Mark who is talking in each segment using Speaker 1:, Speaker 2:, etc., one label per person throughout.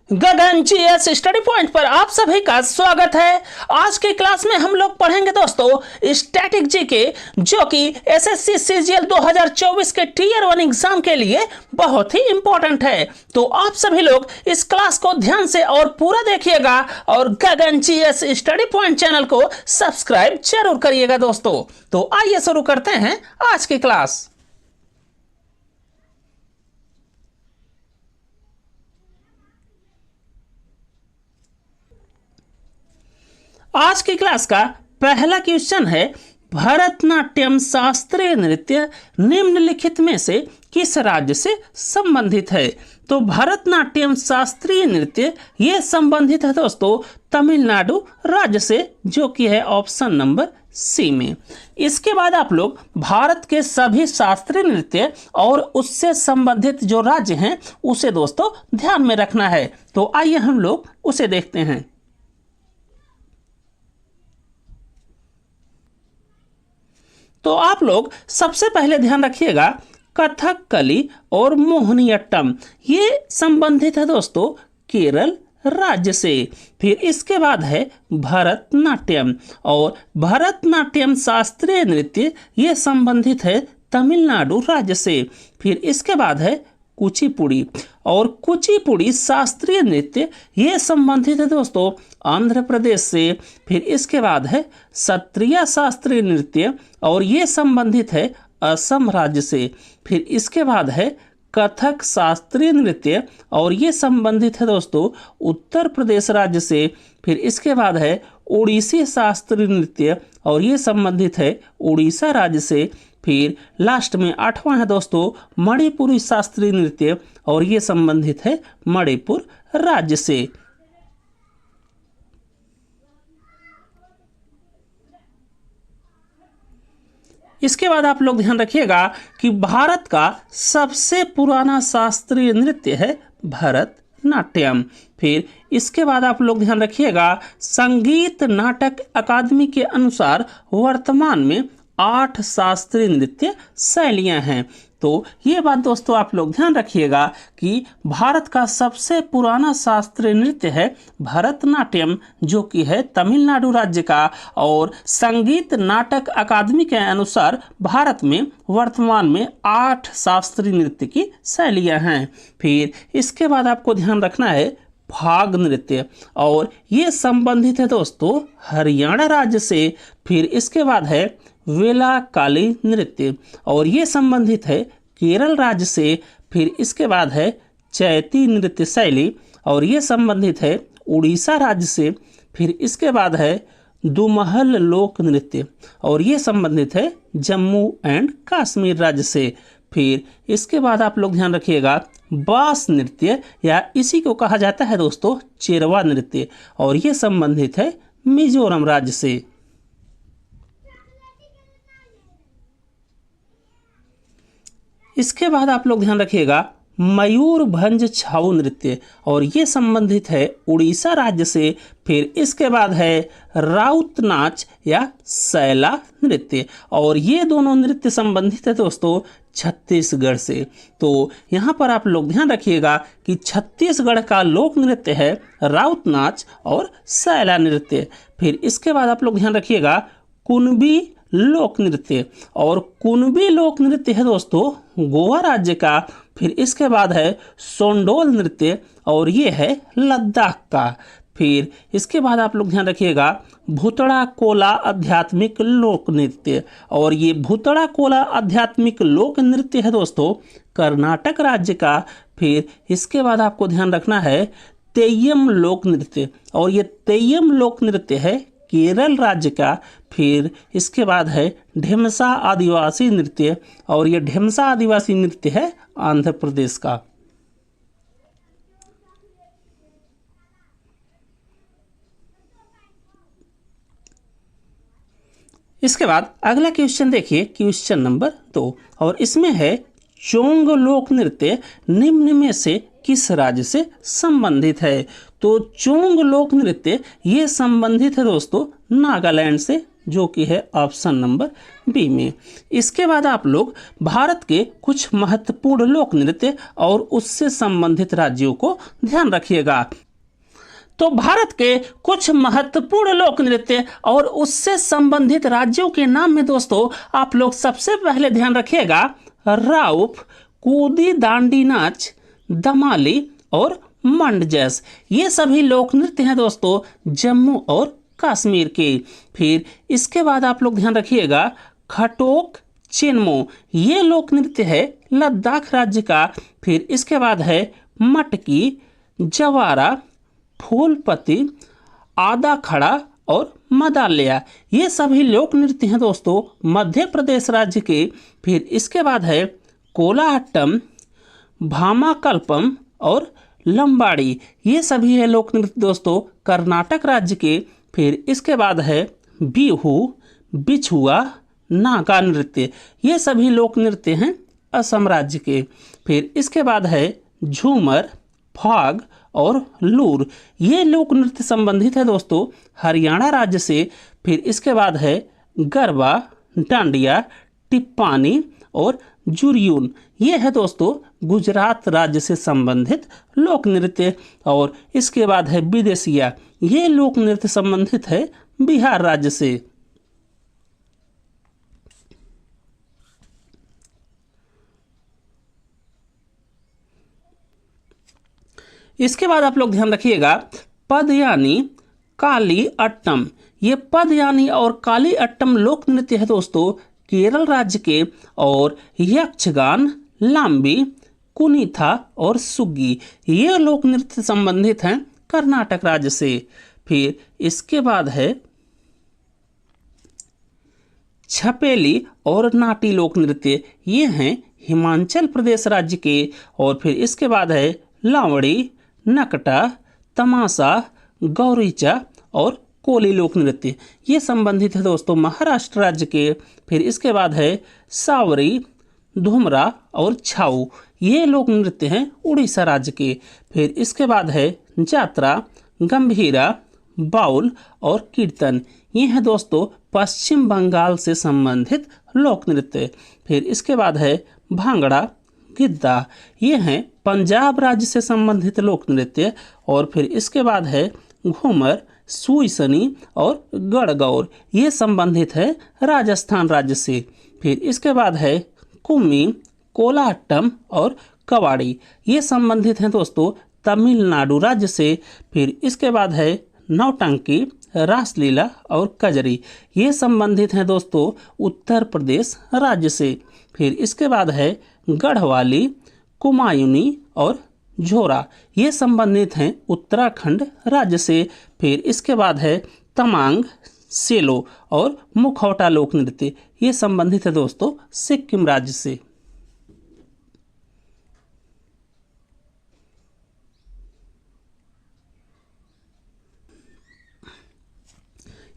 Speaker 1: गगन GS study point पर आप सभी का स्वागत है। आज की क्लास में हम लोग पढ़ेंगे दोस्तों स्टैटिक जीके, जो कि एसएससी सीजीएल 2024 के टीयर 1 एग्जाम के लिए बहुत ही इंपॉर्टेंट है। तो आप सभी लोग इस क्लास को ध्यान से और पूरा देखिएगा और गगन जीएस स्टडी पॉइंट चैनल को सब्सक्राइब जरूर करिएगा दोस्तों। तो आइए शुरू करते हैं आज की क्लास। आज की क्लास का पहला क्वेश्चन है, भरतनाट्यम शास्त्रीय नृत्य निम्नलिखित में से किस राज्य से संबंधित है। तो भरतनाट्यम शास्त्रीय नृत्य ये संबंधित है दोस्तों तमिलनाडु राज्य से, जो कि है ऑप्शन नंबर सी में। इसके बाद आप लोग भारत के सभी शास्त्रीय नृत्य और उससे संबंधित जो राज्य हैं उसे दोस्तों ध्यान में रखना है। तो आइए हम लोग उसे देखते हैं। तो आप लोग सबसे पहले ध्यान रखिएगा, कथकली और मोहिनीअट्टम ये संबंधित है दोस्तों केरल राज्य से। फिर इसके बाद है भरतनाट्यम, और भरतनाट्यम शास्त्रीय नृत्य ये संबंधित है तमिलनाडु राज्य से। फिर इसके बाद है कुचिपुड़ी, और कुचिपुड़ी शास्त्रीय नृत्य ये संबंधित है दोस्तों आंध्र प्रदेश से। फिर इसके बाद है सत्रिया शास्त्रीय नृत्य, और ये संबंधित है असम राज्य से। फिर इसके बाद है कथक शास्त्रीय नृत्य, और ये संबंधित है दोस्तों उत्तर प्रदेश राज्य से। फिर इसके बाद है ओडिसी शास्त्रीय नृत्य, और ये संबंधित है उड़ीसा राज्य से। फिर लास्ट में 8वां है दोस्तों मणिपुरी शास्त्रीय नृत्य, और ये संबंधित है मणिपुर राज्य से। इसके बाद आप लोग ध्यान रखिएगा कि भारत का सबसे पुराना शास्त्रीय नृत्य है भरतनाट्यम। फिर इसके बाद आप लोग ध्यान रखिएगा, संगीत नाटक अकादमी के अनुसार वर्तमान में 8 शास्त्रीय नृत्य शैलियां हैं। तो ये बात दोस्तों आप लोग ध्यान रखिएगा कि भारत का सबसे पुराना शास्त्रीय नृत्य है भरतनाट्यम, जो कि है तमिलनाडु राज्य का, और संगीत नाटक अकादमी के अनुसार भारत में वर्तमान में 8 शास्त्रीय नृत्य की शैलियां हैं। फिर इसके बाद आपको ध्यान रखना है फाग नृत्य, और ये संबंधित है दोस्तों हरियाणा राज्य से। फिर इसके बाद है वेलाकाली नृत्य, और ये संबंधित है केरल राज्य से। फिर इसके बाद है चैती नृत्य शैली, और ये संबंधित है उड़ीसा राज्य से। फिर इसके बाद है दुमहल लोक नृत्य, और ये संबंधित है जम्मू एंड कश्मीर राज्य से। फिर इसके बाद आप लोग ध्यान रखिएगा बास नृत्य, या इसी को कहा जाता है दोस्तों चेरवा नृत्य, और ये संबंधित है मिजोरम राज्य से। इसके बाद आप लोग ध्यान रखिएगा मयूरभंज छाऊ नृत्य, और ये संबंधित है उड़ीसा राज्य से। फिर इसके बाद है राउत नाच या सैला नृत्य, और ये दोनों नृत्य संबंधित है दोस्तों छत्तीसगढ़ से। तो यहाँ पर आप लोग ध्यान रखिएगा कि छत्तीसगढ़ का लोक नृत्य है राउत नाच और सैला नृत्य। फिर इसके बाद आप लोग ध्यान रखिएगा कुणबी लोक नृत्य, और कुणबी लोक नृत्य है दोस्तों गोवा राज्य का। फिर इसके बाद है सोंडोल नृत्य, और ये है लद्दाख का। फिर इसके बाद आप लोग ध्यान रखिएगा भुतड़ा कोला आध्यात्मिक लोक नृत्य, और ये भुतड़ा कोला आध्यात्मिक लोक नृत्य है दोस्तों कर्नाटक राज्य का। फिर इसके बाद आपको ध्यान रखना है तेयम लोक नृत्य, और ये तेयम लोक नृत्य है केरल राज्य का। फिर इसके बाद है ढेमसा आदिवासी नृत्य, और ये ढेमसा आदिवासी नृत्य है आंध्र प्रदेश का। इसके बाद अगला क्वेश्चन देखिए, क्वेश्चन नंबर 2, और इसमें है चोंग लोक नृत्य निम्न में से किस राज्य से संबंधित है। तो चोंग लोक नृत्य ये संबंधित है दोस्तों नागालैंड से, जो कि है ऑप्शन नंबर बी में। इसके बाद आप लोग भारत के कुछ महत्वपूर्ण लोक नृत्य और उससे संबंधित राज्यों को ध्यान रखिएगा। तो भारत के कुछ महत्वपूर्ण लोक नृत्य और उससे संबंधित राज्यों के नाम में दोस्तों आप लोग सबसे पहले ध्यान रखिएगा राउफ, कूदी दांडी नाच, दमाली और मंड जैस। ये सभी लोक नृत्य हैं दोस्तों जम्मू और कश्मीर के। फिर इसके बाद आप लोग ध्यान रखिएगा खटोक चिन्मो, ये लोक नृत्य है लद्दाख राज्य का। फिर इसके बाद है मटकी, जवारा, फूलपति, आधा खड़ा और मदाल्या, ये सभी लोक नृत्य हैं दोस्तों मध्य प्रदेश राज्य के। फिर इसके बाद है कोलाहट्टम, भामाकल्पम और लंबाड़ी, ये सभी है लोक नृत्य दोस्तों कर्नाटक राज्य के। फिर इसके बाद है बिहू, बिछुआ, नागा नृत्य, ये सभी लोक नृत्य हैं असम राज्य के। फिर इसके बाद है झूमर, फाग और लूर, ये लोक नृत्य संबंधित है दोस्तों हरियाणा राज्य से। फिर इसके बाद है गरबा, डांडिया, टिप्पानी और जुरियून, ये है दोस्तों गुजरात राज्य से संबंधित लोक नृत्य। और इसके बाद है विदेशिया, ये लोक नृत्य संबंधित है बिहार राज्य से। इसके बाद आप लोग ध्यान रखिएगा पद यानी काली अट्टम, ये पद यानी और काली अट्टम लोक नृत्य है दोस्तों केरल राज्य के। और यक्षगान, लांबी, कुनीथा और सुग्गी, ये लोक नृत्य संबंधित हैं कर्नाटक राज्य से। फिर इसके बाद है छपेली और नाटी लोक नृत्य, ये हैं हिमाचल प्रदेश राज्य के। और फिर इसके बाद है लावड़ी, नकटा, तमाशा, गौरीचा और कोली लोक नृत्य, ये संबंधित है दोस्तों महाराष्ट्र राज्य के। फिर इसके बाद है सावरी, धुमरा और छाऊ, ये लोक नृत्य हैं उड़ीसा राज्य के। फिर इसके बाद है जात्रा, गंभीरा, बाउल और कीर्तन, ये हैं दोस्तों पश्चिम बंगाल से संबंधित लोक नृत्य। फिर इसके बाद है भांगड़ा, गिद्दा, ये हैं पंजाब राज्य से संबंधित लोक नृत्य। और फिर इसके बाद है घूमर, सुईसनी और गढ़गौर, ये संबंधित है राजस्थान राज्य से। फिर इसके बाद है कुम्मी, कोलाहट्टम और कवाड़ी, ये संबंधित हैं दोस्तों तमिलनाडु राज्य से। फिर इसके बाद है नौटंकी, रासलीला और कजरी, ये संबंधित हैं दोस्तों उत्तर प्रदेश राज्य से। फिर इसके बाद है गढ़वाली, कुमायूनी और झोरा, ये संबंधित हैं उत्तराखंड राज्य से। फिर इसके बाद है तमांग, सेलो और मुखौटा लोक नृत्य, ये संबंधित है दोस्तों सिक्किम राज्य से।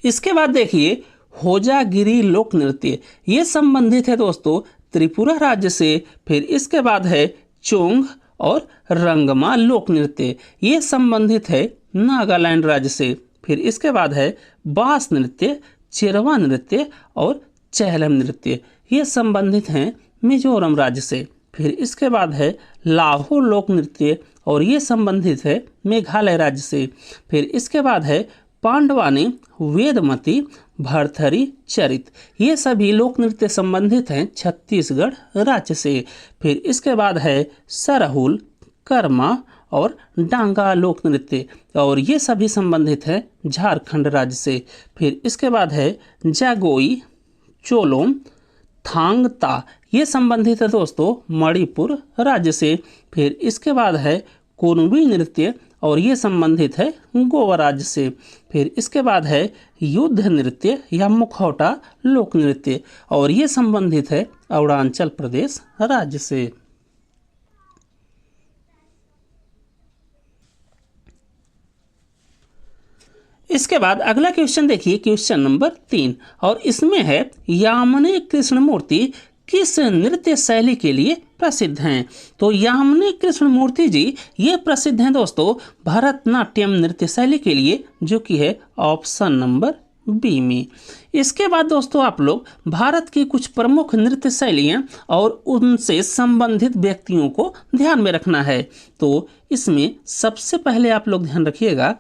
Speaker 1: इसके बाद देखिए होजागिरी लोक नृत्य, ये संबंधित है दोस्तों त्रिपुरा राज्य से। फिर इसके बाद है चोंग और रंगमा लोक नृत्य, ये संबंधित है नागालैंड राज्य से। फिर इसके बाद है बास नृत्य, चिरवा नृत्य और चहलम नृत्य, ये संबंधित हैं मिजोरम राज्य से। फिर इसके बाद है लाहो लोक नृत्य और ये संबंधित है मेघालय राज्य से। फिर इसके बाद है पांडवानी, वेदमती, भरथरी, चरित, ये सभी लोक नृत्य संबंधित हैं छत्तीसगढ़ राज्य से। फिर इसके बाद है सरहुल, कर्मा और डांगा लोक नृत्य और ये सभी संबंधित हैं झारखंड राज्य से। फिर इसके बाद है जागोई, चोलोम, थांगता, ये संबंधित है दोस्तों मणिपुर राज्य से। फिर इसके बाद है कुणबी नृत्य और ये संबंधित है गोवा राज्य से। फिर इसके बाद है युद्ध नृत्य या मुखौटा लोक नृत्य और ये संबंधित है अरुणाचल प्रदेश राज्य से। इसके बाद अगला क्वेश्चन देखिए, क्वेश्चन नंबर 3 और इसमें है यामिनी कृष्णमूर्ति किस नृत्य शैली के लिए प्रसिद्ध हैं। तो यामिनी कृष्णमूर्ति जी ये प्रसिद्ध हैं दोस्तों भरतनाट्यम नृत्य शैली के लिए, जो कि है ऑप्शन नंबर बी में। इसके बाद दोस्तों आप लोग भारत की कुछ प्रमुख नृत्य शैलियाँ और उनसे संबंधित व्यक्तियों को ध्यान में रखना है। तो इसमें सबसे पहले आप लोग ध्यान रखिएगा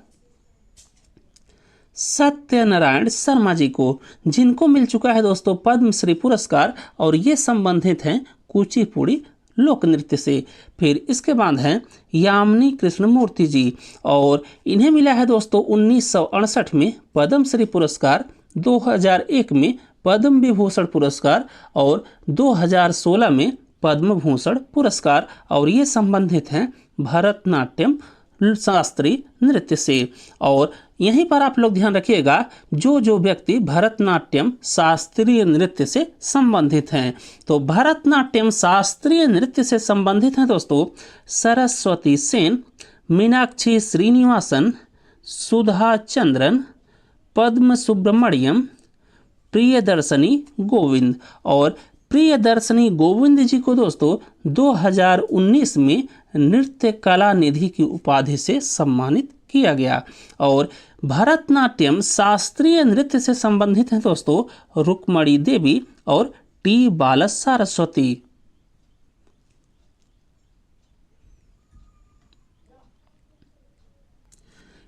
Speaker 1: सत्यनारायण शर्मा जी को, जिनको मिल चुका है दोस्तों पद्मश्री पुरस्कार, और ये संबंधित हैं कुचिपुड़ी लोक नृत्य से। फिर इसके बाद हैं यामिनी कृष्णमूर्ति जी, और इन्हें मिला है दोस्तों 1968 में पद्मश्री पुरस्कार, 2001 में पद्म विभूषण पुरस्कार और 2016 में पद्म भूषण पुरस्कार, और ये संबंधित हैं भरतनाट्यम शास्त्रीय नृत्य से। और यहीं पर आप लोग ध्यान रखिएगा जो व्यक्ति भरतनाट्यम शास्त्रीय नृत्य से संबंधित हैं। तो भरतनाट्यम शास्त्रीय नृत्य से संबंधित हैं दोस्तों सरस्वती सेन, मीनाक्षी श्रीनिवासन, सुधा चंद्रन, पद्म सुब्रमण्यम, प्रियदर्शनी गोविंद। और प्रियदर्शनी गोविंद जी को दोस्तों 2019 में नृत्य कला निधि की उपाधि से सम्मानित किया गया। और भरतनाट्यम शास्त्रीय नृत्य से संबंधित हैं दोस्तों रुक्मणी देवी और टी बाला सरस्वती।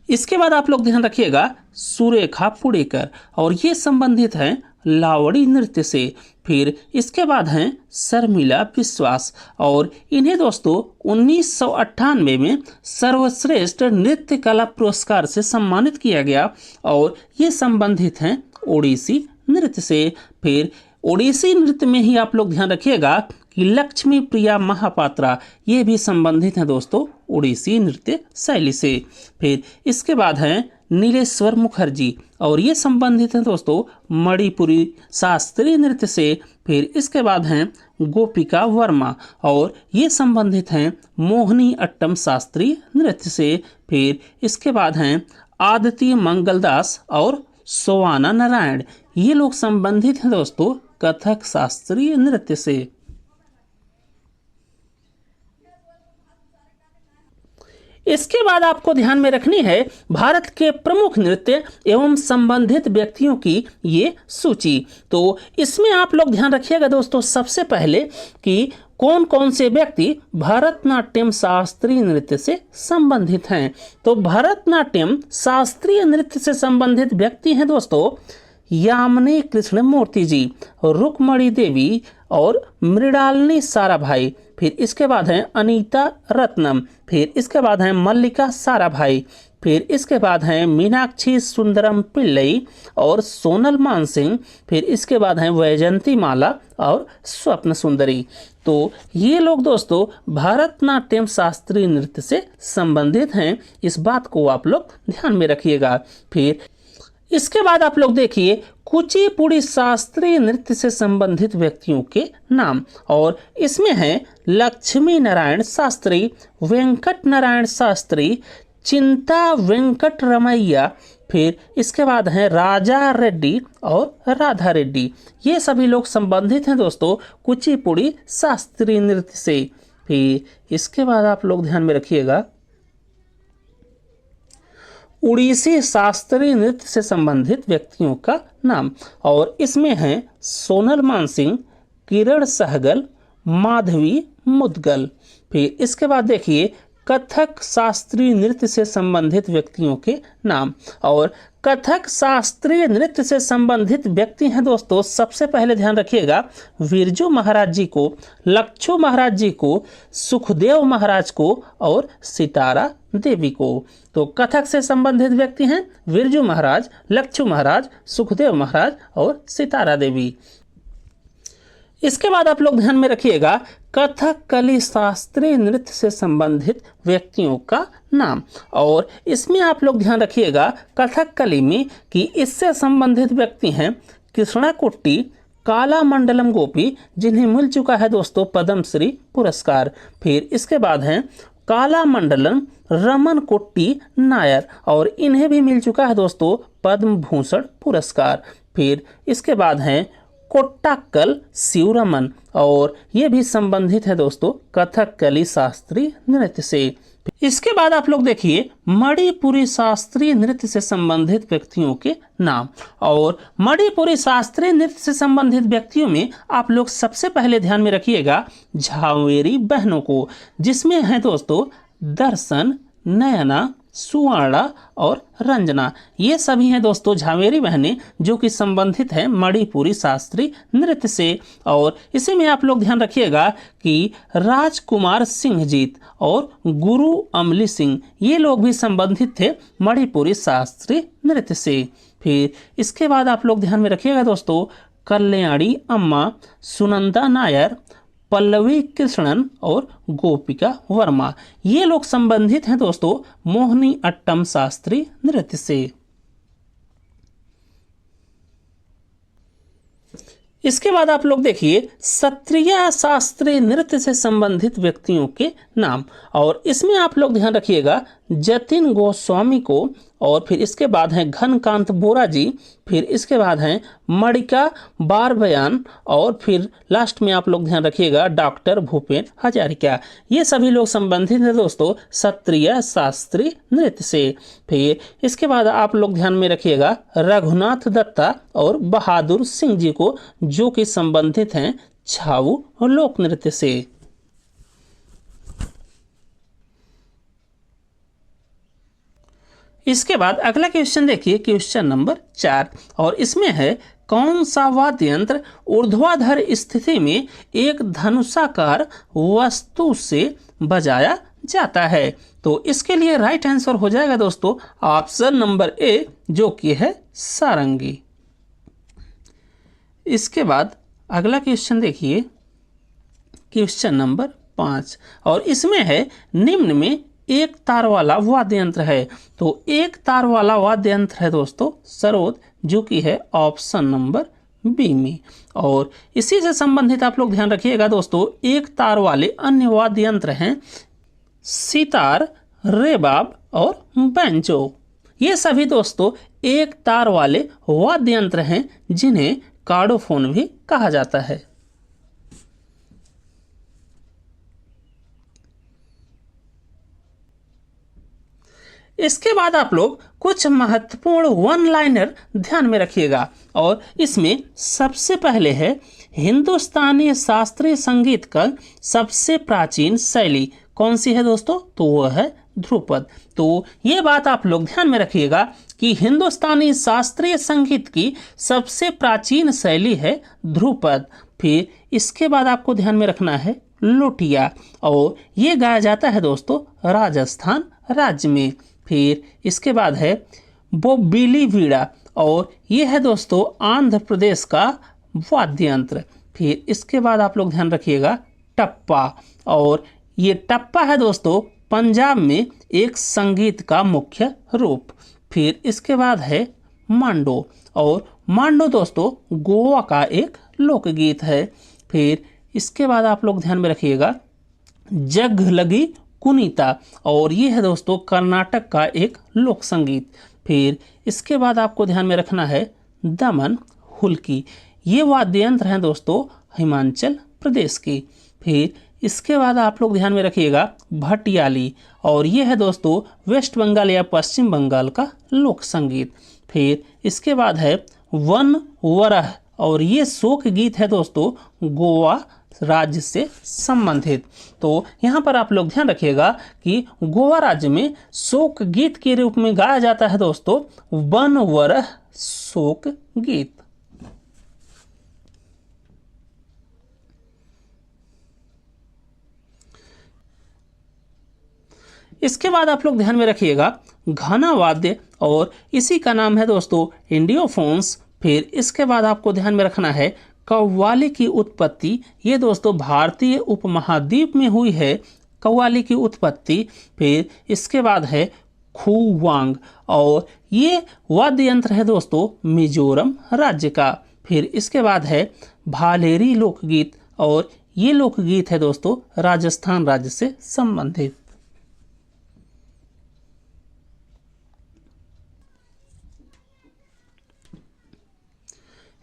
Speaker 1: इसके बाद आप लोग ध्यान रखिएगा सुरेखा पुड़ेकर, और ये संबंधित हैं लावड़ी नृत्य से। फिर इसके बाद हैं शर्मिला विश्वास, और इन्हें दोस्तों 1998 में सर्वश्रेष्ठ नृत्य कला पुरस्कार से सम्मानित किया गया, और ये संबंधित हैं ओडिसी नृत्य से। फिर ओडिसी नृत्य में ही आप लोग ध्यान रखिएगा कि लक्ष्मी प्रिया महापात्रा, ये भी संबंधित हैं दोस्तों ओडिसी नृत्य शैली से। फिर इसके बाद हैं नीलेश्वर मुखर्जी, और ये संबंधित हैं दोस्तों मणिपुरी शास्त्रीय नृत्य से। फिर इसके बाद हैं गोपिका वर्मा, और ये संबंधित हैं मोहिनी अट्टम शास्त्रीय नृत्य से। फिर इसके बाद हैं आदित्य मंगलदास और सोवाना नारायण, ये लोग संबंधित हैं दोस्तों कथक शास्त्रीय नृत्य से। इसके बाद आपको ध्यान में रखनी है भारत के प्रमुख नृत्य एवं संबंधित व्यक्तियों की ये सूची। तो इसमें आप लोग ध्यान रखिएगा दोस्तों सबसे पहले कि कौन कौन से व्यक्ति भरतनाट्यम शास्त्रीय नृत्य से संबंधित हैं। तो भरतनाट्यम शास्त्रीय नृत्य से संबंधित व्यक्ति हैं दोस्तों यामिनी कृष्णमूर्ति जी, रुक्मणी देवी और मृणालिनी साराभाई। फिर इसके बाद हैं अनीता रत्नम। फिर इसके बाद हैं मल्लिका साराभाई। फिर इसके बाद हैं मीनाक्षी सुंदरम पिल्लई और सोनल मानसिंह। फिर इसके बाद हैं वैजयंती माला और स्वप्न सुंदरी। तो ये लोग दोस्तों भरतनाट्यम शास्त्रीय नृत्य से संबंधित हैं, इस बात को आप लोग ध्यान में रखिएगा। फिर इसके बाद आप लोग देखिए कुचिपुड़ी शास्त्रीय नृत्य से संबंधित व्यक्तियों के नाम, और इसमें हैं लक्ष्मी नारायण शास्त्री, वेंकट नारायण शास्त्री, चिंता वेंकट रमैया। फिर इसके बाद हैं राजा रेड्डी और राधा रेड्डी। ये सभी लोग संबंधित हैं दोस्तों कुचिपुड़ी शास्त्रीय नृत्य से। फिर इसके बाद आप लोग ध्यान में रखिएगा उड़ीसी शास्त्रीय नृत्य से संबंधित व्यक्तियों का नाम, और इसमें हैं सोनल मानसिंह, किरण सहगल, माधवी मुदगल। फिर इसके बाद देखिए कथक शास्त्रीय नृत्य से संबंधित व्यक्तियों के नाम, और कथक शास्त्रीय नृत्य से संबंधित व्यक्ति हैं दोस्तों सबसे पहले ध्यान रखिएगा बिरजू महाराज जी को, लक्षु महाराज जी को, सुखदेव महाराज को और सितारा देवी को। तो कथक से संबंधित व्यक्ति हैं बिरजू महाराज, लक्षु महाराज, सुखदेव महाराज और सितारा देवी। इसके बाद आप लोग ध्यान में रखिएगा कथकली शास्त्रीय नृत्य से संबंधित व्यक्तियों का नाम, और इसमें आप लोग ध्यान रखिएगा कथकली में कि इससे संबंधित व्यक्ति हैं कृष्णा कुट्टी, काला मंडलम गोपी, जिन्हें मिल चुका है दोस्तों पद्मश्री पुरस्कार। फिर इसके बाद हैं काला मंडलम रमन कुट्टी नायर, और इन्हें भी मिल चुका है दोस्तों पद्म भूषण पुरस्कार। फिर इसके बाद हैं कोट्टाक्कल शिवरमन, और ये भी संबंधित है दोस्तों कथकली शास्त्रीय नृत्य से। इसके बाद आप लोग देखिए मणिपुरी शास्त्रीय नृत्य से संबंधित व्यक्तियों के नाम। और मणिपुरी शास्त्रीय नृत्य से संबंधित व्यक्तियों में आप लोग सबसे पहले ध्यान में रखिएगा झावेरी बहनों को, जिसमें है दोस्तों दर्शन, नयना, सुवर्णा और रंजना। ये सभी हैं दोस्तों झावेरी बहनें जो कि संबंधित हैं मणिपुरी शास्त्रीय नृत्य से। और इसी में आप लोग ध्यान रखिएगा कि राजकुमार सिंहजीत और गुरु अमली सिंह ये लोग भी संबंधित थे मणिपुरी शास्त्रीय नृत्य से। फिर इसके बाद आप लोग ध्यान में रखिएगा दोस्तों कल्याणी अम्मा, सुनंदा नायर, पल्लवी कृष्णन और गोपिका वर्मा ये लोग संबंधित हैं दोस्तों मोहिनी अट्टम शास्त्रीय नृत्य से। इसके बाद आप लोग देखिए सत्रिय शास्त्रीय नृत्य से संबंधित व्यक्तियों के नाम। और इसमें आप लोग ध्यान रखिएगा जतिन गोस्वामी को, और फिर इसके बाद हैं घनकांत बोरा जी, फिर इसके बाद हैं मणिका बारबयान, और फिर लास्ट में आप लोग ध्यान रखिएगा डॉक्टर भूपेन हजारिका। ये सभी लोग संबंधित हैं दोस्तों सत्रिय शास्त्रीय नृत्य से। फिर इसके बाद आप लोग ध्यान में रखिएगा रघुनाथ दत्ता और बहादुर सिंह जी को, जो कि संबंधित हैं छाऊ लोक नृत्य से। इसके बाद अगला क्वेश्चन देखिए क्वेश्चन नंबर 4, और इसमें है कौन सा वाद्य यंत्र ऊर्ध्वाधर स्थिति में एक धनुषाकार वस्तु से बजाया जाता है। तो इसके लिए राइट आंसर हो जाएगा दोस्तों ऑप्शन नंबर ए जो कि है सारंगी। इसके बाद अगला क्वेश्चन देखिए क्वेश्चन नंबर 5, और इसमें है निम्न में एक तार वाला वाद्य यंत्र है। तो एक तार वाला वाद्य यंत्र है दोस्तों सरोद, जो कि है ऑप्शन नंबर बी में। और इसी से संबंधित आप लोग ध्यान रखिएगा दोस्तों एक तार वाले अन्य वाद्य यंत्र हैं सितार, रेबाब और बैंजो। ये सभी दोस्तों एक तार वाले वाद्य यंत्र हैं जिन्हें कार्डोफोन भी कहा जाता है। इसके बाद आप लोग कुछ महत्वपूर्ण वन लाइनर ध्यान में रखिएगा, और इसमें सबसे पहले है हिंदुस्तानी शास्त्रीय संगीत का सबसे प्राचीन शैली कौन सी है दोस्तों, तो वह है ध्रुपद। तो ये बात आप लोग ध्यान में रखिएगा कि हिंदुस्तानी शास्त्रीय संगीत की सबसे प्राचीन शैली है ध्रुपद। फिर इसके बाद आपको ध्यान में रखना है लोटिया, और ये गाया जाता है दोस्तों राजस्थान राज्य में। फिर इसके बाद है बोबिली वीणा, और ये है दोस्तों आंध्र प्रदेश का वाद्य यंत्र। फिर इसके बाद आप लोग ध्यान रखिएगा टप्पा, और ये टप्पा है दोस्तों पंजाब में एक संगीत का मुख्य रूप। फिर इसके बाद है मांडो, और मांडो दोस्तों गोवा का एक लोकगीत है। फिर इसके बाद आप लोग ध्यान में रखिएगा जग लगी कुनीता, और ये है दोस्तों कर्नाटक का एक लोक संगीत। फिर इसके बाद आपको ध्यान में रखना है दमन हुल्की, ये वाद्य यंत्र हैं दोस्तों हिमाचल प्रदेश की। फिर इसके बाद आप लोग ध्यान में रखिएगा भटियाली, और ये है दोस्तों वेस्ट बंगाल या पश्चिम बंगाल का लोक संगीत। फिर इसके बाद है वन वरह, और ये शोक गीत है दोस्तों गोवा राज्य से संबंधित। तो यहाँ पर आप लोग ध्यान रखिएगा कि गोवा राज्य में शोक गीत के रूप में गाया जाता है दोस्तों वन वरह शोक गीत। इसके बाद आप लोग ध्यान में रखिएगा घना वाद्य, और इसी का नाम है दोस्तों इंडियोफोन्स। फिर इसके बाद आपको ध्यान में रखना है कव्वाली की उत्पत्ति, ये दोस्तों भारतीय उपमहाद्वीप में हुई है कव्वाली की उत्पत्ति। फिर इसके बाद है खुवांग, और ये वाद्य यंत्र है दोस्तों मिजोरम राज्य का। फिर इसके बाद है भालेरी लोकगीत, और ये लोकगीत है दोस्तों राजस्थान राज्य से संबंधित।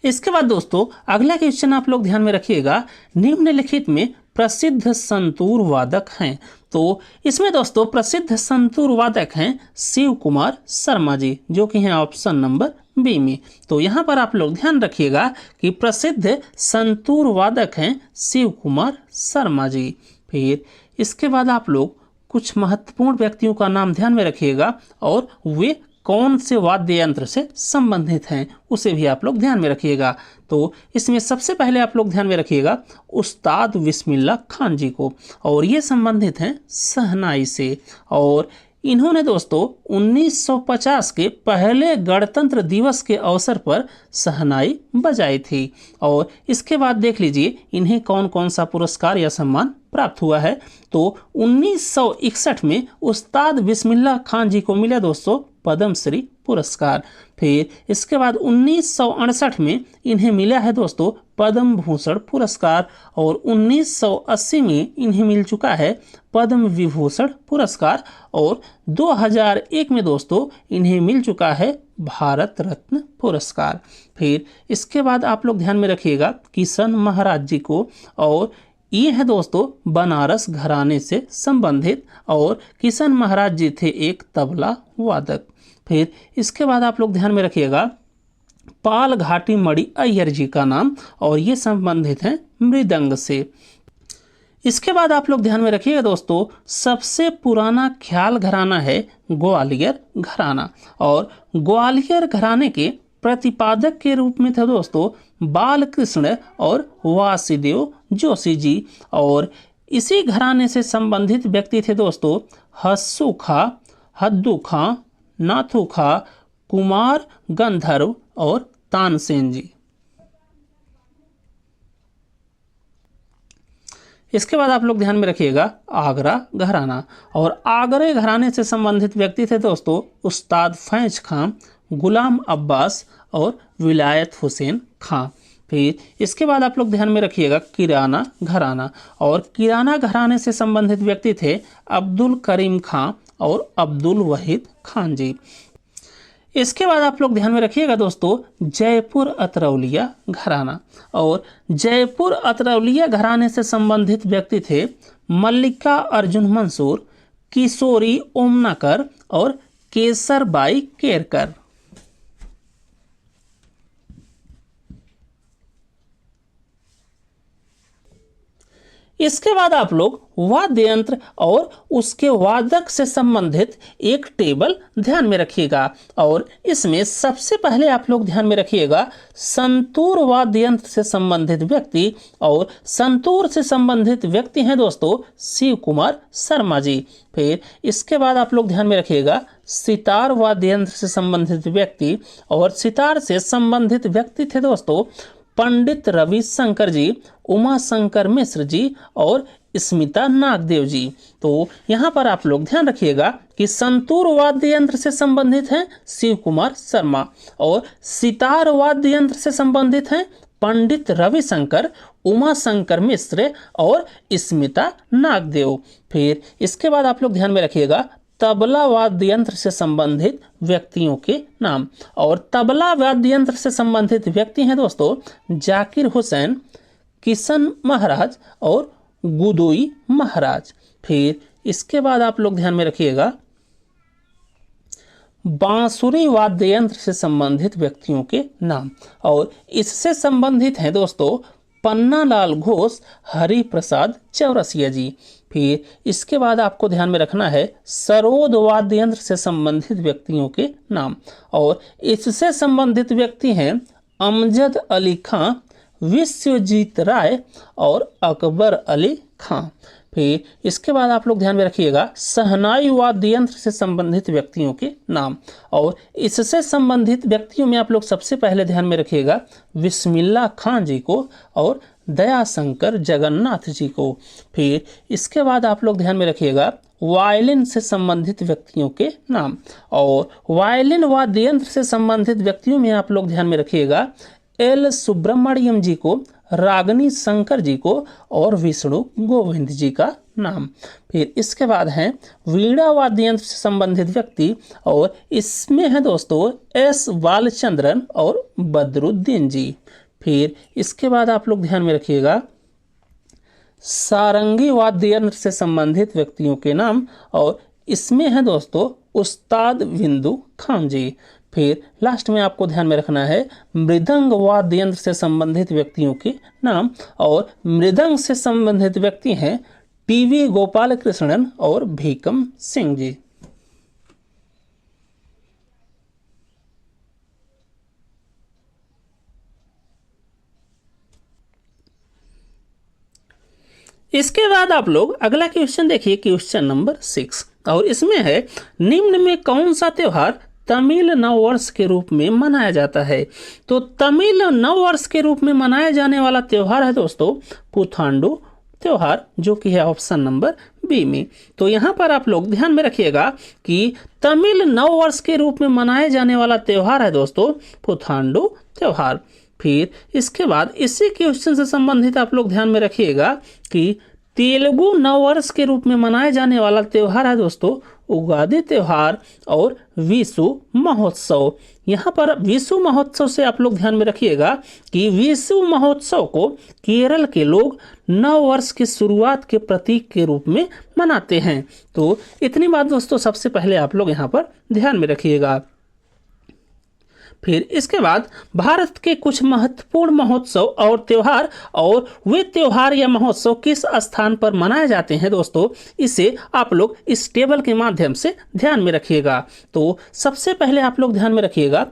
Speaker 1: इसके बाद दोस्तों अगला क्वेश्चन आप लोग ध्यान में रखिएगा निम्नलिखित में प्रसिद्ध संतूर वादक हैं? तो इसमें दोस्तों प्रसिद्ध संतूर वादक हैं शिव कुमार शर्मा जी, जो कि हैं ऑप्शन नंबर बी में। तो यहाँ पर आप लोग ध्यान रखिएगा कि प्रसिद्ध संतूर वादक हैं शिव कुमार शर्मा जी। फिर इसके बाद आप लोग कुछ महत्वपूर्ण व्यक्तियों का नाम ध्यान में रखिएगा और वे कौन से वाद्य यंत्र से संबंधित हैं उसे भी आप लोग ध्यान में रखिएगा। तो इसमें सबसे पहले आप लोग ध्यान में रखिएगा उस्ताद बिस्मिल्लाह खान जी को, और ये संबंधित हैं शहनाई से। और इन्होंने दोस्तों 1950 के पहले गणतंत्र दिवस के अवसर पर शहनाई बजाई थी। और इसके बाद देख लीजिए इन्हें कौन कौन सा पुरस्कार या सम्मान प्राप्त हुआ है। तो 1961 में उस्ताद बिस्मिल्लाह खान जी को मिला दोस्तों पद्मश्री पुरस्कार। फिर इसके बाद 1968 में इन्हें मिला है दोस्तों पद्म भूषण पुरस्कार, और 1980 में इन्हें मिल चुका है पद्म विभूषण पुरस्कार, और 2001 में दोस्तों इन्हें मिल चुका है भारत रत्न पुरस्कार। फिर इसके बाद आप लोग ध्यान में रखिएगा किशन महाराज जी को, और ये है दोस्तों बनारस घराने से संबंधित, और किशन महाराज जी थे एक तबला वादक। फिर इसके बाद आप लोग ध्यान में रखिएगा पाल घाटी मणि अय्यर जी का नाम, और ये संबंधित हैं मृदंग से। इसके बाद आप लोग ध्यान में रखिएगा दोस्तों सबसे पुराना ख्याल घराना है ग्वालियर घराना, और ग्वालियर घराने के प्रतिपादक के रूप में थे दोस्तों बालकृष्ण और वासुदेव जोशी जी। और इसी घराने से संबंधित व्यक्ति थे दोस्तों हस्सू खां, हद्दू खां, नाथू खां, कुमार गंधर्व और तानसेन जी। इसके बाद आप लोग ध्यान में रखिएगा आगरा घराना, और आगरे घराने से संबंधित व्यक्ति थे दोस्तों उस्ताद फैज खां, गुलाम अब्बास और विलायत हुसैन खां। फिर इसके बाद आप लोग ध्यान में रखिएगा किराना घराना, और किराना घराने से संबंधित व्यक्ति थे अब्दुल करीम खां और अब्दुल वहीद खान जी। इसके बाद आप लोग ध्यान में रखिएगा दोस्तों जयपुर अतरौलिया घराना, और जयपुर अतरौलिया घराने से संबंधित व्यक्ति थे मल्लिका अर्जुन मंसूर, किशोरी ओमनाकर और केसरबाई केरकर। इसके बाद आप लोग वाद्य यंत्र और उसके वादक से संबंधित एक टेबल ध्यान में रखिएगा, और इसमें सबसे पहले आप लोग ध्यान में रखिएगा संतूर वाद्य यंत्र से संबंधित व्यक्ति, और संतूर से संबंधित व्यक्ति हैं दोस्तों शिव कुमार शर्मा जी। फिर इसके बाद आप लोग ध्यान में रखिएगा सितार वाद्य यंत्र से संबंधित व्यक्ति, और सितार से संबंधित व्यक्ति थे दोस्तों पंडित रविशंकर जी, उमा शंकर मिश्र जी और स्मिता नागदेव जी। तो यहाँ पर आप लोग ध्यान रखिएगा कि संतूर वाद्य यंत्र से संबंधित हैं शिव कुमार शर्मा, और सितार वाद्य यंत्र से संबंधित हैं पंडित रविशंकर, उमा शंकर मिश्र और स्मिता नागदेव। फिर इसके बाद आप लोग ध्यान में रखिएगा तबला वाद्य यंत्र से संबंधित व्यक्तियों के नाम, और तबला वाद्य यंत्र से संबंधित व्यक्ति हैं दोस्तों जाकिर हुसैन, किशन महाराज और गुदोई महाराज। फिर इसके बाद आप लोग ध्यान में रखिएगा बांसुरी वाद्य यंत्र से संबंधित व्यक्तियों के नाम, और इससे संबंधित हैं दोस्तों पन्नालाल घोष, हरि प्रसाद चौरसिया जी। फिर इसके बाद आपको ध्यान में रखना है सरोद वाद्य यंत्र से संबंधित व्यक्तियों के नाम, और इससे संबंधित व्यक्ति हैं अमजद अली खां, विश्वजीत राय और अकबर अली खां। फिर इसके बाद आप लोग ध्यान में रखिएगा शहनाई वाद्य यंत्र से संबंधित व्यक्तियों के नाम, और इससे संबंधित व्यक्तियों में आप लोग सबसे पहले ध्यान में रखिएगा बिस्मिल्लाह खान जी को और दयाशंकर जगन्नाथ जी को। फिर इसके बाद आप लोग ध्यान में रखिएगा वायलिन से संबंधित व्यक्तियों के नाम, और वायलिन वाद्य यंत्र से संबंधित व्यक्तियों में आप लोग ध्यान में रखिएगा एल सुब्रमण्यम जी को, रागनी शंकर जी को और विष्णु गोविंद जी का नाम। फिर इसके बाद हैं वीणा वाद्य यंत्र से संबंधित व्यक्ति, और इसमें है दोस्तों एस बालचंद्रन और बदरुद्दीन जी। फिर इसके बाद आप लोग ध्यान में रखिएगा सारंगी वाद्य यंत्र से संबंधित व्यक्तियों के नाम, और इसमें है दोस्तों उस्ताद विंदु खान जी। फिर लास्ट में आपको ध्यान में रखना है मृदंग वाद्य यंत्र से संबंधित व्यक्तियों के नाम, और मृदंग से संबंधित व्यक्ति हैं टीवी गोपाल कृष्णन और भीकम सिंह जी। इसके बाद आप लोग अगला क्वेश्चन देखिए, क्वेश्चन नंबर 6, और इसमें है निम्न में कौन सा त्योहार तमिल नववर्ष के रूप में मनाया जाता है। तो तमिल नववर्ष के रूप में मनाया जाने वाला त्योहार है दोस्तों पुथांडु त्योहार, जो कि है ऑप्शन नंबर बी में। तो यहाँ पर आप लोग ध्यान में रखिएगा कि तमिल नववर्ष के रूप में मनाया जाने वाला त्योहार है दोस्तों पुथांडु त्योहार। फिर इसके बाद इसी क्वेश्चन से संबंधित आप लोग ध्यान में रखिएगा कि तेलुगु नववर्ष के रूप में मनाया जाने वाला त्योहार है दोस्तों उगादी त्योहार और विशु महोत्सव। यहाँ पर विशु महोत्सव से आप लोग ध्यान में रखिएगा कि विशु महोत्सव को केरल के लोग नव वर्ष की शुरुआत के प्रतीक के रूप में मनाते हैं। तो इतनी बात दोस्तों सबसे पहले आप लोग यहाँ पर ध्यान में रखिएगा। फिर इसके बाद भारत के कुछ महत्वपूर्ण महोत्सव और त्योहार, और वे त्योहार या महोत्सव किस स्थान पर मनाए जाते हैं दोस्तों, इसे आप लोग इस टेबल के माध्यम से ध्यान में रखिएगा। तो सबसे पहले आप लोग ध्यान में रखिएगा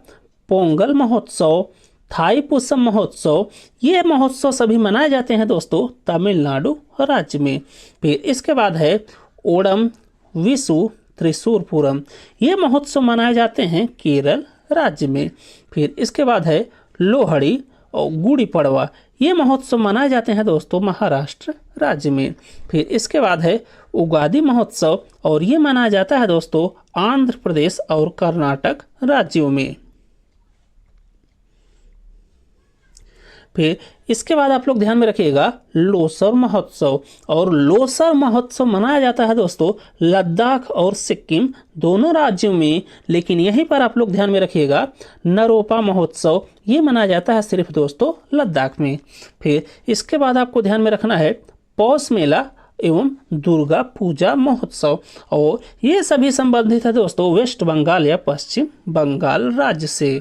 Speaker 1: पोंगल महोत्सव, थाईपुसम महोत्सव, ये महोत्सव सभी मनाए जाते हैं दोस्तों तमिलनाडु राज्य में। फिर इसके बाद है ओणम, विशु, त्रिशूरपुरम, ये महोत्सव मनाए जाते हैं केरल राज्य में। फिर इसके बाद है लोहड़ी और गुड़ी पड़वा, ये महोत्सव मनाए जाते हैं दोस्तों महाराष्ट्र राज्य में। फिर इसके बाद है उगादी महोत्सव, और ये मनाया जाता है दोस्तों आंध्र प्रदेश और कर्नाटक राज्यों में। फिर इसके बाद आप लोग ध्यान में रखिएगा लोसर महोत्सव, और लोसर महोत्सव मनाया जाता है दोस्तों लद्दाख और सिक्किम दोनों राज्यों में। लेकिन यहीं पर आप लोग ध्यान में रखिएगा नरोपा महोत्सव, ये मनाया जाता है सिर्फ दोस्तों लद्दाख में। फिर इसके बाद आपको ध्यान में रखना है पौष मेला एवं दुर्गा पूजा महोत्सव, और ये सभी संबंधित है दोस्तों वेस्ट बंगाल या पश्चिम बंगाल राज्य से।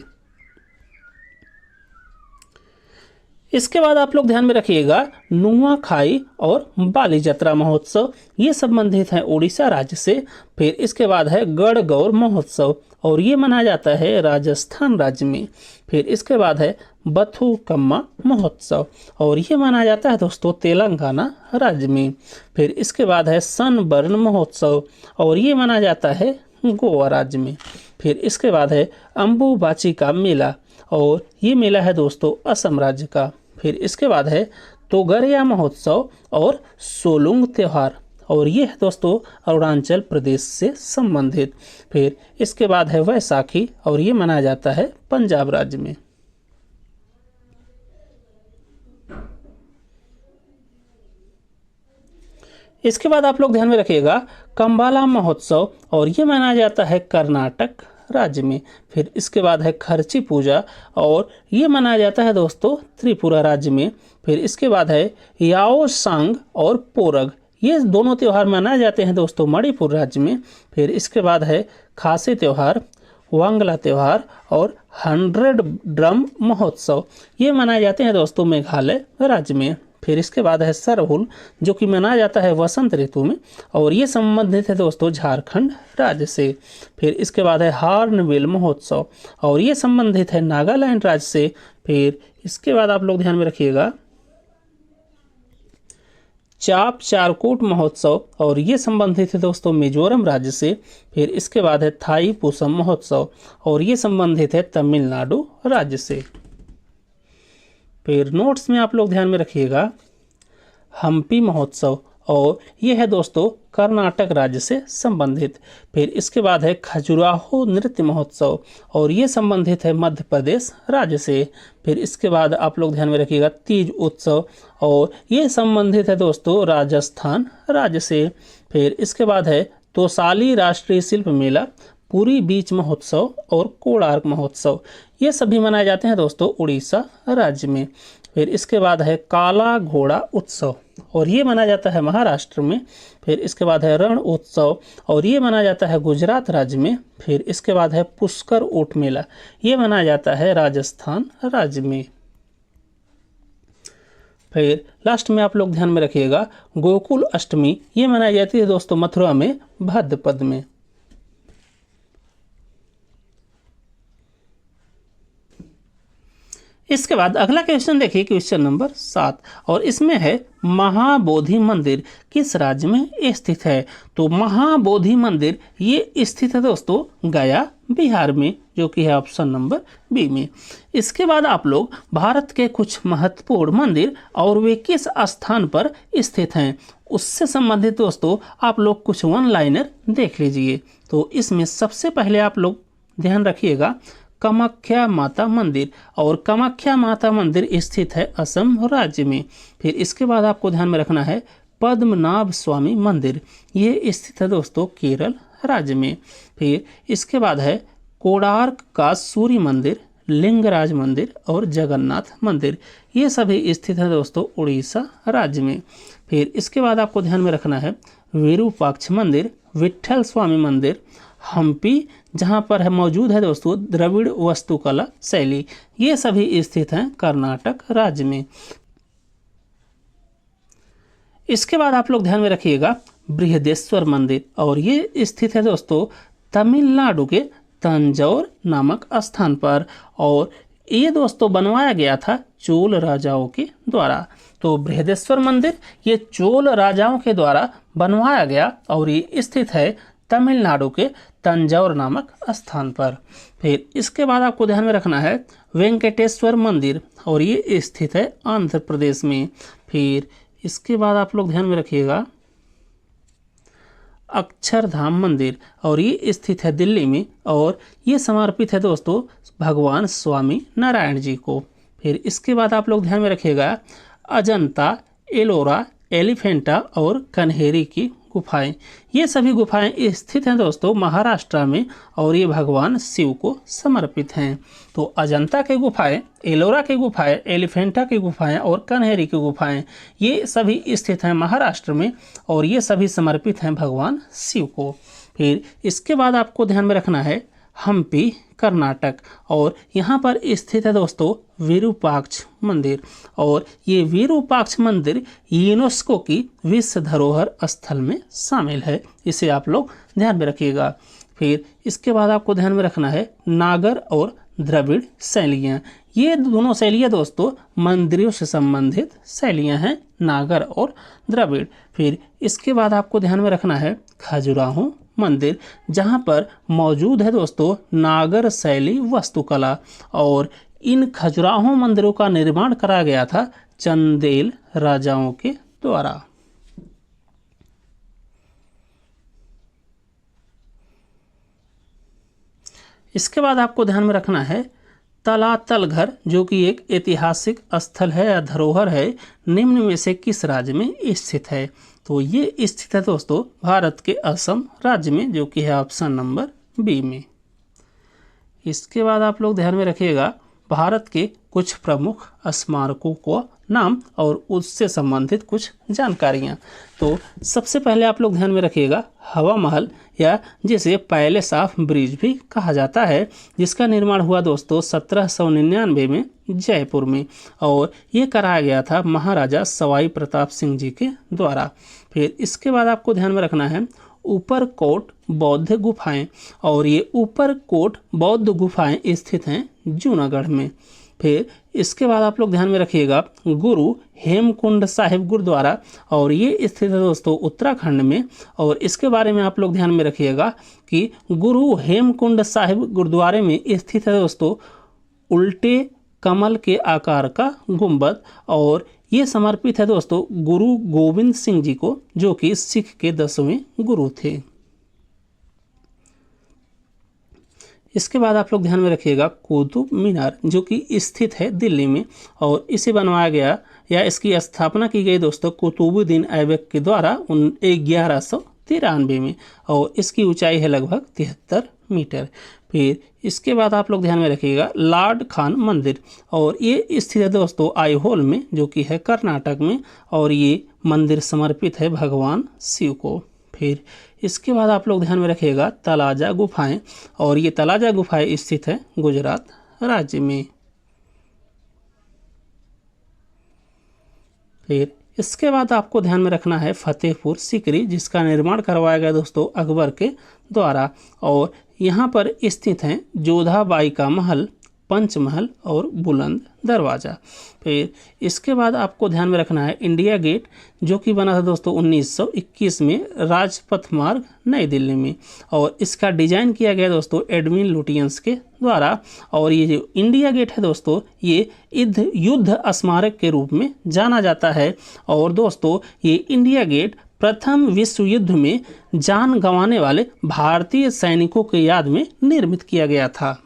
Speaker 1: इसके बाद आप लोग ध्यान में रखिएगा नुआखाई और बाली जत्रा महोत्सव, ये संबंधित है उड़ीसा राज्य से। फिर इसके बाद है गढ़गौर महोत्सव, और ये मनाया जाता है राजस्थान राज्य में। फिर इसके बाद है बथुकम्मा महोत्सव, और ये मनाया जाता है दोस्तों तेलंगाना राज्य में। फिर इसके बाद है सनबर्न महोत्सव, और ये मनाया जाता है गोवा राज्य में। फिर इसके बाद है अम्बुबाची का मेला, और ये मेला है दोस्तों असम राज्य का। फिर इसके बाद है तोगरिया महोत्सव और सोलुंग त्योहार, और ये है दोस्तों अरुणाचल प्रदेश से संबंधित। फिर इसके बाद है वैसाखी, और ये मनाया जाता है पंजाब राज्य में। इसके बाद आप लोग ध्यान में रखिएगा कंबाला महोत्सव, और ये मनाया जाता है कर्नाटक राज्य में। फिर इसके बाद है खर्ची पूजा, और ये मनाया जाता है दोस्तों त्रिपुरा राज्य में। फिर इसके बाद है याओ सांग और पोरग, ये दोनों त्यौहार मनाए जाते हैं दोस्तों मणिपुर राज्य में। फिर इसके बाद है खासी त्यौहार, वांगला त्यौहार और 100 ड्रम महोत्सव, ये मनाए जाते हैं दोस्तों मेघालय राज्य में। फिर इसके बाद है सरहुल, जो कि मनाया जाता है वसंत ऋतु में, और ये संबंधित है दोस्तों झारखंड राज्य से। फिर इसके बाद है हार्नबिल महोत्सव, और ये संबंधित है नागालैंड राज्य से। फिर इसके बाद आप लोग ध्यान में रखिएगा चाप चारकोट महोत्सव, और ये संबंधित है दोस्तों मिजोरम राज्य से। फिर इसके बाद है थाई पुसम महोत्सव, और ये संबंधित है तमिलनाडु राज्य से। फिर नोट्स में आप लोग ध्यान में रखिएगा हम्पी महोत्सव, और ये है दोस्तों कर्नाटक राज्य से संबंधित। फिर इसके बाद है खजुराहो नृत्य महोत्सव, और ये संबंधित है मध्य प्रदेश राज्य से। फिर इसके बाद आप लोग ध्यान में रखिएगा तीज उत्सव, और ये संबंधित है दोस्तों राजस्थान राज्य से। फिर इसके बाद है तोसाली राष्ट्रीय शिल्प मेला, पुरी बीच महोत्सव और कोणार्क महोत्सव, ये सभी मनाए जाते हैं दोस्तों उड़ीसा राज्य में। फिर इसके बाद है काला घोड़ा उत्सव और ये मनाया जाता है महाराष्ट्र में। फिर इसके बाद है रण उत्सव और ये मनाया जाता है गुजरात राज्य में। फिर इसके बाद है पुष्कर ऊंट मेला, ये मनाया जाता है राजस्थान राज्य में। फिर लास्ट में आप लोग ध्यान में रखिएगा गोकुल अष्टमी, ये मनाई जाती है दोस्तों मथुरा में भाद्रपद में। इसके बाद अगला क्वेश्चन देखिए, क्वेश्चन नंबर 7 और इसमें है महाबोधि मंदिर किस राज्य में स्थित है। तो महाबोधि मंदिर ये स्थित है दोस्तों गया बिहार में, जो कि है ऑप्शन नंबर बी में। इसके बाद आप लोग भारत के कुछ महत्वपूर्ण मंदिर और वे किस स्थान पर स्थित हैं उससे संबंधित दोस्तों आप लोग कुछ वन लाइनर देख लीजिए। तो इसमें सबसे पहले आप लोग ध्यान रखिएगा कामाख्या माता मंदिर, और कामाख्या माता मंदिर स्थित है असम राज्य में। फिर इसके बाद आपको ध्यान में रखना है पद्मनाभ स्वामी मंदिर, ये स्थित है दोस्तों केरल राज्य में। फिर इसके बाद है कोणार्क का सूर्य मंदिर, लिंगराज मंदिर और जगन्नाथ मंदिर, ये सभी स्थित है दोस्तों उड़ीसा राज्य में। फिर इसके बाद आपको ध्यान में रखना है विरूपाक्ष मंदिर, विट्ठल स्वामी मंदिर, हम्पी जहाँ पर है मौजूद है दोस्तों द्रविड़ वास्तुकला शैली, ये सभी स्थित हैं कर्नाटक राज्य में। इसके बाद आप लोग ध्यान में रखिएगा बृहदेश्वर मंदिर, और ये स्थित है दोस्तों तमिलनाडु के तंजौर नामक स्थान पर, और ये दोस्तों बनवाया गया था चोल राजाओं के द्वारा। तो बृहदेश्वर मंदिर ये चोल राजाओं के द्वारा बनवाया गया और ये स्थित है तमिलनाडु के तंजौर नामक स्थान पर। फिर इसके बाद आपको ध्यान में रखना है वेंकटेश्वर मंदिर, और ये स्थित है आंध्र प्रदेश में। फिर इसके बाद आप लोग ध्यान में रखिएगा अक्षरधाम मंदिर, और ये स्थित है दिल्ली में, और ये समर्पित है दोस्तों भगवान स्वामी नारायण जी को। फिर इसके बाद आप लोग ध्यान में रखिएगा अजंता, एलोरा, एलिफेंटा और कन्हेरी की गुफाएं, ये सभी गुफाएं स्थित हैं दोस्तों महाराष्ट्र में, और ये भगवान शिव को समर्पित हैं। तो अजंता की गुफाएं, एलोरा की गुफाएं, एलिफेंटा की गुफाएं और कन्हेरी की गुफाएं, ये सभी स्थित हैं महाराष्ट्र में, और ये सभी समर्पित हैं भगवान शिव को। फिर इसके बाद आपको ध्यान में रखना है हम्पी कर्नाटक, और यहाँ पर स्थित है दोस्तों विरूपाक्ष मंदिर, और ये विरूपाक्ष मंदिर यूनेस्को की विश्व धरोहर स्थल में शामिल है, इसे आप लोग ध्यान में रखिएगा। फिर इसके बाद आपको ध्यान में रखना है नागर और द्रविड़ शैलियाँ, ये दोनों शैलियाँ दोस्तों मंदिरों से संबंधित शैलियाँ हैं, नागर और द्रविड़। फिर इसके बाद आपको ध्यान में रखना है खजुराहो मंदिर, जहाँ पर मौजूद है दोस्तों नागर शैली वास्तुकला, और इन खजुराहो मंदिरों का निर्माण कराया गया था चंदेल राजाओं के द्वारा। इसके बाद आपको ध्यान में रखना है तलातल घर, जो कि एक ऐतिहासिक स्थल है या धरोहर है, निम्न में से किस राज्य में स्थित है। तो ये स्थित है दोस्तों भारत के असम राज्य में, जो कि है ऑप्शन नंबर बी में। इसके बाद आप लोग ध्यान में रखिएगा भारत के कुछ प्रमुख स्मारकों को नाम और उससे संबंधित कुछ जानकारियाँ। तो सबसे पहले आप लोग ध्यान में रखिएगा हवा महल, या जिसे पैलेस ऑफ ब्रिज भी कहा जाता है, जिसका निर्माण हुआ दोस्तों 1799 में जयपुर में, और ये कराया गया था महाराजा सवाई प्रताप सिंह जी के द्वारा। फिर इसके बाद आपको ध्यान में रखना है ऊपरकोट बौद्ध गुफाएं, और ये ऊपरकोट बौद्ध गुफाएं स्थित हैं जूनागढ़ में। फिर इसके बाद आप लोग ध्यान में रखिएगा गुरु हेमकुंड साहिब गुरुद्वारा, और ये स्थित है दोस्तों उत्तराखंड में, और इसके बारे में आप लोग ध्यान में रखिएगा कि गुरु हेमकुंड साहिब गुरुद्वारे में स्थित है दोस्तों उल्टे कमल के आकार का गुंबद, और ये समर्पित है दोस्तों गुरु गोविंद सिंह जी को, जो कि सिख के 10वें गुरु थे। इसके बाद आप लोग ध्यान में रखिएगा कुतुब मीनार, जो कि स्थित है दिल्ली में, और इसे बनवाया गया या इसकी स्थापना की गई दोस्तों कुतुबुद्दीन ऐबक के द्वारा 1100 1993 में, और इसकी ऊंचाई है लगभग 73 मीटर। फिर इसके बाद आप लोग ध्यान में रखिएगा लार्ड खान मंदिर, और ये स्थित है दोस्तों आईहोल में, जो कि है कर्नाटक में, और ये मंदिर समर्पित है भगवान शिव को। फिर इसके बाद आप लोग ध्यान में रखिएगा तलाजा गुफाएं, और ये तलाजा गुफाएं स्थित है गुजरात राज्य में। फिर इसके बाद आपको ध्यान में रखना है फतेहपुर सीकरी, जिसका निर्माण करवाया गया दोस्तों अकबर के द्वारा, और यहाँ पर स्थित हैं जोधाबाई का महल, पंचमहल और बुलंद दरवाज़ा। फिर इसके बाद आपको ध्यान में रखना है इंडिया गेट, जो कि बना था दोस्तों 1921 में राजपथ मार्ग नई दिल्ली में, और इसका डिजाइन किया गया दोस्तों एडविन लुटियंस के द्वारा। और ये जो इंडिया गेट है दोस्तों, ये युद्ध स्मारक के रूप में जाना जाता है, और दोस्तों ये इंडिया गेट प्रथम विश्व युद्ध में जान गंवाने वाले भारतीय सैनिकों की याद में निर्मित किया गया था।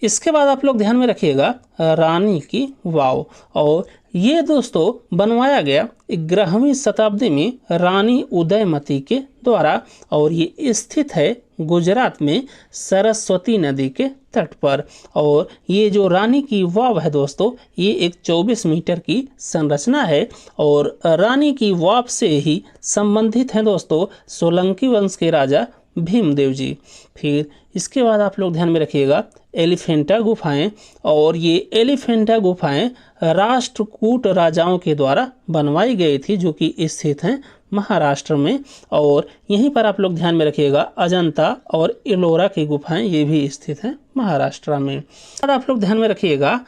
Speaker 1: इसके बाद आप लोग ध्यान में रखिएगा रानी की वाव, और ये दोस्तों बनवाया गया 11वीं शताब्दी में रानी उदयमती के द्वारा, और ये स्थित है गुजरात में सरस्वती नदी के तट पर। और ये जो रानी की वाव है दोस्तों, ये एक 24 मीटर की संरचना है, और रानी की वाव से ही संबंधित हैं दोस्तों सोलंकी वंश के राजा भीमदेव जी। फिर इसके बाद आप लोग ध्यान में रखिएगा एलिफेंटा गुफाएं, और ये एलिफेंटा गुफाएं राष्ट्रकूट राजाओं के द्वारा बनवाई गई थी, जो कि स्थित हैं महाराष्ट्र में। और यहीं पर आप लोग ध्यान में रखिएगा अजंता और एलोरा की गुफाएं, ये भी स्थित हैं महाराष्ट्र में। और आप लोग ध्यान में रखिएगा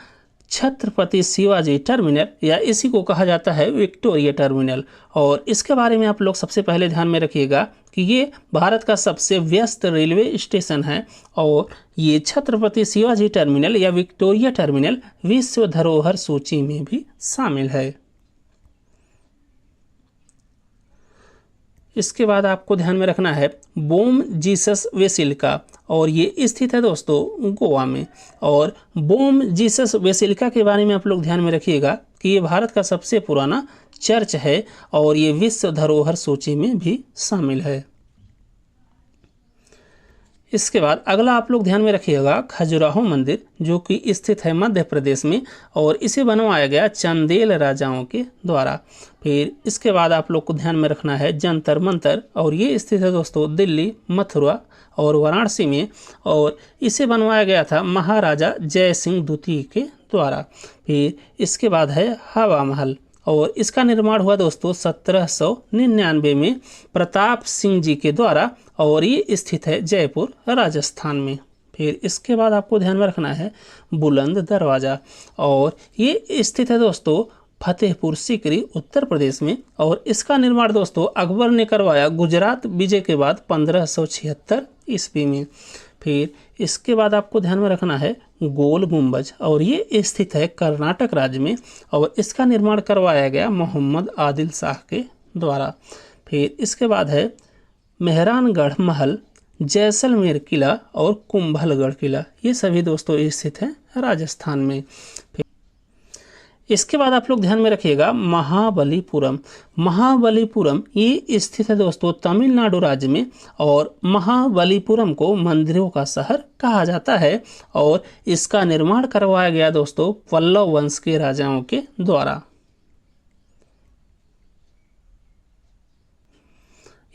Speaker 1: छत्रपति शिवाजी टर्मिनल, या इसी को कहा जाता है विक्टोरिया टर्मिनल, और इसके बारे में आप लोग सबसे पहले ध्यान में रखिएगा कि ये भारत का सबसे व्यस्त रेलवे स्टेशन है, और ये छत्रपति शिवाजी टर्मिनल या विक्टोरिया टर्मिनल विश्व धरोहर सूची में भी शामिल है। इसके बाद आपको ध्यान में रखना है बोम जीसस बेसिलिका, और ये स्थित है दोस्तों गोवा में। और बोम जीसस बेसिलिका के बारे में आप लोग ध्यान में रखिएगा कि ये भारत का सबसे पुराना चर्च है, और ये विश्व धरोहर सूची में भी शामिल है। इसके बाद अगला आप लोग ध्यान में रखिएगा खजुराहो मंदिर, जो कि स्थित है मध्य प्रदेश में, और इसे बनवाया गया चंदेल राजाओं के द्वारा। फिर इसके बाद आप लोग को ध्यान में रखना है जंतर मंतर, और ये स्थित है दोस्तों दिल्ली, मथुरा और वाराणसी में, और इसे बनवाया गया था महाराजा जय सिंह द्वितीय के द्वारा। फिर इसके बाद है हवा महल, और इसका निर्माण हुआ दोस्तों 1799 में प्रताप सिंह जी के द्वारा, और ये स्थित है जयपुर राजस्थान में। फिर इसके बाद आपको ध्यान में रखना है बुलंद दरवाज़ा, और ये स्थित है दोस्तों फतेहपुर सीकरी उत्तर प्रदेश में, और इसका निर्माण दोस्तों अकबर ने करवाया गुजरात विजय के बाद 1576 ईस्वी में। फिर इसके बाद आपको ध्यान में रखना है गोल गुंबज, और ये स्थित है कर्नाटक राज्य में, और इसका निर्माण करवाया गया मोहम्मद आदिल शाह के द्वारा। फिर इसके बाद है मेहरानगढ़ महल, जैसलमेर किला और कुंभलगढ़ किला, ये सभी दोस्तों स्थित हैं राजस्थान में। इसके बाद आप लोग ध्यान में रखिएगा महाबलीपुरम। महाबलीपुरम ये स्थित है दोस्तों तमिलनाडु राज्य में, और महाबलीपुरम को मंदिरों का शहर कहा जाता है, और इसका निर्माण करवाया गया दोस्तों पल्लव वंश के राजाओं के द्वारा।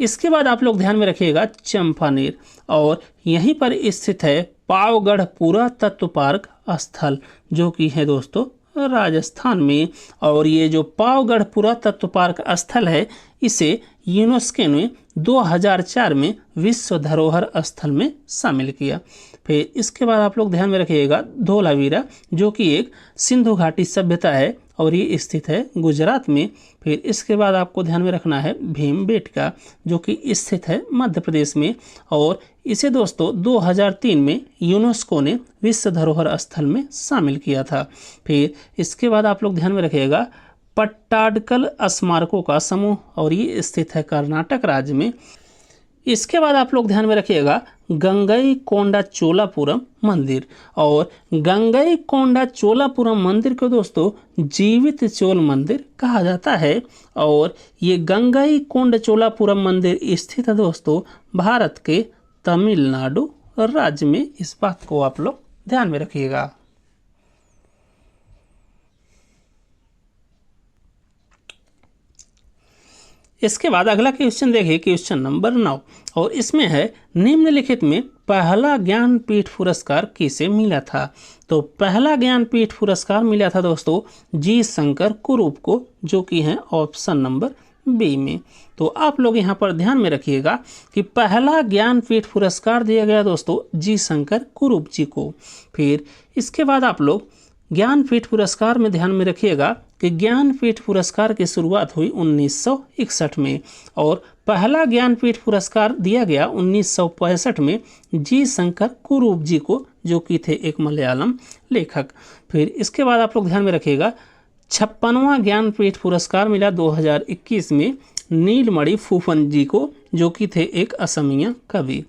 Speaker 1: इसके बाद आप लोग ध्यान में रखिएगा चंपानेर, और यहीं पर स्थित है पावगढ़ पुरातत्व पार्क स्थल, जो कि है दोस्तों राजस्थान में। और ये जो पावगढ़ पुरातत्व पार्क स्थल है, इसे यूनेस्को ने 2004 में विश्व धरोहर स्थल में शामिल किया। फिर इसके बाद आप लोग ध्यान में रखिएगा धोलावीरा, जो कि एक सिंधु घाटी सभ्यता है, और ये स्थित है गुजरात में। फिर इसके बाद आपको ध्यान में रखना है भीमबेटका, जो कि स्थित है मध्य प्रदेश में, और इसे दोस्तों 2003 में यूनेस्को ने विश्व धरोहर स्थल में शामिल किया था। फिर इसके बाद आप लोग ध्यान में रखिएगा पट्टाडकल स्मारकों का समूह, और ये स्थित है कर्नाटक राज्य में। इसके बाद आप लोग ध्यान में रखिएगा गंगईकोंडा चोलापुरम मंदिर। और गंगईकोंडा चोलापुरम मंदिर को दोस्तों जीवित चोल मंदिर कहा जाता है। और ये गंगईकोंडा चोलापुरम मंदिर स्थित है दोस्तों भारत के तमिलनाडु राज्य में। इस बात को आप लोग ध्यान में रखिएगा। इसके बाद अगला क्वेश्चन देखिए, क्वेश्चन नंबर 9, और इसमें है निम्नलिखित में पहला ज्ञानपीठ पुरस्कार किसे मिला था। तो पहला ज्ञानपीठ पुरस्कार मिला था दोस्तों जी शंकर कुरूप को, जो कि है ऑप्शन नंबर बी में। तो आप लोग यहाँ पर ध्यान में रखिएगा कि पहला ज्ञानपीठ पुरस्कार दिया गया दोस्तों जी शंकर कुरूप जी को। फिर इसके बाद आप लोग ज्ञानपीठ पुरस्कार में ध्यान में रखिएगा कि ज्ञानपीठ पुरस्कार की शुरुआत हुई 1961 में और पहला ज्ञानपीठ पुरस्कार दिया गया 1965 में जी शंकर कुरूप जी को, जो कि थे एक मलयालम लेखक। फिर इसके बाद आप लोग ध्यान में रखिएगा 56वां ज्ञानपीठ पुरस्कार मिला 2021 में नीलमणि फूफन जी को, जो कि थे एक असमिया कवि।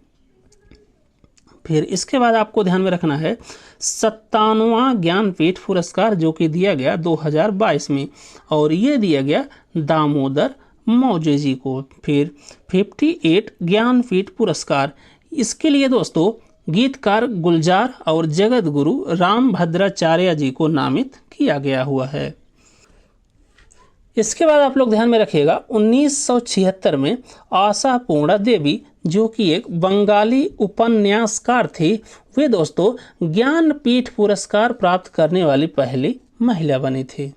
Speaker 1: फिर इसके बाद आपको ध्यान में रखना है 57वां ज्ञानपीठ पुरस्कार, जो कि दिया गया 2022 में, और ये दिया गया दामोदर मौजे जी को। फिर 58 ज्ञानपीठ पुरस्कार, इसके लिए दोस्तों गीतकार गुलजार और जगत गुरु राम भद्राचार्य जी को नामित किया गया हुआ है। इसके बाद आप लोग ध्यान में रखिएगा 1976 में आशा पूर्णा देवी, जो कि एक बंगाली उपन्यासकार थी, वे दोस्तों ज्ञानपीठ पुरस्कार प्राप्त करने वाली पहली महिला बनी थी।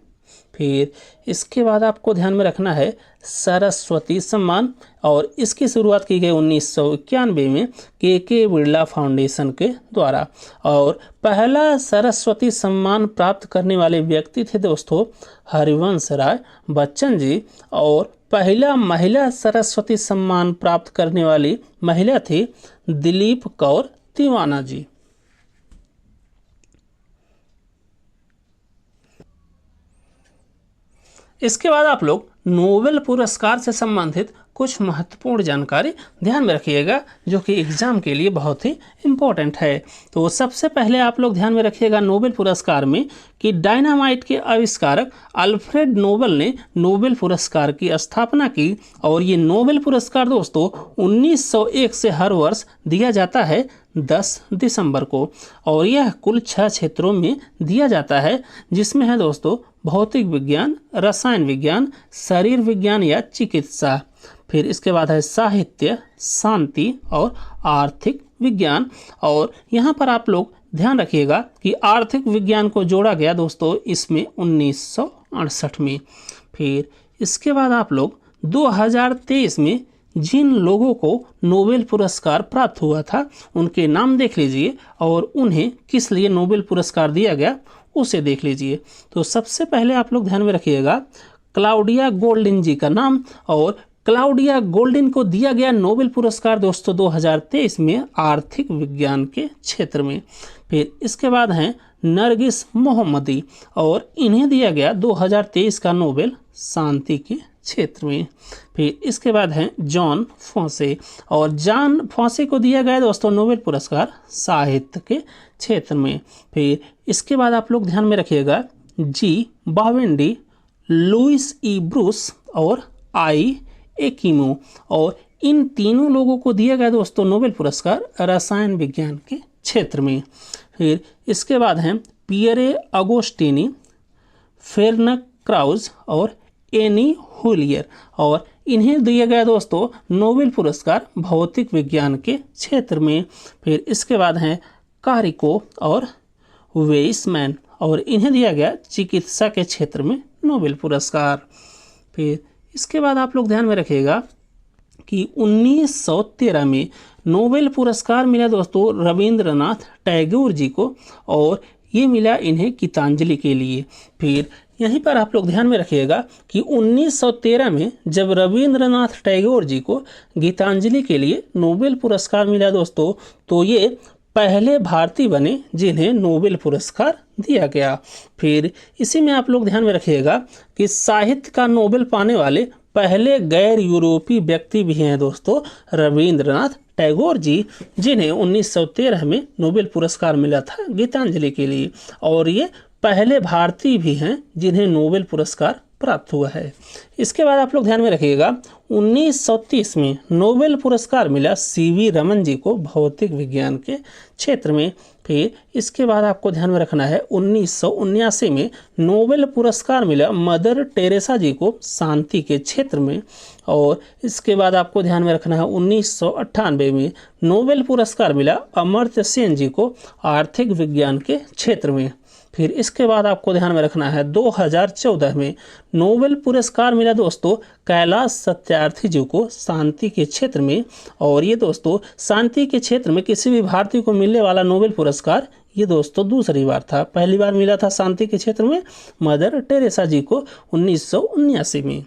Speaker 1: फिर इसके बाद आपको ध्यान में रखना है सरस्वती सम्मान, और इसकी शुरुआत की गई 1991 में के बिरला फाउंडेशन के द्वारा। और पहला सरस्वती सम्मान प्राप्त करने वाले व्यक्ति थे दोस्तों हरिवंश राय बच्चन जी, और पहला महिला सरस्वती सम्मान प्राप्त करने वाली महिला थी दिलीप कौर तिवाना जी। इसके बाद आप लोग नोबेल पुरस्कार से संबंधित कुछ महत्वपूर्ण जानकारी ध्यान में रखिएगा, जो कि एग्जाम के लिए बहुत ही इम्पोर्टेंट है। तो सबसे पहले आप लोग ध्यान में रखिएगा नोबेल पुरस्कार में कि डायनामाइट के आविष्कारक अल्फ्रेड नोबेल ने नोबेल पुरस्कार की स्थापना की, और ये नोबेल पुरस्कार दोस्तों 1901 से हर वर्ष दिया जाता है 10 दिसंबर को, और यह कुल 6 क्षेत्रों में दिया जाता है, जिसमें है दोस्तों भौतिक विज्ञान, रसायन विज्ञान, शरीर विज्ञान या चिकित्सा। फिर इसके बाद है साहित्य, शांति और आर्थिक विज्ञान। और यहाँ पर आप लोग ध्यान रखिएगा कि आर्थिक विज्ञान को जोड़ा गया दोस्तों इसमें 1968 में। फिर इसके बाद आप लोग 2023 में जिन लोगों को नोबेल पुरस्कार प्राप्त हुआ था उनके नाम देख लीजिए, और उन्हें किस लिए नोबेल पुरस्कार दिया गया उसे देख लीजिए। तो सबसे पहले आप लोग ध्यान में रखिएगा क्लाउडिया गोल्डिन जी का नाम, और क्लाउडिया गोल्डिन को दिया गया नोबेल पुरस्कार दोस्तों 2023 में आर्थिक विज्ञान के क्षेत्र में। फिर इसके बाद हैं नरगिस मोहम्मदी, और इन्हें दिया गया 2023 का नोबेल शांति के क्षेत्र में। फिर इसके बाद हैं जॉन फॉसे, और जॉन फॉसे को दिया गया दोस्तों नोबेल पुरस्कार साहित्य के क्षेत्र में। फिर इसके बाद आप लोग ध्यान में रखिएगा जी बावेंडी, लुइस ई ब्रूस और आई एकिमो, और इन तीनों लोगों को दिया गया दोस्तों नोबेल पुरस्कार रसायन विज्ञान के क्षेत्र में। फिर इसके बाद हैं पियरे अगोस्टिनी, फेर्नक क्राउज और एनी हुलियर, और इन्हें दिया गया दोस्तों नोबेल पुरस्कार भौतिक विज्ञान के क्षेत्र में। फिर इसके बाद हैं कारिको और वेइसमैन, और इन्हें दिया गया चिकित्सा के क्षेत्र में नोबेल पुरस्कार। फिर इसके बाद आप लोग ध्यान में रखिएगा कि 1913 में नोबेल पुरस्कार मिला दोस्तों रविंद्रनाथ टैगोर जी को, और ये मिला इन्हें गीतांजलि के लिए। फिर यहीं पर आप लोग ध्यान में रखिएगा कि 1913 में जब रविंद्रनाथ टैगोर जी को गीतांजलि के लिए नोबेल पुरस्कार मिला दोस्तों, तो ये पहले भारतीय बने जिन्हें नोबेल पुरस्कार दिया गया। फिर इसी में आप लोग ध्यान में रखिएगा कि साहित्य का नोबेल पाने वाले पहले गैर यूरोपीय व्यक्ति भी हैं दोस्तों रविंद्रनाथ टैगोर जी, जिन्हें 1913 में नोबेल पुरस्कार मिला था गीतांजलि के लिए, और ये पहले भारतीय भी हैं जिन्हें नोबेल पुरस्कार प्राप्त हुआ है। इसके बाद आप लोग ध्यान में रखिएगा 1930 में नोबेल पुरस्कार मिला सीवी रमन जी को भौतिक विज्ञान के क्षेत्र में। फिर इसके बाद आपको ध्यान में रखना है 1979 में नोबेल पुरस्कार मिला मदर टेरेसा जी को शांति के क्षेत्र में। और इसके बाद आपको ध्यान में रखना है 1998 में नोबेल पुरस्कार मिला अमर्त्य सेन जी को आर्थिक विज्ञान के क्षेत्र में। फिर इसके बाद आपको ध्यान में रखना है 2014 में नोबेल पुरस्कार मिला दोस्तों कैलाश सत्यार्थी जी को शांति के क्षेत्र में। और ये दोस्तों शांति के क्षेत्र में किसी भी भारतीय को मिलने वाला नोबेल पुरस्कार ये दोस्तों दूसरी बार था। पहली बार मिला था शांति के क्षेत्र में मदर टेरेसा जी को 1979 में।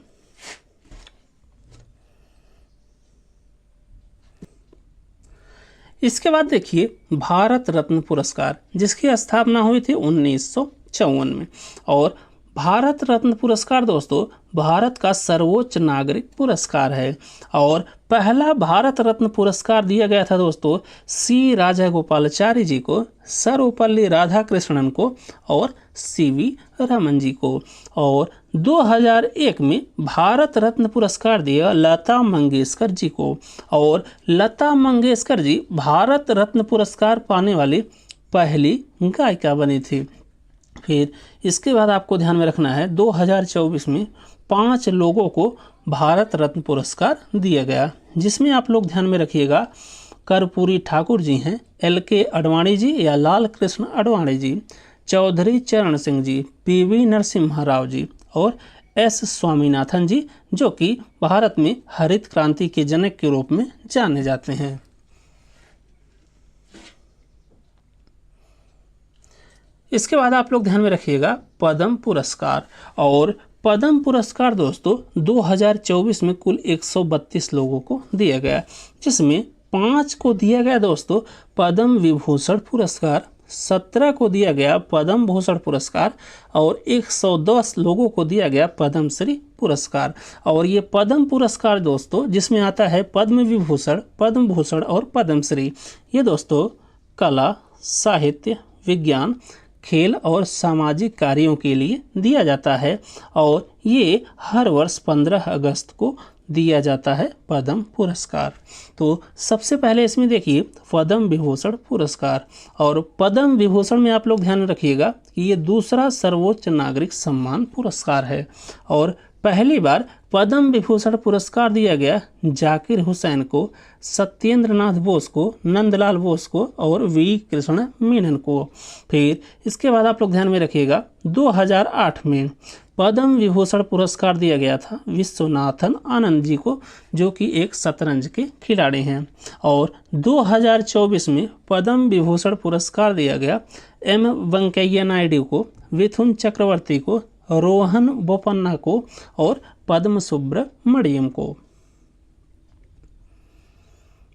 Speaker 1: इसके बाद देखिए भारत रत्न पुरस्कार, जिसकी स्थापना हुई थी 1954 में। और भारत रत्न पुरस्कार दोस्तों भारत का सर्वोच्च नागरिक पुरस्कार है। और पहला भारत रत्न पुरस्कार दिया गया था दोस्तों सी राजागोपालाचारी जी को, सर्वपल्ली राधाकृष्णन को और सीवी रमन जी को। और 2001 में भारत रत्न पुरस्कार दिया लता मंगेशकर जी को। और लता मंगेशकर जी भारत रत्न पुरस्कार पाने वाली पहली गायिका बनी थी। फिर इसके बाद आपको ध्यान में रखना है 2024 में 5 लोगों को भारत रत्न पुरस्कार दिया गया, जिसमें आप लोग ध्यान में रखिएगा कर्पूरी ठाकुर जी हैं, LK आडवाणी जी या लाल कृष्ण आडवाणी जी, चौधरी चरण सिंह जी, PV नरसिम्हा राव जी और S स्वामीनाथन जी, जो कि भारत में हरित क्रांति के जनक के रूप में जाने जाते हैं। इसके बाद आप लोग ध्यान में रखिएगा पद्म पुरस्कार। और पद्म पुरस्कार दोस्तों 2024 में कुल 132 लोगों को दिया गया, जिसमें 5 को दिया गया दोस्तों पद्म विभूषण पुरस्कार, 17 को दिया गया पद्म भूषण पुरस्कार और 110 लोगों को दिया गया पद्म श्री पुरस्कार। और ये पद्म पुरस्कार दोस्तों जिसमें आता है पद्म विभूषण, पद्म भूषण और पद्म श्री, ये दोस्तों कला, साहित्य, विज्ञान, खेल और सामाजिक कार्यों के लिए दिया जाता है। और ये हर वर्ष 15 अगस्त को दिया जाता है पद्म पुरस्कार। तो सबसे पहले इसमें देखिए पद्म विभूषण पुरस्कार। और पद्म विभूषण में आप लोग ध्यान रखिएगा कि ये दूसरा सर्वोच्च नागरिक सम्मान पुरस्कार है। और पहली बार पद्म विभूषण पुरस्कार दिया गया जाकिर हुसैन को, सत्येंद्र नाथ बोस को, नंदलाल बोस को और वी कृष्ण मेनन को। फिर इसके बाद आप लोग ध्यान में रखिएगा 2008 में पद्म विभूषण पुरस्कार दिया गया था विश्वनाथन आनंद जी को, जो कि एक शतरंज के खिलाड़ी हैं। और 2024 में पद्म विभूषण पुरस्कार दिया गया M वेंकैया नायडू को, मिथुन चक्रवर्ती को, रोहन बोपन्ना को और पद्म सुब्रमण्यम को।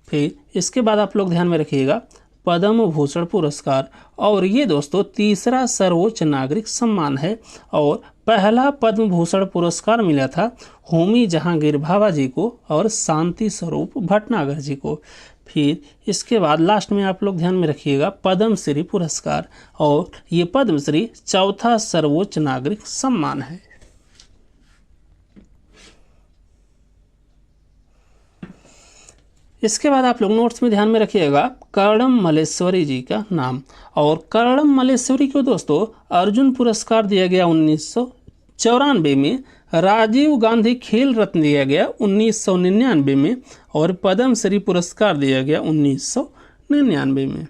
Speaker 1: फिर इसके बाद आप लोग ध्यान में रखिएगा पद्म भूषण पुरस्कार। और ये दोस्तों तीसरा सर्वोच्च नागरिक सम्मान है। और पहला पद्म भूषण पुरस्कार मिला था होमी जहांगीर भाभा जी को और शांति स्वरूप भटनागर जी को। फिर इसके बाद लास्ट में आप लोग ध्यान में रखिएगा पद्मश्री पुरस्कार। और ये पद्मश्री चौथा सर्वोच्च नागरिक सम्मान है। इसके बाद आप लोग नोट्स में ध्यान में रखिएगा कर्णम मल्लेश्वरी जी का नाम। और कर्णम मल्लेश्वरी को दोस्तों अर्जुन पुरस्कार दिया गया 1994 में, राजीव गांधी खेल रत्न दिया गया 1999 में और पद्मश्री पुरस्कार दिया गया 1999 में।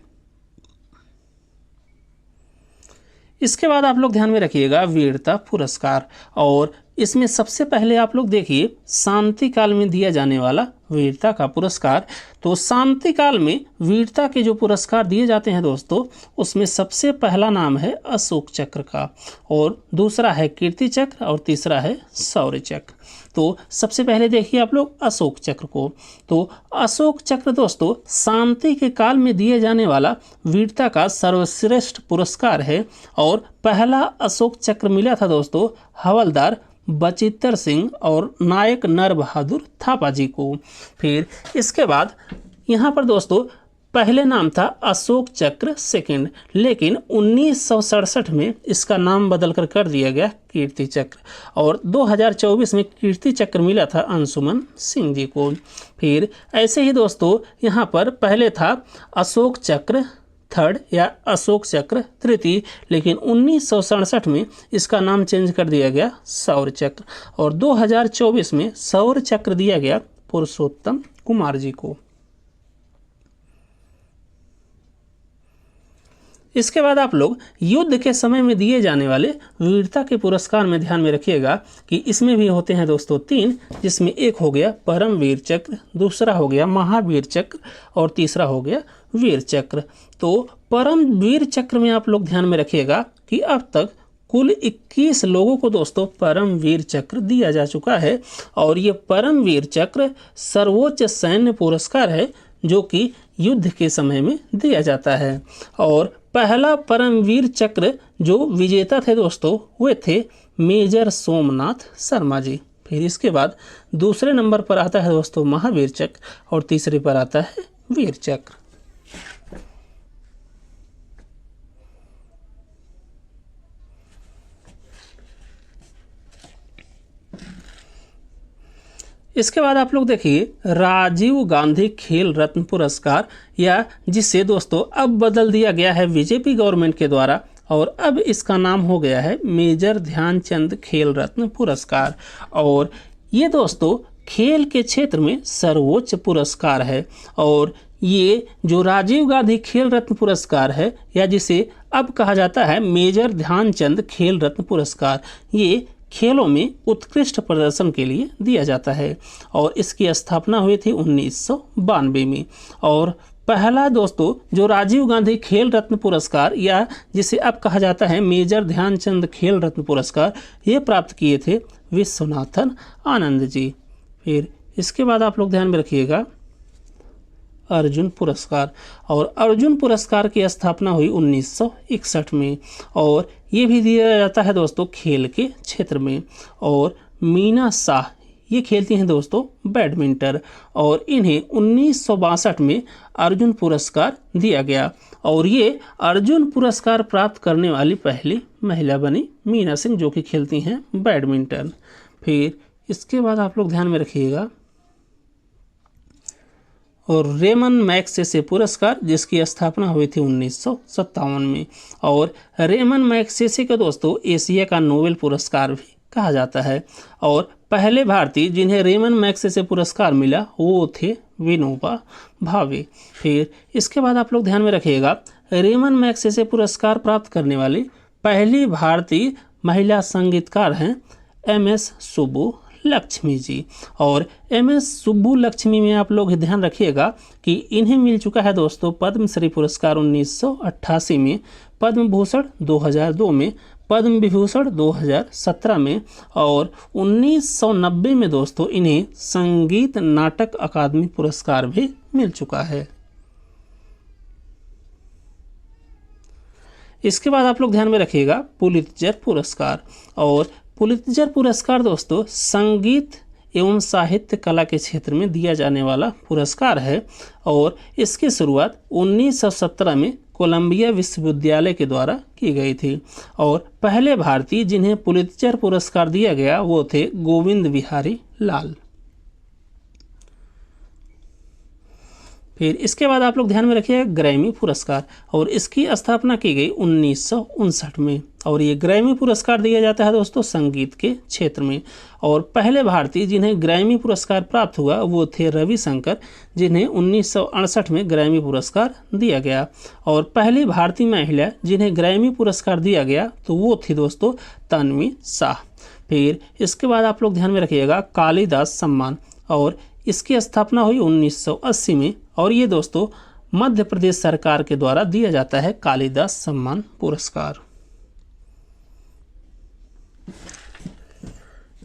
Speaker 1: इसके बाद आप लोग ध्यान में रखिएगा वीरता पुरस्कार। और इसमें सबसे पहले आप लोग देखिए शांति काल में दिया जाने वाला वीरता का पुरस्कार। तो शांति काल में वीरता के जो पुरस्कार दिए जाते हैं दोस्तों, उसमें सबसे पहला नाम है अशोक चक्र का, और दूसरा है कीर्ति चक्र और तीसरा है शौर्य चक्र। तो सबसे पहले देखिए आप लोग अशोक चक्र को। तो अशोक चक्र दोस्तों शांति के काल में दिए जाने वाला वीरता का सर्वश्रेष्ठ पुरस्कार है। और पहला अशोक चक्र मिला था दोस्तों हवलदार बचित्तर सिंह और नायक नर बहादुर थापा जी को। फिर इसके बाद यहाँ पर दोस्तों पहले नाम था अशोक चक्र सेकंड, लेकिन 1967 में इसका नाम बदलकर कर दिया गया कीर्ति चक्र, और 2024 में कीर्ति चक्र मिला था अंशुमन सिंह जी को। फिर ऐसे ही दोस्तों यहाँ पर पहले था अशोक चक्र थर्ड या अशोक चक्र तृतीय, लेकिन 1967 में इसका नाम चेंज कर दिया गया शौर्य चक्र, और 2024 में शौर्य चक्र दिया गया पुरुषोत्तम कुमार जी को। इसके बाद आप लोग युद्ध के समय में दिए जाने वाले वीरता के पुरस्कार में ध्यान में रखिएगा कि इसमें भी होते हैं दोस्तों 3, जिसमें एक हो गया परमवीर चक्र, दूसरा हो गया महावीर चक्र और तीसरा हो गया वीर चक्र। तो परमवीर चक्र में आप लोग ध्यान में रखिएगा कि अब तक कुल 21 लोगों को दोस्तों परमवीर चक्र दिया जा चुका है, और ये परमवीर चक्र सर्वोच्च सैन्य पुरस्कार है जो कि युद्ध के समय में दिया जाता है। और पहला परमवीर चक्र जो विजेता थे दोस्तों वे थे मेजर सोमनाथ शर्मा जी। फिर इसके बाद दूसरे नंबर पर आता है दोस्तों महावीर चक्र, और तीसरे पर आता है वीर चक्र। इसके बाद आप लोग देखिए राजीव गांधी खेल रत्न पुरस्कार, या जिसे दोस्तों अब बदल दिया गया है बीजेपी गवर्नमेंट के द्वारा, और अब इसका नाम हो गया है मेजर ध्यानचंद खेल रत्न पुरस्कार। और ये दोस्तों खेल के क्षेत्र में सर्वोच्च पुरस्कार है, और ये जो राजीव गांधी खेल रत्न पुरस्कार है, या जिसे अब कहा जाता है मेजर ध्यानचंद खेल रत्न पुरस्कार, ये खेलों में उत्कृष्ट प्रदर्शन के लिए दिया जाता है, और इसकी स्थापना हुई थी 1992 में। और पहला दोस्तों जो राजीव गांधी खेल रत्न पुरस्कार, या जिसे अब कहा जाता है मेजर ध्यानचंद खेल रत्न पुरस्कार, ये प्राप्त किए थे विश्वनाथन आनंद जी। फिर इसके बाद आप लोग ध्यान में रखिएगा अर्जुन पुरस्कार, और अर्जुन पुरस्कार की स्थापना हुई 1961 में, और ये भी दिया जाता है दोस्तों खेल के क्षेत्र में। और मीना शाह ये खेलती हैं दोस्तों बैडमिंटन, और इन्हें 1962 में अर्जुन पुरस्कार दिया गया, और ये अर्जुन पुरस्कार प्राप्त करने वाली पहली महिला बनी मीना सिंह, जो कि खेलती हैं बैडमिंटन। फिर इसके बाद आप लोग ध्यान में रखिएगा और रेमन मैग्सेसे पुरस्कार, जिसकी स्थापना हुई थी 1957 में, और रेमन मैग्सेसे को दोस्तों एशिया का नोबेल पुरस्कार भी कहा जाता है। और पहले भारतीय जिन्हें रेमन मैग्सेसे पुरस्कार मिला वो थे विनोबा भावे। फिर इसके बाद आप लोग ध्यान में रखिएगा रेमन मैग्सेसे पुरस्कार प्राप्त करने वाली पहली भारतीय महिला संगीतकार हैं MS सुब्बू लक्ष्मी जी। और MS सुब्बू लक्ष्मी में आप लोग ध्यान रखिएगा कि इन्हें मिल चुका है दोस्तों पद्मश्री पुरस्कार 1988 में, पद्म भूषण 2002 में, पद्म विभूषण 2017 में, और 1990 में दोस्तों इन्हें संगीत नाटक अकादमी पुरस्कार भी मिल चुका है। इसके बाद आप लोग ध्यान में रखिएगा पुलित्जर पुरस्कार, और पुलित्जर पुरस्कार दोस्तों संगीत एवं साहित्य कला के क्षेत्र में दिया जाने वाला पुरस्कार है, और इसकी शुरुआत 1917 में कोलंबिया विश्वविद्यालय के द्वारा की गई थी। और पहले भारतीय जिन्हें पुलित्जर पुरस्कार दिया गया वो थे गोविंद बिहारी लाल। फिर इसके बाद आप लोग ध्यान में रखिए ग्रैमी पुरस्कार, और इसकी स्थापना की गई 1959 में, और ये ग्रैमी पुरस्कार दिया जाता है दोस्तों संगीत के क्षेत्र में। और पहले भारतीय जिन्हें ग्रैमी पुरस्कार प्राप्त हुआ वो थे रविशंकर, जिन्हें 1968 में ग्रैमी पुरस्कार दिया गया। और पहली भारतीय महिला जिन्हें ग्रैमी पुरस्कार दिया गया तो वो थी दोस्तों तन्वी शाह। फिर इसके बाद आप लोग ध्यान में रखिएगा कालिदास सम्मान, और इसकी स्थापना हुई 1980 में, और ये दोस्तों मध्य प्रदेश सरकार के द्वारा दिया जाता है कालिदास सम्मान पुरस्कार।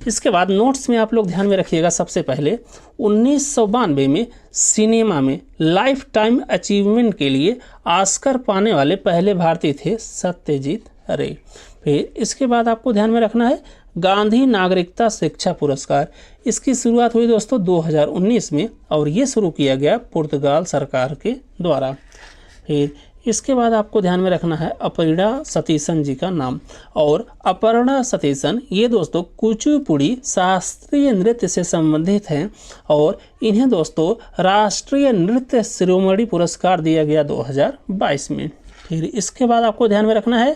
Speaker 1: इसके बाद नोट्स में आप लोग ध्यान में रखिएगा सबसे पहले 1992 में सिनेमा में लाइफ टाइम अचीवमेंट के लिए ऑस्कर पाने वाले पहले भारतीय थे सत्यजीत रे। फिर इसके बाद आपको ध्यान में रखना है गांधी नागरिकता शिक्षा पुरस्कार। इसकी शुरुआत हुई दोस्तों 2019 में और ये शुरू किया गया पुर्तगाल सरकार के द्वारा। फिर इसके बाद आपको ध्यान में रखना है अपर्णा सतीशन जी का नाम। और अपर्णा सतीशन ये दोस्तों कुचिपुड़ी शास्त्रीय नृत्य से संबंधित हैं और इन्हें दोस्तों राष्ट्रीय नृत्य शिरोमणि पुरस्कार दिया गया 2022 में। फिर इसके बाद आपको ध्यान में रखना है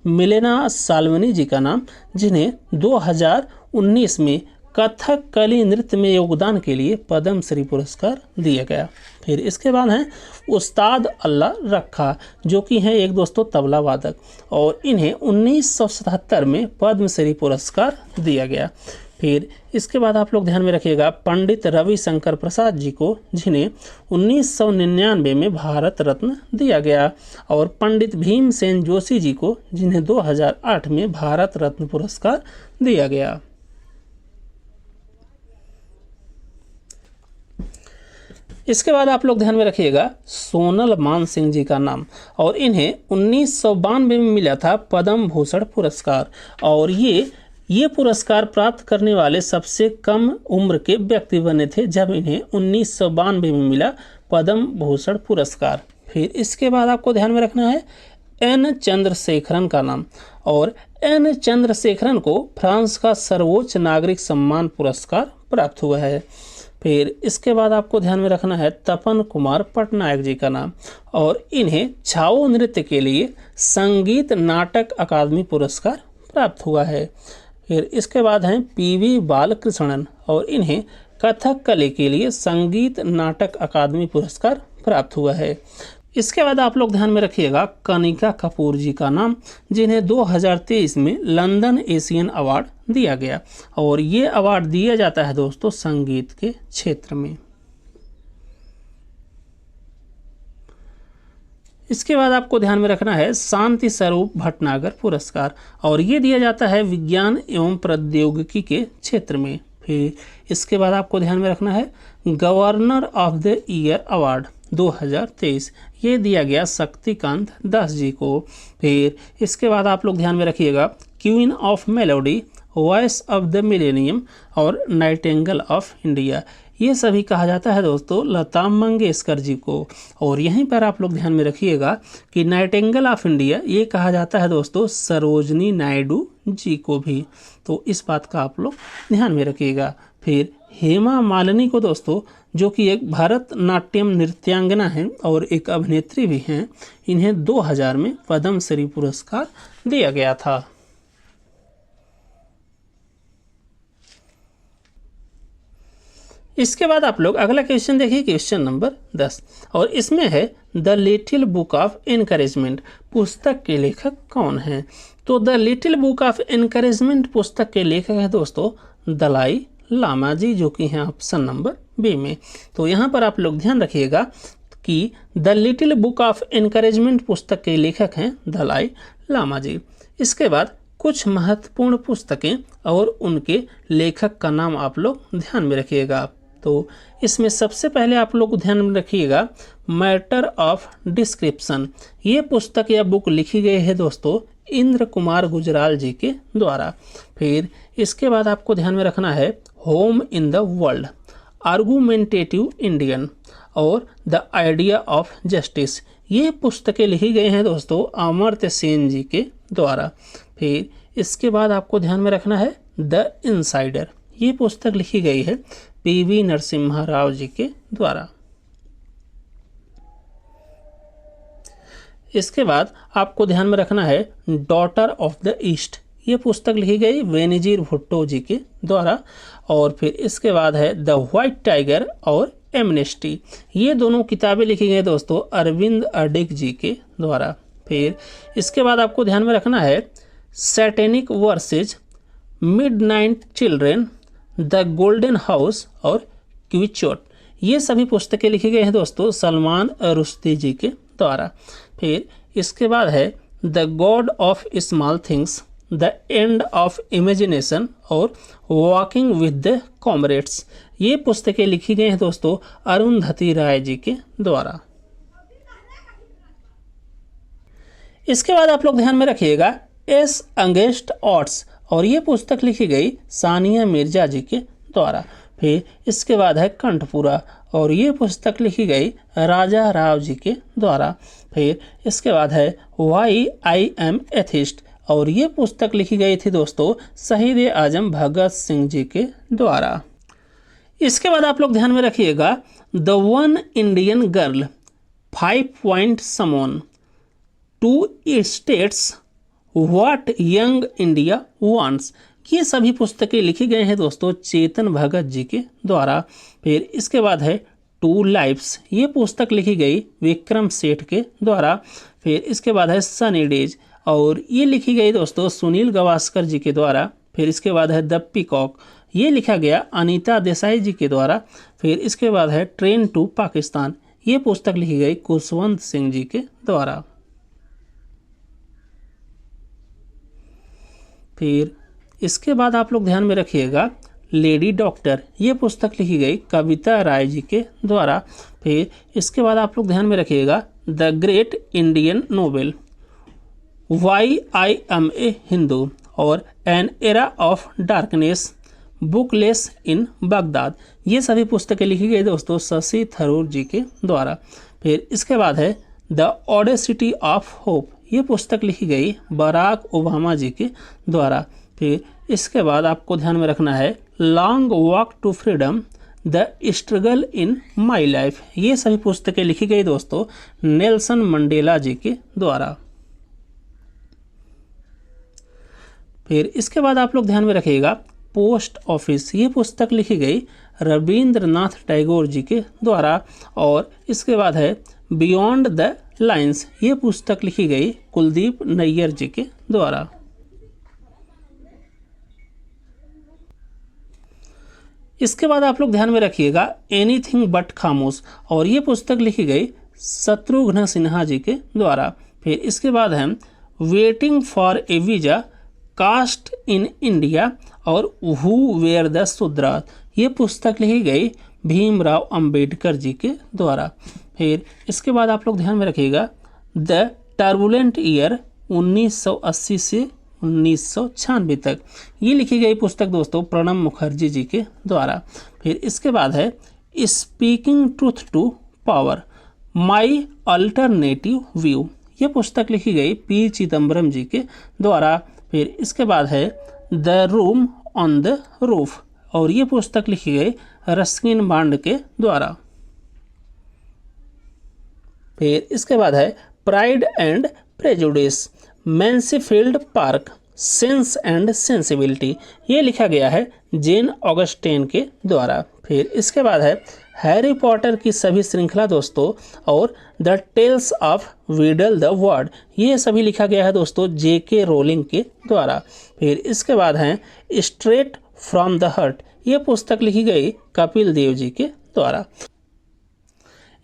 Speaker 1: मिलेना साल्वनी जी का नाम, जिन्हें 2019 में कथकली नृत्य में योगदान के लिए पद्म श्री पुरस्कार दिया गया। फिर इसके बाद हैं उस्ताद अल्लाह रखा, जो कि हैं एक दोस्तों तबला वादक और इन्हें 1977 में पद्म श्री पुरस्कार दिया गया। फिर इसके बाद आप लोग ध्यान में रखिएगा पंडित रविशंकर प्रसाद जी को, जिन्हें 1999 में भारत रत्न दिया गया, और पंडित भीमसेन जोशी जी को, जिन्हें 2008 में भारत रत्न पुरस्कार दिया गया। इसके बाद आप लोग ध्यान में रखिएगा सोनल मान सिंह जी का नाम, और इन्हें 1992 में मिला था पद्म भूषण पुरस्कार, और ये पुरस्कार प्राप्त करने वाले सबसे कम उम्र के व्यक्ति बने थे जब इन्हें 1992 में मिला पद्म भूषण पुरस्कार। फिर इसके बाद आपको ध्यान में रखना है एन चंद्रशेखरन का नाम, और एन चंद्रशेखरन को फ्रांस का सर्वोच्च नागरिक सम्मान पुरस्कार प्राप्त हुआ है। फिर इसके बाद आपको ध्यान में रखना है तपन कुमार पटनायक जी का नाम, और इन्हें छाओ नृत्य के लिए संगीत नाटक अकादमी पुरस्कार प्राप्त हुआ है। फिर इसके बाद हैं पीवी बालकृष्णन, और इन्हें कथकली के लिए संगीत नाटक अकादमी पुरस्कार प्राप्त हुआ है। इसके बाद आप लोग ध्यान में रखिएगा कनिका कपूर जी का नाम, जिन्हें 2023 में लंदन एशियन अवार्ड दिया गया, और ये अवार्ड दिया जाता है दोस्तों संगीत के क्षेत्र में। इसके बाद आपको ध्यान में रखना है शांति स्वरूप भटनागर पुरस्कार, और ये दिया जाता है विज्ञान एवं प्रौद्योगिकी के क्षेत्र में। फिर इसके बाद आपको ध्यान में रखना है governor of the year award 2023, ये दिया गया शक्तिकांत दास जी को। फिर इसके बाद आप लोग ध्यान में रखिएगा queen of melody, voice of the millennium और नाइटिंगेल ऑफ इंडिया, ये सभी कहा जाता है दोस्तों लता मंगेशकर जी को। और यहीं पर आप लोग ध्यान में रखिएगा कि नाइटिंगेल ऑफ इंडिया ये कहा जाता है दोस्तों सरोजनी नायडू जी को भी, तो इस बात का आप लोग ध्यान में रखिएगा। फिर हेमा मालिनी को दोस्तों, जो कि एक भरतनाट्यम नृत्यांगना हैं और एक अभिनेत्री भी हैं, इन्हें 2000 में पद्म श्री पुरस्कार दिया गया था। इसके बाद आप लोग अगला क्वेश्चन देखिए, क्वेश्चन नंबर 10, और इसमें है the little book of encouragement पुस्तक के लेखक कौन हैं। तो the little book of encouragement पुस्तक के लेखक हैं दोस्तों दलाई लामा जी, जो कि हैं ऑप्शन नंबर बी में। तो यहाँ पर आप लोग ध्यान रखिएगा कि the little book of encouragement पुस्तक के लेखक हैं दलाई लामा जी। इसके बाद कुछ महत्वपूर्ण पुस्तकें और उनके लेखक का नाम आप लोग ध्यान में रखिएगा। तो इसमें सबसे पहले आप लोग ध्यान में रखिएगा मैटर ऑफ डिस्क्रिप्शन, ये पुस्तक या बुक लिखी गई है दोस्तों इंद्र कुमार गुजराल जी के द्वारा। फिर इसके बाद आपको ध्यान में रखना है home in the world, argumentative Indian और द आइडिया ऑफ जस्टिस, ये पुस्तकें लिखी गई हैं दोस्तों अमर्त्य सेन जी के द्वारा। फिर इसके बाद आपको ध्यान में रखना है द इनसाइडर, ये पुस्तक लिखी गई है पीवी नरसिम्हा राव जी के द्वारा। इसके बाद आपको ध्यान में रखना है डॉटर ऑफ द ईस्ट, ये पुस्तक लिखी गई बेनजीर भुट्टो जी के द्वारा। और फिर इसके बाद है द व्हाइट टाइगर और एमनेस्टी, ये दोनों किताबें लिखी गई दोस्तों अरविंद अडिग जी के द्वारा। फिर इसके बाद आपको ध्यान में रखना है satanic versus, midnight children, the golden house और क्विचोट, ये सभी पुस्तकें लिखी गई हैं दोस्तों सलमान रुश्दी जी के द्वारा। फिर इसके बाद है the God of small things, the end of imagination और वॉकिंग विद द कॉमरेड्स, ये पुस्तकें लिखी गई हैं दोस्तों अरुंधति राय जी के द्वारा। इसके बाद आप लोग ध्यान में रखिएगा एस अगेंस्ट ऑड्स और ये पुस्तक लिखी गई सानिया मिर्जा जी के द्वारा। फिर इसके बाद है कंठपुरा, और ये पुस्तक लिखी गई राजा राव जी के द्वारा। फिर इसके बाद है वाई आई एम एथिस्ट, और ये पुस्तक लिखी गई थी दोस्तों शहीद आजम भगत सिंह जी के द्वारा। इसके बाद आप लोग ध्यान में रखिएगा the one Indian girl, 5 point someone, 2 states, what young India wants. ये सभी पुस्तकें लिखी गए हैं दोस्तों चेतन भगत जी के द्वारा। फिर इसके बाद है 2 लाइफ्स, ये पुस्तक लिखी गई विक्रम सेठ के द्वारा। फिर इसके बाद है सनी डेज, और ये लिखी गई दोस्तों सुनील गावस्कर जी के द्वारा। फिर इसके बाद है द पीकॉक, ये लिखा गया अनीता देसाई जी के द्वारा। फिर इसके बाद है ट्रेन टू पाकिस्तान, ये पुस्तक लिखी गई खुशवंत सिंह जी के द्वारा। फिर इसके बाद आप लोग ध्यान में रखिएगा लेडी डॉक्टर, ये पुस्तक लिखी गई कविता राय जी के द्वारा। फिर इसके बाद आप लोग ध्यान में रखिएगा the great Indian novel, why I am a Hindu, और an era of darkness, Bookless in Baghdad, ये सभी पुस्तकें लिखी गई दोस्तों शशि थरूर जी के द्वारा। फिर इसके बाद है द ऑडेसिटी ऑफ होप, ये पुस्तक लिखी गई बराक ओबामा जी के द्वारा। फिर इसके बाद आपको ध्यान में रखना है long walk to freedom, the struggle in my life, ये सभी पुस्तकें लिखी गई दोस्तों नेल्सन मंडेला जी के द्वारा। फिर इसके बाद आप लोग ध्यान में रखिएगा पोस्ट ऑफिस, ये पुस्तक लिखी गई रविंद्रनाथ टैगोर जी के द्वारा। और इसके बाद है बियॉन्ड द लाइन्स, ये पुस्तक लिखी गई कुलदीप नैयर जी के द्वारा। इसके बाद आप लोग ध्यान में रखिएगा एनीथिंग बट खामोश, और ये पुस्तक लिखी गई शत्रुघ्न सिन्हा जी के द्वारा। फिर इसके बाद है waiting for a visa, caste in India, और हु वेयर द शूद्रा, ये पुस्तक लिखी गई भीमराव अंबेडकर जी के द्वारा। फिर इसके बाद आप लोग ध्यान में रखिएगा द टर्बुलेंट ईयर 1980 से 1996 तक, ये लिखी गई पुस्तक दोस्तों प्रणब मुखर्जी जी के द्वारा। फिर इसके बाद है speaking truth to power, my alternative view, ये पुस्तक लिखी गई पी चिदम्बरम जी के द्वारा। फिर इसके बाद है the room on the roof, और ये पुस्तक लिखी गई रस्किन बांड के द्वारा। फिर इसके बाद है pride and prejudice, Mansfield Park, sense and sensibility, ये लिखा गया है जेन ऑगस्टेन के द्वारा। फिर इसके बाद है हैरी पॉटर की सभी श्रृंखला दोस्तों, और the tales of Beedle the Bard, ये सभी लिखा गया है दोस्तों जेके रोलिंग के द्वारा। फिर इसके बाद है स्ट्रेट फ्रॉम द हार्ट, ये पुस्तक लिखी गई कपिल देव जी के द्वारा।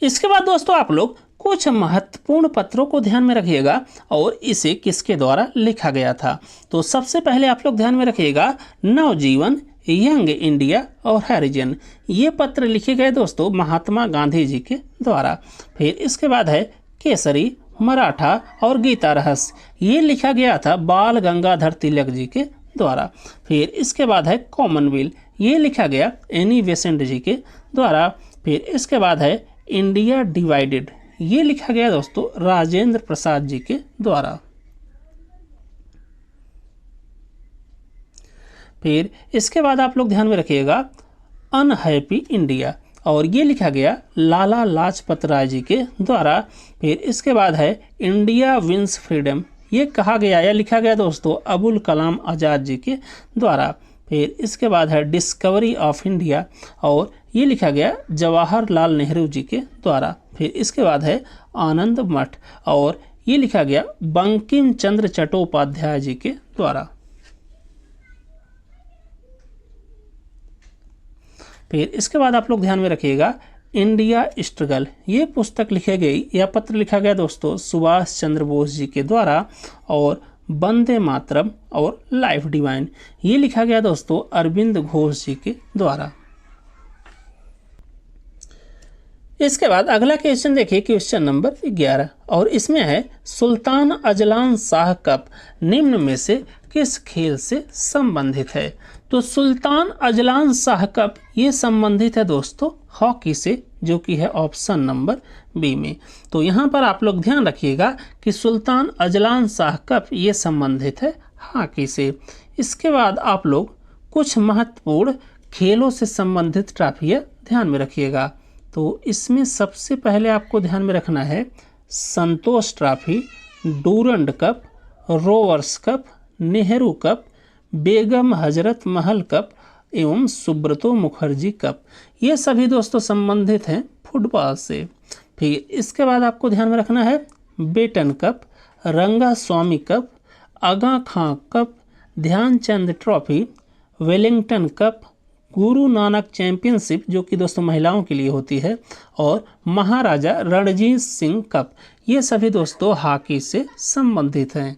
Speaker 1: इसके बाद दोस्तों आप लोग कुछ महत्वपूर्ण पत्रों को ध्यान में रखिएगा और इसे किसके द्वारा लिखा गया था। तो सबसे पहले आप लोग ध्यान में रखिएगा नवजीवन, यंग इंडिया और हरिजन, ये पत्र लिखे गए दोस्तों महात्मा गांधी जी के द्वारा। फिर इसके बाद है केसरी, मराठा और गीता रहस्य, ये लिखा गया था बाल गंगाधर तिलक जी के द्वारा। फिर इसके बाद है कॉमनवेल्थ, ये लिखा गया एनी बेसेंट जी के द्वारा। फिर इसके बाद है इंडिया डिवाइडेड, ये लिखा गया दोस्तों राजेंद्र प्रसाद जी के द्वारा। फिर इसके बाद आप लोग ध्यान में रखिएगा अनहैप्पी इंडिया, और ये लिखा गया लाला लाजपत राय जी के द्वारा। फिर इसके बाद है इंडिया विंस फ्रीडम, ये कहा गया या लिखा गया दोस्तों अबुल कलाम आज़ाद जी के द्वारा। फिर इसके बाद है डिस्कवरी ऑफ इंडिया, और ये लिखा गया जवाहरलाल नेहरू जी के द्वारा। फिर इसके बाद है आनंद मठ, और ये लिखा गया बंकिम चंद्र चट्टोपाध्याय जी के द्वारा। फिर इसके बाद आप लोग ध्यान में रखिएगा इंडिया स्ट्रगल, ये पुस्तक लिखी गई या पत्र लिखा गया दोस्तों सुभाष चंद्र बोस जी के द्वारा। और वंदे मातरम और लाइफ डिवाइन, ये लिखा गया दोस्तों अरविंद घोष जी के द्वारा। इसके बाद अगला क्वेश्चन देखिए, क्वेश्चन नंबर 11, और इसमें है सुल्तान अजलान शाह कप निम्न में से किस खेल से संबंधित है? तो सुल्तान अजलान शाह कप ये संबंधित है दोस्तों हॉकी से, जो कि है ऑप्शन नंबर बी में। तो यहाँ पर आप लोग ध्यान रखिएगा कि सुल्तान अजलान शाह कप ये संबंधित है हॉकी से। इसके बाद आप लोग कुछ महत्वपूर्ण खेलों से संबंधित ट्रॉफियाँ ध्यान में रखिएगा। तो इसमें सबसे पहले आपको ध्यान में रखना है Santosh trophy, Durand cup, Rovers cup, Nehru cup, Begum Hazrat Mahal cup एवं सुब्रतो मुखर्जी कप। ये सभी दोस्तों संबंधित हैं फुटबॉल से। फिर इसके बाद आपको ध्यान में रखना है Beighton cup, Ranga Swami cup, Aga Khan cup, Dhyanchand trophy, Wellington cup, Guru Nanak championship जो कि दोस्तों महिलाओं के लिए होती है, और महाराजा रणजीत सिंह कप। ये सभी दोस्तों हॉकी से संबंधित हैं।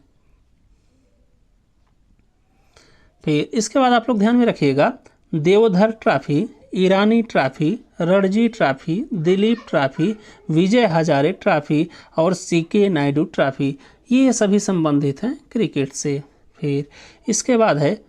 Speaker 1: फिर इसके बाद आप लोग ध्यान में रखिएगा Deodhar trophy, Irani trophy, Ranji trophy, Dilip trophy, Vijay Hazare trophy और सीके नायडू ट्रॉफी। ये सभी संबंधित हैं क्रिकेट से। फिर इसके बाद है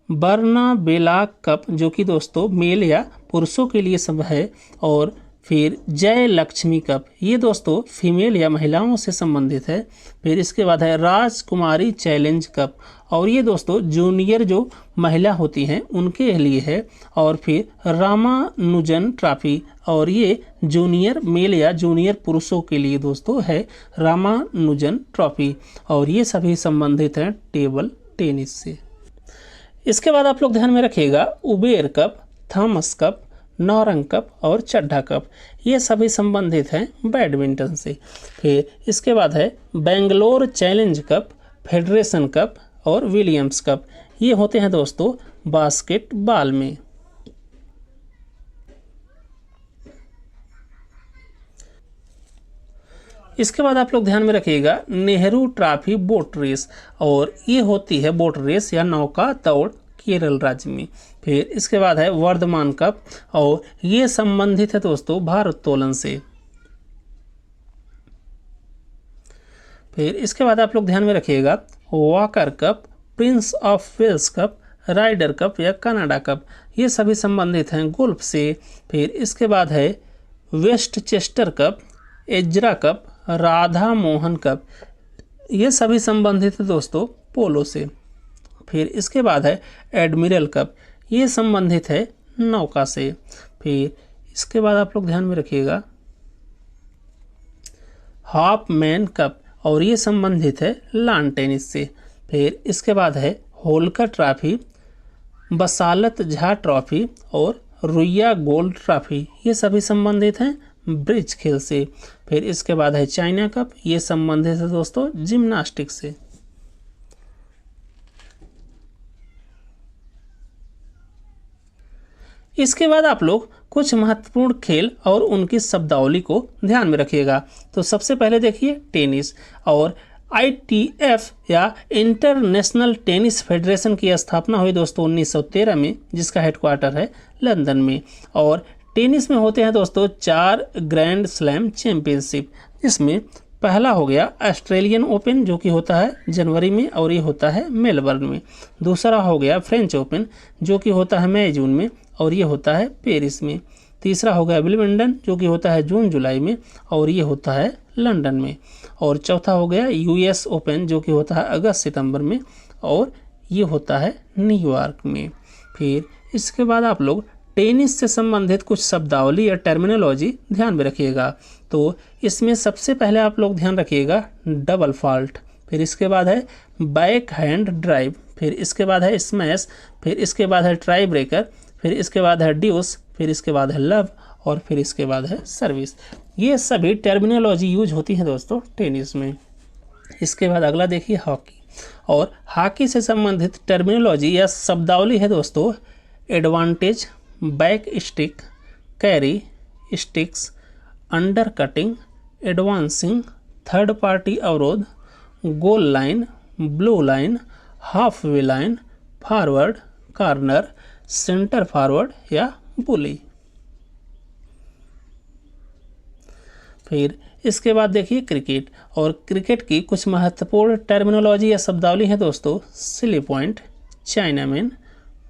Speaker 1: बर्ना बेलाक कप जो कि दोस्तों मेल या पुरुषों के लिए सब है, और फिर जय लक्ष्मी कप ये दोस्तों फीमेल या महिलाओं से संबंधित है। फिर इसके बाद है राजकुमारी चैलेंज कप, और ये दोस्तों जूनियर जो महिला होती हैं उनके लिए है। और फिर रामानुजन ट्रॉफी, और ये जूनियर मेल या जूनियर पुरुषों के लिए दोस्तों है रामानुजन ट्रॉफी, और ये सभी संबंधित हैं टेबल टेनिस से। इसके बाद आप लोग ध्यान में रखिएगा Uber cup, Thomas cup, Naurang cup और चड्ढा कप। ये सभी संबंधित हैं बैडमिंटन से। फिर इसके बाद है Bangalore challenge cup, federation cup और विलियम्स कप। ये होते हैं दोस्तों बास्केटबॉल में। इसके बाद आप लोग ध्यान में रखिएगा नेहरू ट्रॉफी बोट रेस, और ये होती है बोट रेस या नौका दौड़ केरल राज्य में। फिर इसके बाद है वर्धमान कप, और ये संबंधित है दोस्तों भारोत्तोलन से। फिर इसके बाद आप लोग ध्यान में रखिएगा Walker Cup, Prince of Wales Cup, Ryder Cup या कनाडा कप। ये सभी संबंधित हैं गोल्फ से। फिर इसके बाद है Westchester Cup, Ezra Cup, Radha Mohan Cup. ये सभी संबंधित है दोस्तों पोलो से। फिर इसके बाद है एडमिरल कप, ये संबंधित है नौका से। फिर इसके बाद आप लोग ध्यान में रखिएगा हाफ मैन कप, और ये संबंधित है लॉन टेनिस से। फिर इसके बाद है होलकर ट्रॉफी, बसालत झा ट्रॉफी और रुइया गोल्ड ट्रॉफी। ये सभी संबंधित हैं ब्रिज खेल से। फिर इसके बाद है चाइना कप, ये संबंधित है दोस्तों जिम्नास्टिक्स से। इसके बाद आप लोग कुछ महत्वपूर्ण खेल और उनकी शब्दावली को ध्यान में रखिएगा। तो सबसे पहले देखिए टेनिस, और ITF या इंटरनेशनल टेनिस फेडरेशन की स्थापना हुई दोस्तों 1913 में, जिसका हेडक्वार्टर है लंदन में। और टेनिस में होते हैं दोस्तों 4 ग्रैंड स्लैम चैंपियनशिप, जिसमें पहला हो गया ऑस्ट्रेलियन ओपन जो कि होता है जनवरी में और ये होता है मेलबर्न में। दूसरा हो गया फ्रेंच ओपन जो कि होता है मई जून में और ये होता है पेरिस में। तीसरा हो गया विंबलडन जो कि होता है जून जुलाई में और ये होता है लंदन में। और चौथा हो गया US ओपन जो कि होता है अगस्त सितंबर में और ये होता है न्यूयॉर्क में। फिर इसके बाद आप लोग टेनिस से संबंधित कुछ शब्दावली या टर्मिनोलॉजी ध्यान में रखिएगा। तो इसमें सबसे पहले आप लोग ध्यान रखिएगा डबल फॉल्ट, फिर इसके बाद है बैक हैंड ड्राइव, फिर इसके बाद है स्मैश, फिर इसके बाद है ट्राई ब्रेकर, फिर इसके बाद है ड्यूस, फिर इसके बाद है लव और फिर इसके बाद है सर्विस। ये सभी टर्मिनोलॉजी यूज होती है दोस्तों टेनिस में। इसके बाद अगला देखिए हॉकी, और हॉकी से संबंधित टर्मिनोलॉजी या शब्दावली है दोस्तों advantage, back stick, carry, sticks, under cutting, advancing, third party अवरोध, goal line, blue line, half way line, forward, corner, centre forward या बुली। फिर इसके बाद देखिए क्रिकेट, और क्रिकेट की कुछ महत्वपूर्ण टर्मिनोलॉजी या शब्दावली है दोस्तों, silly point, chinaman,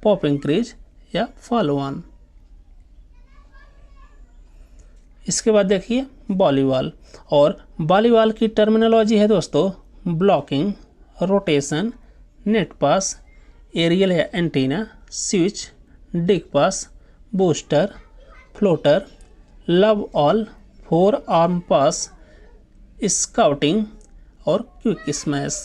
Speaker 1: popping crease या फॉलो ऑन। इसके बाद देखिए वॉलीबॉल, और वॉलीबॉल की टर्मिनोलॉजी है दोस्तों blocking, rotation, net pass, aerial या antenna, switch, dig pass, booster, floater, love all, fore arm pass, scouting और क्विक स्मैश।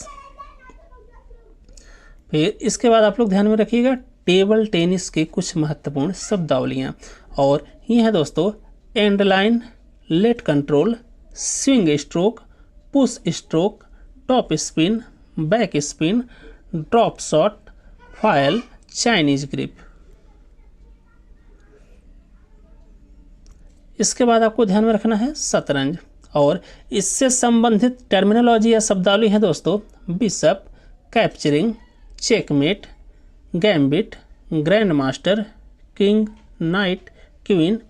Speaker 1: फिर इसके बाद आप लोग ध्यान में रखिएगा टेबल टेनिस के कुछ महत्वपूर्ण शब्दावलियाँ, और ये है दोस्तों end line, let control, swing stroke, push stroke, top spin, back spin, drop shot, file, Chinese grip. इसके बाद आपको ध्यान में रखना है शतरंज, और इससे संबंधित टर्मिनोलॉजी या शब्दावली है दोस्तों bishop, capturing, checkmate, gambit, grand master, king, knight, queen,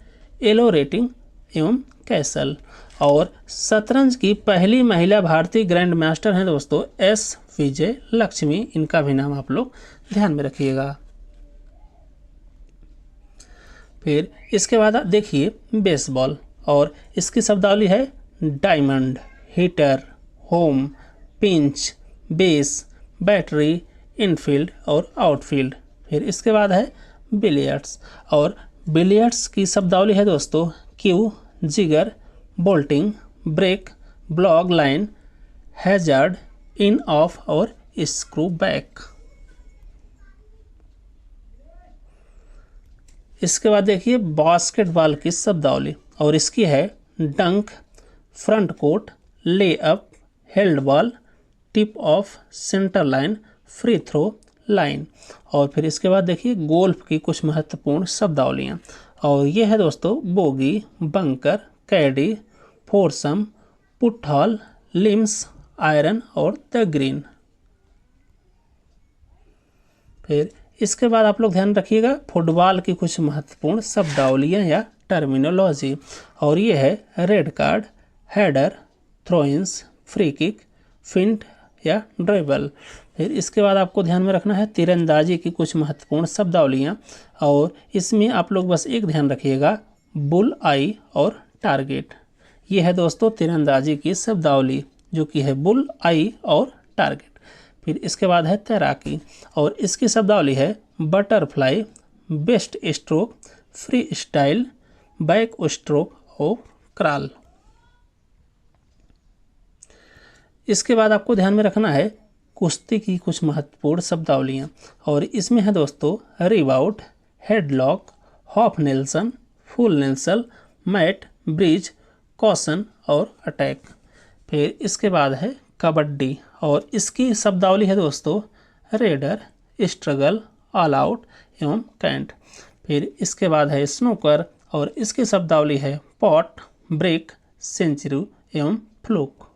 Speaker 1: Elo rating एवं कैसल। और शतरंज की पहली महिला भारतीय ग्रैंड मास्टर हैं दोस्तों एस विजय लक्ष्मी, इनका भी नाम आप लोग ध्यान में रखिएगा। फिर इसके बाद देखिए बेसबॉल, और इसकी शब्दावली है diamond, hitter, home, pinch, base, battery, infield और आउटफील्ड। फिर इसके बाद है बिलियर्ड्स, और बिलियर्ड्स की शब्दावली है दोस्तों cue, jigger, bolting, break, block line, hazard, in off और स्क्रू बैक। इसके बाद देखिए बास्केटबॉल की शब्दावली, और इसकी है dunk, front court, lay up, held ball, tip off, centre line, free throw line. और फिर इसके बाद देखिए गोल्फ की कुछ महत्वपूर्ण शब्दावलियाँ, और ये है दोस्तों बोगी, बंकर, कैडी, फोरसम, पुटहॉल, लिम्स, आयरन और द ग्रीन। फिर इसके बाद आप लोग ध्यान रखिएगा फुटबॉल की कुछ महत्वपूर्ण शब्दावलियाँ या टर्मिनोलॉजी, और ये है red card, header, throw-ins, free kick, feint या ड्रिबल। फिर इसके बाद आपको ध्यान में रखना है तीरंदाजी की कुछ महत्वपूर्ण शब्दावलियाँ, और इसमें आप लोग बस एक ध्यान रखिएगा बुल आई और टारगेट। ये है दोस्तों तीरंदाजी की शब्दावली जो कि है बुल आई और टारगेट। फिर इसके बाद है तैराकी, और इसकी शब्दावली है butterfly, best stroke, free style, back stroke और क्रॉल। इसके बाद आपको ध्यान में रखना है कुश्ती की कुछ महत्वपूर्ण शब्दावलियाँ, और इसमें है दोस्तों rebout, headlock, half nelson, full nelson, mat, bridge, caution और अटैक। फिर इसके बाद है कबड्डी, और इसकी शब्दावली है दोस्तों रेडर, स्ट्रगल, ऑल आउट एवं कैंट। फिर इसके बाद है स्नूकर, और इसकी शब्दावली है पॉट, ब्रेक, सेंचुरी एवं फ्लूक।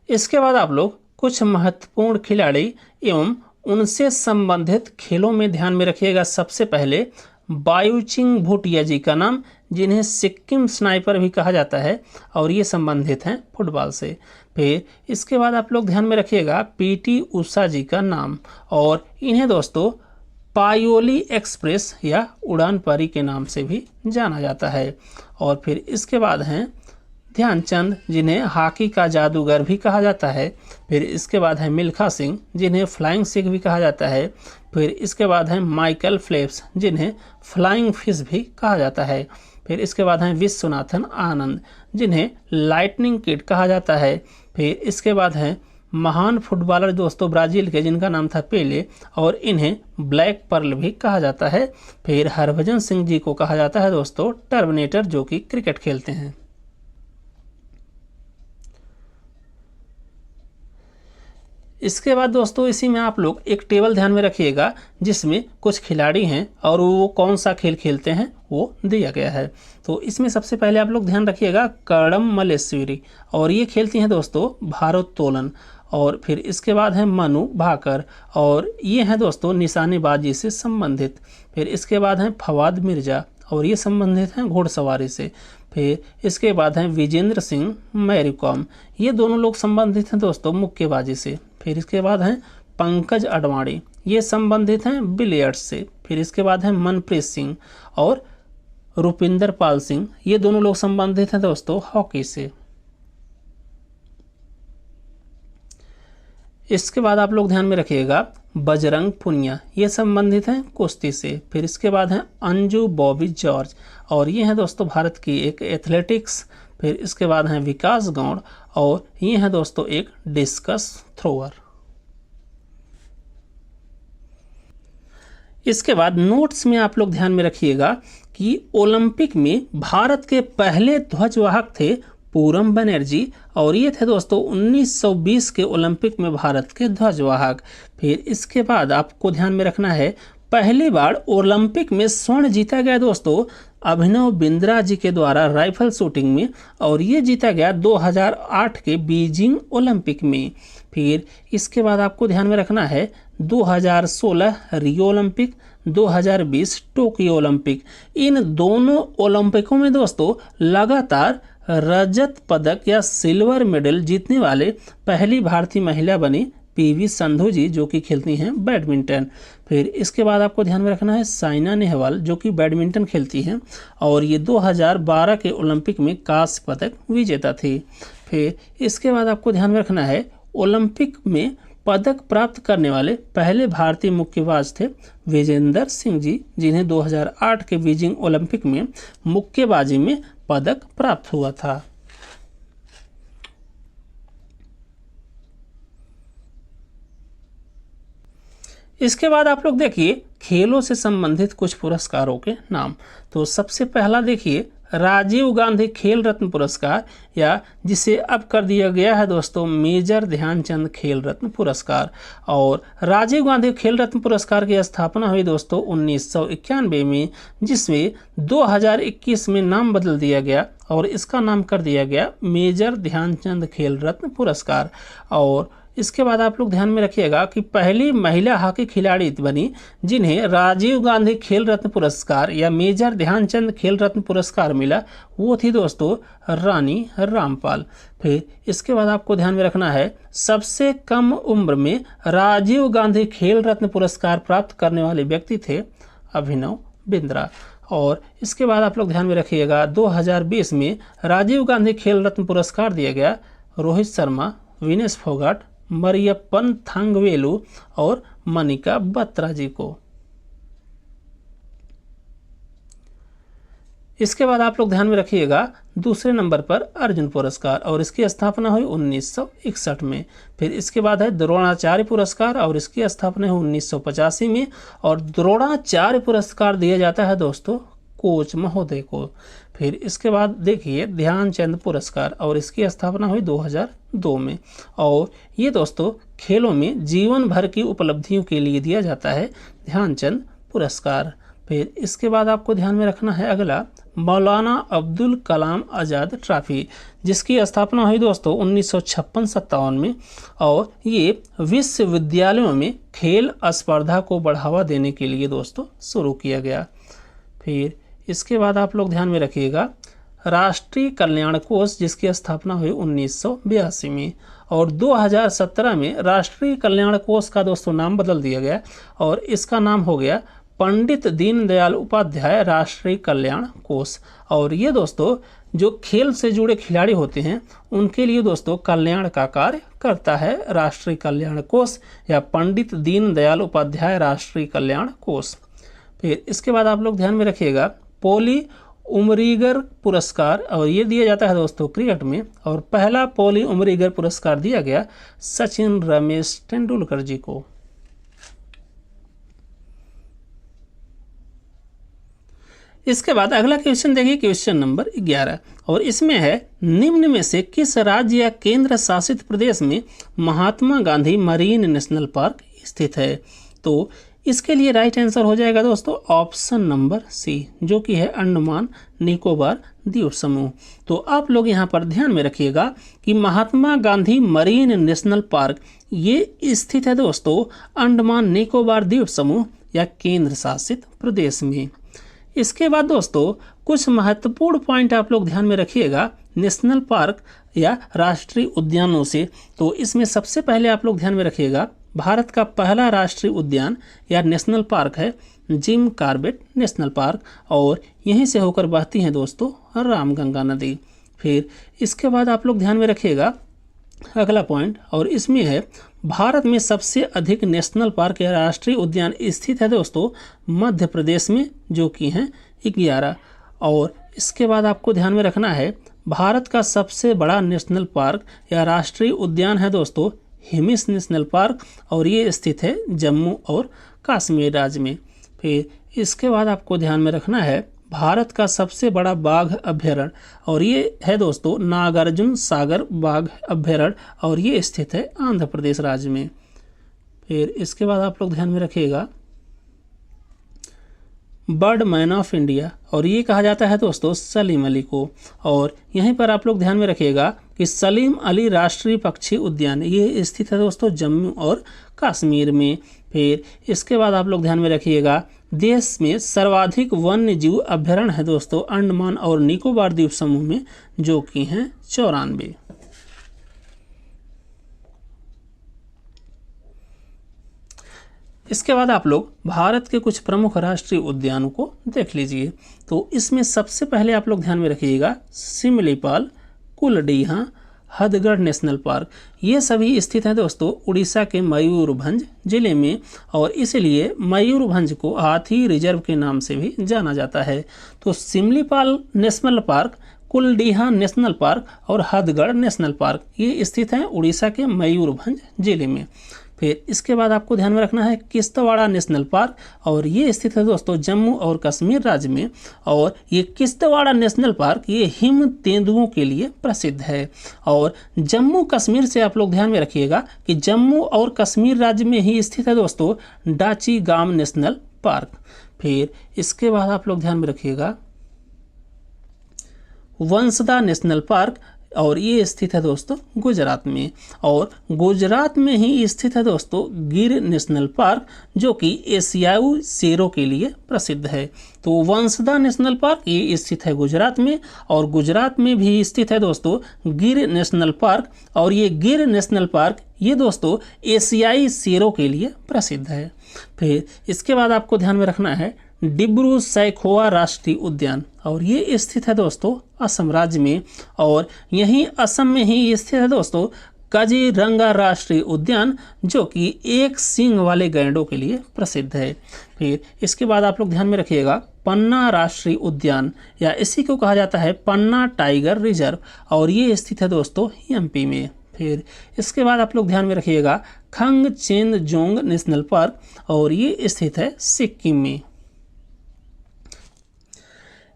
Speaker 1: इसके बाद आप लोग कुछ महत्वपूर्ण खिलाड़ी एवं उनसे संबंधित खेलों में ध्यान में रखिएगा। सबसे पहले बायूचिंग भूटिया जी का नाम, जिन्हें सिक्किम स्नाइपर भी कहा जाता है, और ये संबंधित हैं फुटबॉल से। फिर इसके बाद आप लोग ध्यान में रखिएगा पीटी उषा जी का नाम, और इन्हें दोस्तों पायोली एक्सप्रेस या उड़ान परी के नाम से भी जाना जाता है। और फिर इसके बाद हैं ध्यानचंद, जिन्हें हॉकी का जादूगर भी कहा जाता है। फिर इसके बाद है मिल्खा सिंह, जिन्हें फ्लाइंग सिख भी कहा जाता है। फिर इसके बाद है माइकल फेल्प्स, जिन्हें फ्लाइंग फिश भी कहा जाता है। फिर इसके बाद हैं विश्वनाथन आनंद, जिन्हें लाइटनिंग किड कहा जाता है। फिर इसके बाद हैं महान फुटबॉलर दोस्तों ब्राज़ील के, जिनका नाम था पेले, और इन्हें ब्लैक पर्ल भी कहा जाता है। फिर हरभजन सिंह जी को कहा जाता है दोस्तों टर्मिनेटर, जो कि क्रिकेट खेलते हैं। इसके बाद दोस्तों इसी में आप लोग एक टेबल ध्यान में रखिएगा, जिसमें कुछ खिलाड़ी हैं और वो कौन सा खेल खेलते हैं वो दिया गया है। तो इसमें सबसे पहले आप लोग ध्यान रखिएगा कर्णम मल्लेश्वरी, और ये खेलती हैं दोस्तों भारोत्तोलन, और फिर इसके बाद है मनु भाकर, और ये हैं दोस्तों निशानेबाजी से संबंधित। फिर इसके बाद हैं फवाद मिर्ज़ा, और ये संबंधित हैं घोड़सवारी से। फिर इसके बाद हैं विजेंद्र सिंह मैरी कॉम, ये दोनों लोग संबंधित हैं दोस्तों मुक्केबाजी से। फिर इसके बाद हैं पंकज अडवाणी, ये संबंधित हैं बिलियर्ड्स से। फिर इसके बाद हैं मनप्रीत सिंह और रुपिंदर पाल सिंह, ये दोनों लोग संबंधित हैं दोस्तों हॉकी से। इसके बाद आप लोग ध्यान में रखिएगा बजरंग पुनिया, ये संबंधित हैं कुश्ती से। फिर इसके बाद हैं अंजू बॉबी जॉर्ज, और ये हैं दोस्तों भारत की एक एथलेटिक्स। फिर इसके बाद हैं विकास गौड़, और ये हैं दोस्तों एक डिस्कस थ्रोअर। इसके बाद नोट्स में आप लोग ध्यान में रखिएगा कि ओलंपिक में भारत के पहले ध्वजवाहक थे पूरम बनर्जी, और ये थे दोस्तों 1920 के ओलंपिक में भारत के ध्वजवाहक। फिर इसके बाद आपको ध्यान में रखना है पहली बार ओलंपिक में स्वर्ण जीता गया दोस्तों अभिनव बिंद्रा जी के द्वारा राइफल शूटिंग में, और ये जीता गया 2008 के बीजिंग ओलंपिक में। फिर इसके बाद आपको ध्यान में रखना है 2016 रियो ओलंपिक, 2020 टोक्यो ओलंपिक, इन दोनों ओलंपिकों में दोस्तों लगातार रजत पदक या सिल्वर मेडल जीतने वाले पहली भारतीय महिला बनी पीवी संधू जी, जो कि खेलती हैं बैडमिंटन। फिर इसके बाद आपको ध्यान में रखना है साइना नेहवाल, जो कि बैडमिंटन खेलती हैं, और ये 2012 के ओलंपिक में कांस्य पदक विजेता थी। फिर इसके बाद आपको ध्यान में रखना है ओलंपिक में पदक प्राप्त करने वाले पहले भारतीय मुक्केबाज थे विजेंदर सिंह जी, जिन्हें 2008 के बीजिंग ओलंपिक में मुक्केबाजी में पदक प्राप्त हुआ था। इसके बाद आप लोग देखिए खेलों से संबंधित कुछ पुरस्कारों के नाम। तो सबसे पहला देखिए राजीव गांधी खेल रत्न पुरस्कार, या जिसे अब कर दिया गया है दोस्तों मेजर ध्यानचंद खेल रत्न पुरस्कार। और राजीव गांधी खेल रत्न पुरस्कार की स्थापना हुई दोस्तों 1991 में, जिसमें 2021 में नाम बदल दिया गया और इसका नाम कर दिया गया मेजर ध्यानचंद खेल रत्न पुरस्कार। और इसके बाद आप लोग ध्यान में रखिएगा कि पहली महिला हॉकी खिलाड़ी बनी जिन्हें राजीव गांधी खेल रत्न पुरस्कार या मेजर ध्यानचंद खेल रत्न पुरस्कार मिला, वो थी दोस्तों रानी रामपाल। फिर इसके बाद आपको ध्यान में रखना है सबसे कम उम्र में राजीव गांधी खेल रत्न पुरस्कार प्राप्त करने वाले व्यक्ति थे अभिनव बिंद्रा। और इसके बाद आप लोग ध्यान में रखिएगा 2020 में राजीव गांधी खेल रत्न पुरस्कार दिया गया रोहित शर्मा, विनेश फोगाट, मरियप्पन थांगवेलु और मनिका बत्रा जी को। इसके बाद आप लोग ध्यान में रखिएगा दूसरे नंबर पर अर्जुन पुरस्कार, और इसकी स्थापना हुई 1961 में। फिर इसके बाद है द्रोणाचार्य पुरस्कार, और इसकी स्थापना हुई 1985 में। और द्रोणाचार्य पुरस्कार दिया जाता है दोस्तों कोच महोदय को। फिर इसके बाद देखिए ध्यानचंद पुरस्कार, और इसकी स्थापना हुई 2002 में। और ये दोस्तों खेलों में जीवन भर की उपलब्धियों के लिए दिया जाता है ध्यानचंद पुरस्कार। फिर इसके बाद आपको ध्यान में रखना है अगला मौलाना अब्दुल कलाम आज़ाद ट्रॉफी, जिसकी स्थापना हुई दोस्तों 1956-57 में। और ये विश्वविद्यालयों में खेल स्पर्धा को बढ़ावा देने के लिए दोस्तों शुरू किया गया। फिर इसके बाद आप लोग ध्यान में रखिएगा राष्ट्रीय कल्याण कोष, जिसकी स्थापना हुई 1982 में। और 2017 में राष्ट्रीय कल्याण कोष का दोस्तों नाम बदल दिया गया और इसका नाम हो गया पंडित दीनदयाल उपाध्याय राष्ट्रीय कल्याण कोष। और ये दोस्तों जो खेल से जुड़े खिलाड़ी होते हैं उनके लिए दोस्तों कल्याण का कार्य करता है राष्ट्रीय कल्याण कोष या पंडित दीनदयाल उपाध्याय राष्ट्रीय कल्याण कोष। फिर इसके बाद आप लोग ध्यान में रखिएगा पॉली उमरीगर पुरस्कार, और ये दिया जाता है दोस्तों क्रिकेट में। और पहला पॉली उमरीगर पुरस्कार दिया गया सचिन रमेश तेंदुलकर जी को। इसके बाद अगला क्वेश्चन देखिए क्वेश्चन नंबर 11, और इसमें है निम्न में से किस राज्य या केंद्र शासित प्रदेश में Mahatma Gandhi marine national park स्थित है। तो इसके लिए राइट आंसर हो जाएगा दोस्तों ऑप्शन नंबर सी, जो कि है अंडमान निकोबार द्वीप समूह। तो आप लोग यहाँ पर ध्यान में रखिएगा कि Mahatma Gandhi marine national park ये स्थित है दोस्तों अंडमान निकोबार द्वीप समूह या केंद्र शासित प्रदेश में। इसके बाद दोस्तों कुछ महत्वपूर्ण पॉइंट आप लोग ध्यान में रखिएगा नेशनल पार्क या राष्ट्रीय उद्यानों से। तो इसमें सबसे पहले आप लोग ध्यान में रखिएगा भारत का पहला राष्ट्रीय उद्यान या नेशनल पार्क है जिम कॉर्बेट नेशनल पार्क, और यहीं से होकर बहती हैं दोस्तों रामगंगा नदी। फिर इसके बाद आप लोग ध्यान में रखिएगा अगला पॉइंट, और इसमें है भारत में सबसे अधिक नेशनल पार्क या राष्ट्रीय उद्यान स्थित है दोस्तों मध्य प्रदेश में, जो कि हैं 11। और इसके बाद आपको ध्यान में रखना है भारत का सबसे बड़ा नेशनल पार्क या राष्ट्रीय उद्यान है दोस्तों हिमिस नेशनल पार्क, और ये स्थित है जम्मू और कश्मीर राज्य में। फिर इसके बाद आपको ध्यान में रखना है भारत का सबसे बड़ा बाघ अभ्यारण्य, और ये है दोस्तों नागार्जुन सागर बाघ अभ्यारण्य, और ये स्थित है आंध्र प्रदेश राज्य में। फिर इसके बाद आप लोग ध्यान में रखिएगा बर्ड मैन ऑफ इंडिया, और ये कहा जाता है दोस्तों सलीम अली को। और यहीं पर आप लोग ध्यान में रखिएगा कि सलीम अली राष्ट्रीय पक्षी उद्यान ये स्थित है दोस्तों जम्मू और कश्मीर में। फिर इसके बाद आप लोग ध्यान में रखिएगा देश में सर्वाधिक वन्य जीव अभ्यारण्य है दोस्तों अंडमान और निकोबार द्वीप समूह में, जो कि हैं 94। इसके बाद आप लोग भारत के कुछ प्रमुख राष्ट्रीय उद्यानों को देख लीजिए। तो इसमें सबसे पहले आप लोग ध्यान में रखिएगा सिमलीपाल, कुलडीहा, हथगढ़ नेशनल पार्क, ये सभी स्थित हैं दोस्तों उड़ीसा के मयूरभंज जिले में, और इसलिए मयूरभंज को हाथी रिजर्व के नाम से भी जाना जाता है। तो Similipal national park, Kuldiha national park और हथगढ़ नेशनल पार्क ये स्थित हैं उड़ीसा के मयूरभंज जिले में। फिर इसके बाद आपको ध्यान में रखना है किश्तवाड़ा नेशनल पार्क, और ये स्थित है दोस्तों जम्मू और कश्मीर राज्य में, और ये किश्तवाड़ा नेशनल पार्क ये हिम तेंदुओं के लिए प्रसिद्ध है। और जम्मू कश्मीर से आप लोग ध्यान में रखिएगा कि जम्मू और कश्मीर राज्य में ही स्थित है दोस्तों डाची गाम नेशनल पार्क। फिर इसके बाद आप लोग ध्यान में रखिएगा वंसदा नेशनल पार्क, और ये स्थित है दोस्तों गुजरात में। और गुजरात में ही स्थित है दोस्तों गिर नेशनल पार्क, जो कि एशियाई शेरों के लिए प्रसिद्ध है। तो वंसदा नेशनल पार्क ये स्थित है गुजरात में, और गुजरात में भी स्थित है दोस्तों गिर नेशनल पार्क, और ये गिर नेशनल पार्क ये दोस्तों एशियाई शेरों के लिए प्रसिद्ध है। फिर इसके बाद आपको ध्यान में रखना है डिब्रू सैखोवा राष्ट्रीय उद्यान, और ये स्थित है दोस्तों असम राज्य में, और यहीं असम में ही स्थित है दोस्तों काजीरंगा राष्ट्रीय उद्यान, जो कि एक सींग वाले गैंडों के लिए प्रसिद्ध है। फिर इसके बाद आप लोग ध्यान में रखिएगा पन्ना राष्ट्रीय उद्यान, या इसी को कहा जाता है पन्ना टाइगर रिजर्व, और ये स्थित है दोस्तों एमपी में। फिर इसके बाद आप लोग ध्यान में रखिएगा खंगचेनजोंग नेशनल पार्क, और ये स्थित है सिक्किम में।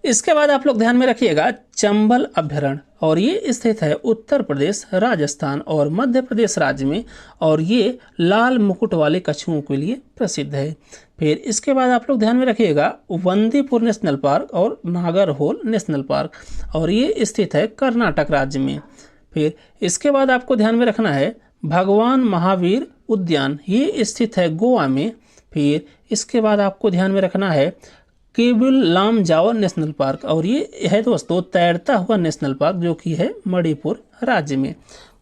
Speaker 1: इसके बाद आप लोग ध्यान में रखिएगा चंबल अभ्यारण्य, और ये स्थित है उत्तर प्रदेश, राजस्थान और मध्य प्रदेश राज्य में, और ये लाल मुकुट वाले कछुओं के लिए प्रसिद्ध है। फिर इसके बाद आप लोग ध्यान में रखिएगा बंदीपुर नेशनल पार्क और नागरहोल नेशनल पार्क, और ये स्थित है कर्नाटक राज्य में। फिर इसके बाद आपको ध्यान में रखना है भगवान महावीर उद्यान, ये स्थित है गोवा में। फिर इसके बाद आपको ध्यान में रखना है केबुल लामजाओ नेशनल पार्क, और ये है दोस्तों तैरता हुआ नेशनल पार्क, जो कि है मणिपुर राज्य में।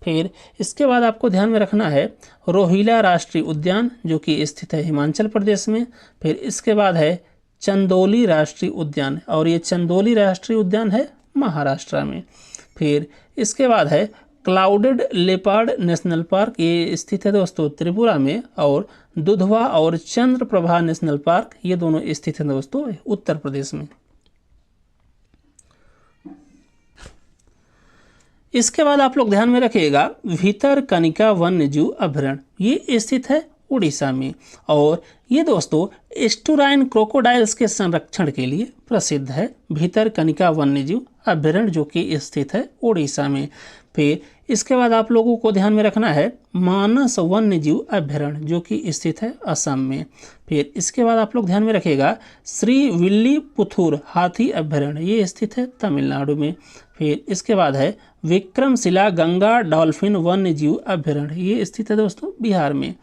Speaker 1: फिर इसके बाद आपको ध्यान में रखना है रोहिला राष्ट्रीय उद्यान, जो कि स्थित है हिमाचल प्रदेश में। फिर इसके बाद है चंदौली राष्ट्रीय उद्यान, और ये चंदौली राष्ट्रीय उद्यान है महाराष्ट्र में। फिर इसके बाद है क्लाउडेड लेपर्ड नेशनल पार्क, ये स्थित है दोस्तों त्रिपुरा में, और दुधवा और चंद्रप्रभा नेशनल पार्क ये दोनों स्थित हैं दोस्तों उत्तर प्रदेश में। इसके बाद आप लोग ध्यान में रखिएगा भितरकनिका वन्यजीव अभ्यारण्य, ये स्थित है उड़ीसा में, और ये दोस्तों एस्टुराइन क्रोकोडाइल्स के संरक्षण के लिए प्रसिद्ध है भितरकनिका वन्यजीव अभ्यारण्य, जो कि स्थित है उड़ीसा में। फिर इसके बाद आप लोगों को ध्यान में रखना है मानस वन्य जीव अभयारण्य जो कि स्थित है असम में। फिर इसके बाद आप लोग ध्यान में रखिएगा श्री विल्लीपुथुर हाथी अभयारण्य, ये स्थित है तमिलनाडु में। फिर इसके बाद है विक्रमशिला गंगा डॉल्फिन वन्य जीव अभयारण्य, ये स्थित है दोस्तों बिहार में।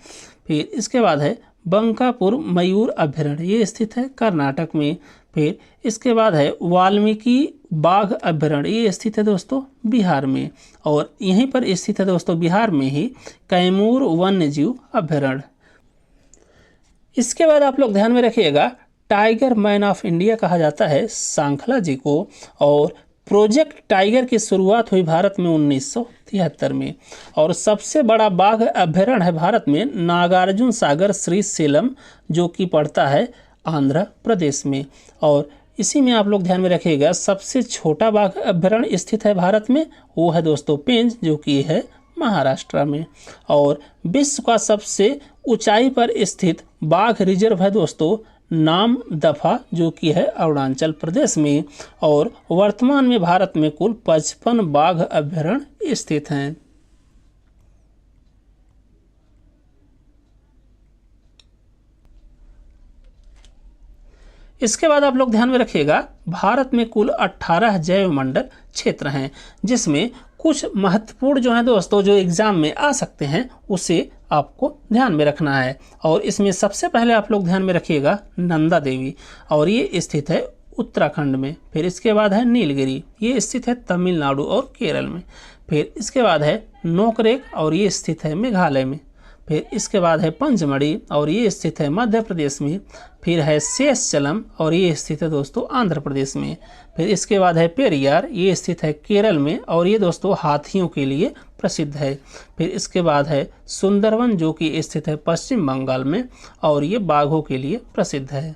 Speaker 1: फिर इसके बाद है बंकापुर मयूर अभयारण्य, ये स्थित है कर्नाटक में। फिर इसके बाद है वाल्मीकि बाघ अभयारण्य, ये स्थित है दोस्तों बिहार में। और यहीं पर स्थित है दोस्तों बिहार में ही कैमूर वन्य जीव अभयारण्य। इसके बाद आप लोग ध्यान में रखिएगा टाइगर मैन ऑफ इंडिया कहा जाता है सांखला जी को। और प्रोजेक्ट टाइगर की शुरुआत हुई भारत में 1973 में। और सबसे बड़ा बाघ अभयारण्य है भारत में नागार्जुन सागर श्रीशैलम जो कि पड़ता है आंध्र प्रदेश में। और इसी में आप लोग ध्यान में रखिएगा सबसे छोटा बाघ अभयारण्य स्थित है भारत में, वो है दोस्तों पेंच जो कि है महाराष्ट्र में। और विश्व का सबसे ऊंचाई पर स्थित बाघ रिजर्व है दोस्तों नाम दफा जो कि है अरुणाचल प्रदेश में। और वर्तमान में भारत में कुल 55 बाघ अभयारण्य स्थित हैं। इसके बाद आप लोग ध्यान में रखिएगा भारत में कुल 18 जैव मंडल क्षेत्र हैं, जिसमें कुछ महत्वपूर्ण जो है दोस्तों जो एग्जाम में आ सकते हैं उसे आपको ध्यान में रखना है। और इसमें सबसे पहले आप लोग ध्यान में रखिएगा नंदा देवी, और ये स्थित है उत्तराखंड में। फिर इसके बाद है नीलगिरी, ये स्थित है तमिलनाडु और केरल में। फिर इसके बाद है नोकरेक और ये स्थित है मेघालय में। फिर इसके बाद है पंचमढ़ी और ये स्थित है मध्य प्रदेश में। फिर है शेषचलम और ये स्थित है दोस्तों आंध्र प्रदेश में। फिर इसके बाद है पेरियार, ये स्थित है केरल में और ये दोस्तों हाथियों के लिए प्रसिद्ध है। फिर इसके बाद है सुंदरवन जो कि स्थित है पश्चिम बंगाल में और ये बाघों के लिए प्रसिद्ध है।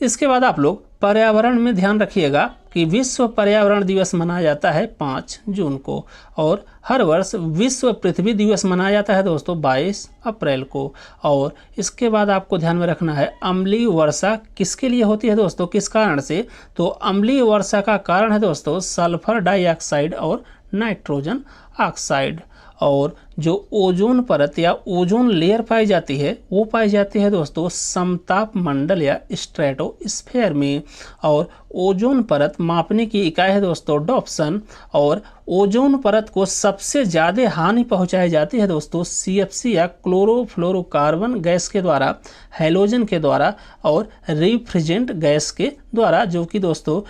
Speaker 1: इसके बाद आप लोग पर्यावरण में ध्यान रखिएगा कि विश्व पर्यावरण दिवस मनाया जाता है 5 जून को। और हर वर्ष विश्व पृथ्वी दिवस मनाया जाता है दोस्तों 22 अप्रैल को। और इसके बाद आपको ध्यान में रखना है अम्लीय वर्षा किसके लिए होती है दोस्तों, किस कारण से। तो अम्लीय वर्षा का कारण है दोस्तों सल्फर डाइऑक्साइड और नाइट्रोजन ऑक्साइड। और जो ओजोन परत या ओजोन लेयर पाई जाती है वो पाई जाती है दोस्तों समताप मंडल या स्ट्रेटोस्फेयर में। और ओजोन परत मापने की इकाई है दोस्तों डॉप्सन। और ओजोन परत को सबसे ज़्यादा हानि पहुंचाई जाती है दोस्तों CFC या क्लोरोफ्लोरोकार्बन गैस के द्वारा, हैलोजन के द्वारा और रिफ्रिजेंट गैस के द्वारा जो कि दोस्तों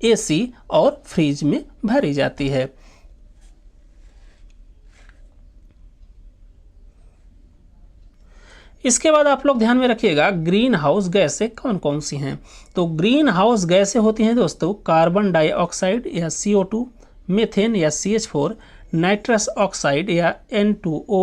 Speaker 1: AC और फ्रिज में भरी जाती है। इसके बाद आप लोग ध्यान में रखिएगा ग्रीन हाउस गैसें कौन कौन सी हैं। तो ग्रीन हाउस गैसें होती हैं दोस्तों कार्बन डाइऑक्साइड या CO2, मीथेन या CH4, नाइट्रस ऑक्साइड या N2O,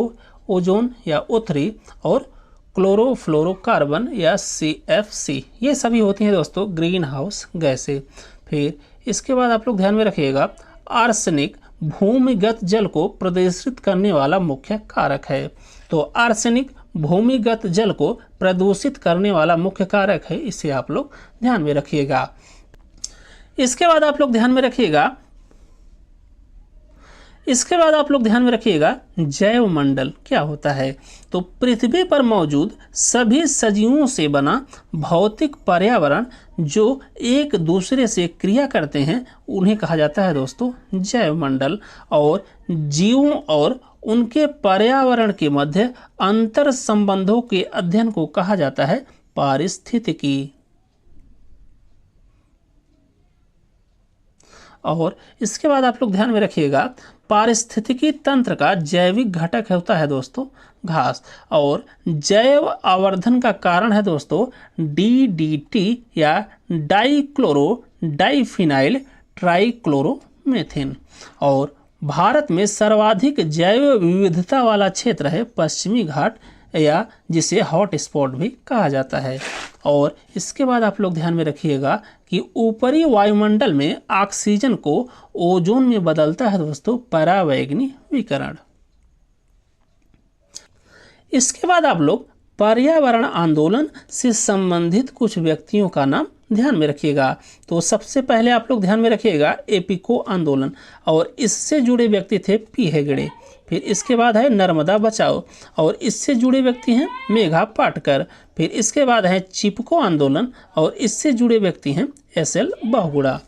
Speaker 1: ओजोन या O3 और क्लोरोफ्लोरोकार्बन या CFC। ये सभी होती हैं दोस्तों ग्रीन हाउस गैसें। फिर इसके बाद आप लोग ध्यान में रखिएगा आर्सेनिक भूमिगत जल को प्रदूषित करने वाला मुख्य कारक है। तो आर्सेनिक भूमिगत जल को प्रदूषित करने वाला मुख्य कारक है, इसे आप लोग ध्यान में रखिएगा। इसके बाद आप लोग ध्यान में रखिएगा जैव मंडल क्या होता है। तो पृथ्वी पर मौजूद सभी सजीवों से बना भौतिक पर्यावरण जो एक दूसरे से क्रिया करते हैं उन्हें कहा जाता है दोस्तों जैव मंडल। और जीवों और उनके पर्यावरण के मध्य अंतर संबंधों के अध्ययन को कहा जाता है पारिस्थितिकी। और इसके बाद आप लोग ध्यान में रखिएगा पारिस्थितिकी तंत्र का जैविक घटक होता है दोस्तों घास। और जैव आवर्धन का कारण है दोस्तों DDT या डाइक्लोरो डाइफिनाइल ट्राइक्लोरोमेथेन। और भारत में सर्वाधिक जैव विविधता वाला क्षेत्र है पश्चिमी घाट या जिसे हॉट स्पॉट भी कहा जाता है। और इसके बाद आप लोग ध्यान में रखिएगा कि ऊपरी वायुमंडल में ऑक्सीजन को ओजोन में बदलता है दोस्तों परावैगनी विकिरण। इसके बाद आप लोग पर्यावरण आंदोलन से संबंधित कुछ व्यक्तियों का नाम ध्यान में रखिएगा। तो सबसे पहले आप लोग ध्यान में रखिएगा एपिको आंदोलन, और इससे जुड़े व्यक्ति थे पी हेगड़े। फिर इसके बाद है नर्मदा बचाओ, और इससे जुड़े व्यक्ति हैं मेघा पाटकर। फिर इसके बाद है चिपको आंदोलन, और इससे जुड़े व्यक्ति हैं एस.एल. बहुगुणा।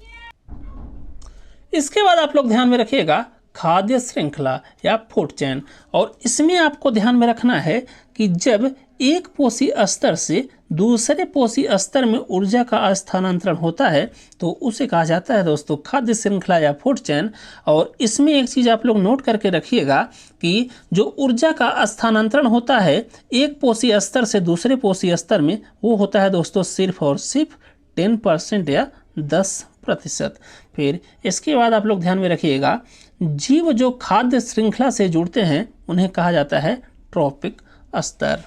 Speaker 1: इसके बाद आप लोग ध्यान में रखिएगा खाद्य श्रृंखला या फूड चेन, और इसमें आपको ध्यान में रखना है कि जब एक पोषी स्तर से दूसरे पोषी स्तर में ऊर्जा का स्थानांतरण होता है तो उसे कहा जाता है दोस्तों खाद्य श्रृंखला या फूड चेन। और इसमें एक चीज़ आप लोग नोट करके रखिएगा कि जो ऊर्जा का स्थानांतरण होता है एक पोषी स्तर से दूसरे पोषी स्तर में, वो होता है दोस्तों सिर्फ और सिर्फ 10% या 10%। फिर इसके बाद आप लोग ध्यान में रखिएगा जीव जो खाद्य श्रृंखला से जुड़ते हैं उन्हें कहा जाता है ट्रॉपिक स्तर।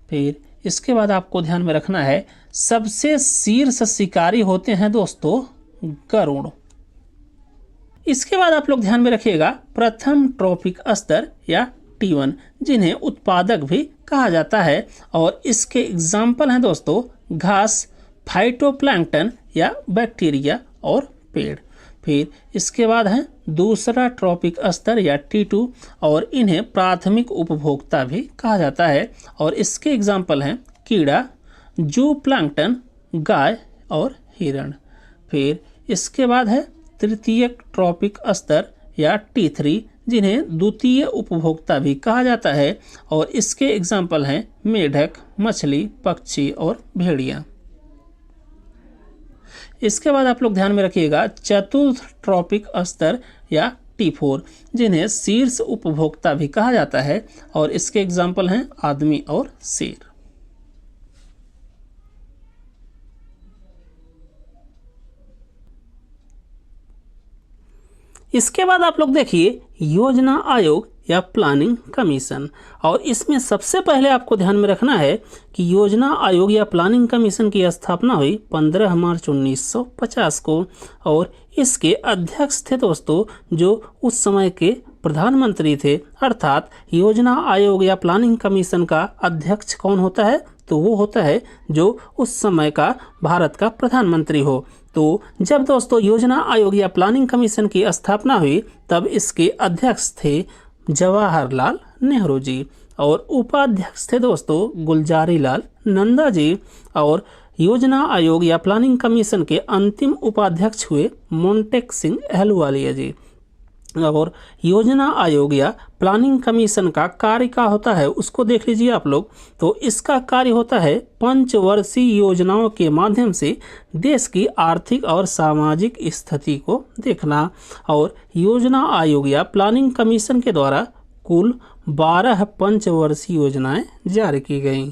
Speaker 1: फिर इसके बाद आपको ध्यान में रखना है सबसे शीर्ष शिकारी होते हैं दोस्तों गरुड़। इसके बाद आप लोग ध्यान में रखिएगा प्रथम ट्रॉपिक स्तर या T1, जिन्हें उत्पादक भी कहा जाता है, और इसके एग्जाम्पल हैं दोस्तों घास, फाइटोप्लैंक्टन या बैक्टीरिया और पेड़। फिर इसके बाद है दूसरा ट्रॉपिक स्तर या T2, और इन्हें प्राथमिक उपभोक्ता भी कहा जाता है, और इसके एग्जाम्पल हैं कीड़ा, जू प्लैंक्टन, गाय और हिरण। फिर इसके बाद है तृतीय ट्रॉपिक स्तर या T3, जिन्हें द्वितीय उपभोक्ता भी कहा जाता है, और इसके एग्जाम्पल हैं मेढक, मछली, पक्षी और भेड़िया। इसके बाद आप लोग ध्यान में रखिएगा चतुर्थ ट्रॉपिक स्तर या T4, जिन्हें शीर्ष उपभोक्ता भी कहा जाता है, और इसके एग्जाम्पल हैं आदमी और शेर। इसके बाद आप लोग देखिए योजना आयोग या प्लानिंग कमीशन, और इसमें सबसे पहले आपको ध्यान में रखना है कि योजना आयोग या प्लानिंग कमीशन की स्थापना हुई 15 मार्च 1950 को, और इसके अध्यक्ष थे दोस्तों जो उस समय के प्रधानमंत्री थे। अर्थात योजना आयोग या प्लानिंग कमीशन का अध्यक्ष कौन होता है, तो वो होता है जो उस समय का भारत का प्रधानमंत्री हो। तो जब दोस्तों योजना आयोग या प्लानिंग कमीशन की स्थापना हुई तब इसके अध्यक्ष थे जवाहरलाल नेहरू जी, और उपाध्यक्ष थे दोस्तों गुलजारी लाल नंदा जी, और योजना आयोग या प्लानिंग कमीशन के अंतिम उपाध्यक्ष हुए मोंटेक सिंह अहलुवालिया जी। और योजना आयोग या प्लानिंग कमीशन का कार्य क्या होता है उसको देख लीजिए आप लोग। तो इसका कार्य होता है पंचवर्षीय योजनाओं के माध्यम से देश की आर्थिक और सामाजिक स्थिति को देखना, और योजना आयोग या प्लानिंग कमीशन के द्वारा कुल 12 पंचवर्षीय योजनाएं जारी की गईं।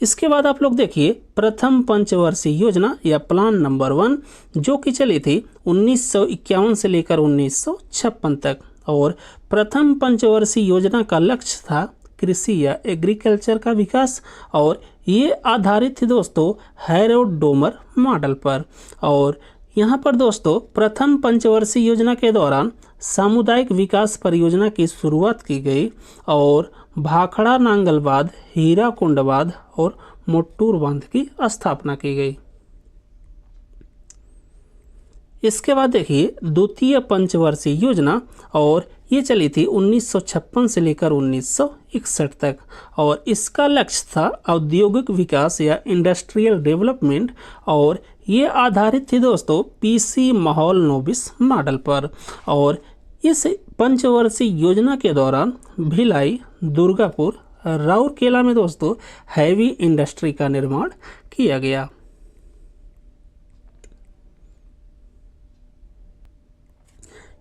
Speaker 1: इसके बाद आप लोग देखिए प्रथम पंचवर्षीय योजना या प्लान नंबर 1 जो कि चली थी 1951 से लेकर 1956 तक, और प्रथम पंचवर्षीय योजना का लक्ष्य था कृषि या एग्रीकल्चर का विकास, और ये आधारित थी दोस्तों हैरोल्ड डोमर मॉडल पर। और यहाँ पर दोस्तों प्रथम पंचवर्षीय योजना के दौरान सामुदायिक विकास परियोजना की शुरुआत की गई, और भाखड़ा नांगलबाद, हीराकुंड बांध और मोट्टूर बांध की स्थापना की गई। इसके बाद देखिए द्वितीय पंचवर्षीय योजना, और ये चली थी 1956 से लेकर 1961 तक, और इसका लक्ष्य था औद्योगिक विकास या इंडस्ट्रियल डेवलपमेंट, और ये आधारित थी दोस्तों पीसी महलनोबिस मॉडल पर। और इस पंचवर्षीय योजना के दौरान भिलाई, दुर्गापुर, राउरकेला में दोस्तों हैवी इंडस्ट्री का निर्माण किया गया।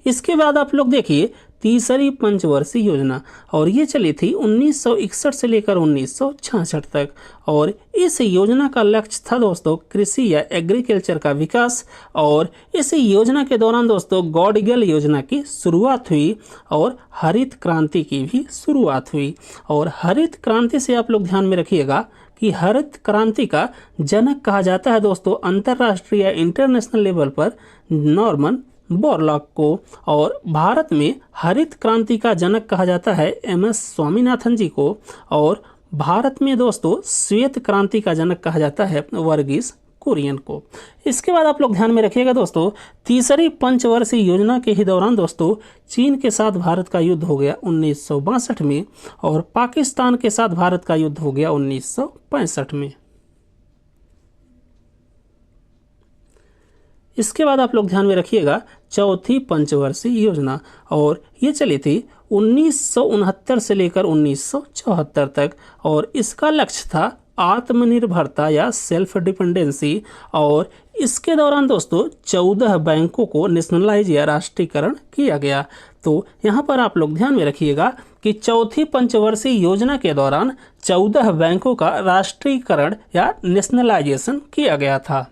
Speaker 1: इसके बाद आप लोग देखिए तीसरी पंचवर्षीय योजना, और ये चली थी 1961 से लेकर 1966 तक, और इस योजना का लक्ष्य था दोस्तों कृषि या एग्रीकल्चर का विकास। और इस योजना के दौरान दोस्तों गौडगिल योजना की शुरुआत हुई, और हरित क्रांति की भी शुरुआत हुई। और हरित क्रांति से आप लोग ध्यान में रखिएगा कि हरित क्रांति का जनक कहा जाता है दोस्तों अंतर्राष्ट्रीय या इंटरनेशनल लेवल पर नॉर्मन बोरलॉग को, और भारत में हरित क्रांति का जनक कहा जाता है MS स्वामीनाथन जी को, और भारत में दोस्तों श्वेत क्रांति का जनक कहा जाता है वर्गीस कुरियन को। इसके बाद आप लोग ध्यान में रखिएगा दोस्तों, तीसरी पंचवर्षीय योजना के ही दौरान दोस्तों चीन के साथ भारत का युद्ध हो गया 1962 में और पाकिस्तान के साथ भारत का युद्ध हो गया 1965 में। इसके बाद आप लोग ध्यान में रखिएगा चौथी पंचवर्षीय योजना, और ये चली थी 1969 से लेकर 1974 तक, और इसका लक्ष्य था आत्मनिर्भरता या सेल्फ डिपेंडेंसी। और इसके दौरान दोस्तों 14 बैंकों को नेशनलाइज या राष्ट्रीयकरण किया गया। तो यहाँ पर आप लोग ध्यान में रखिएगा कि चौथी पंचवर्षीय योजना के दौरान 14 बैंकों का राष्ट्रीयकरण या नेशनलाइजेशन किया गया था।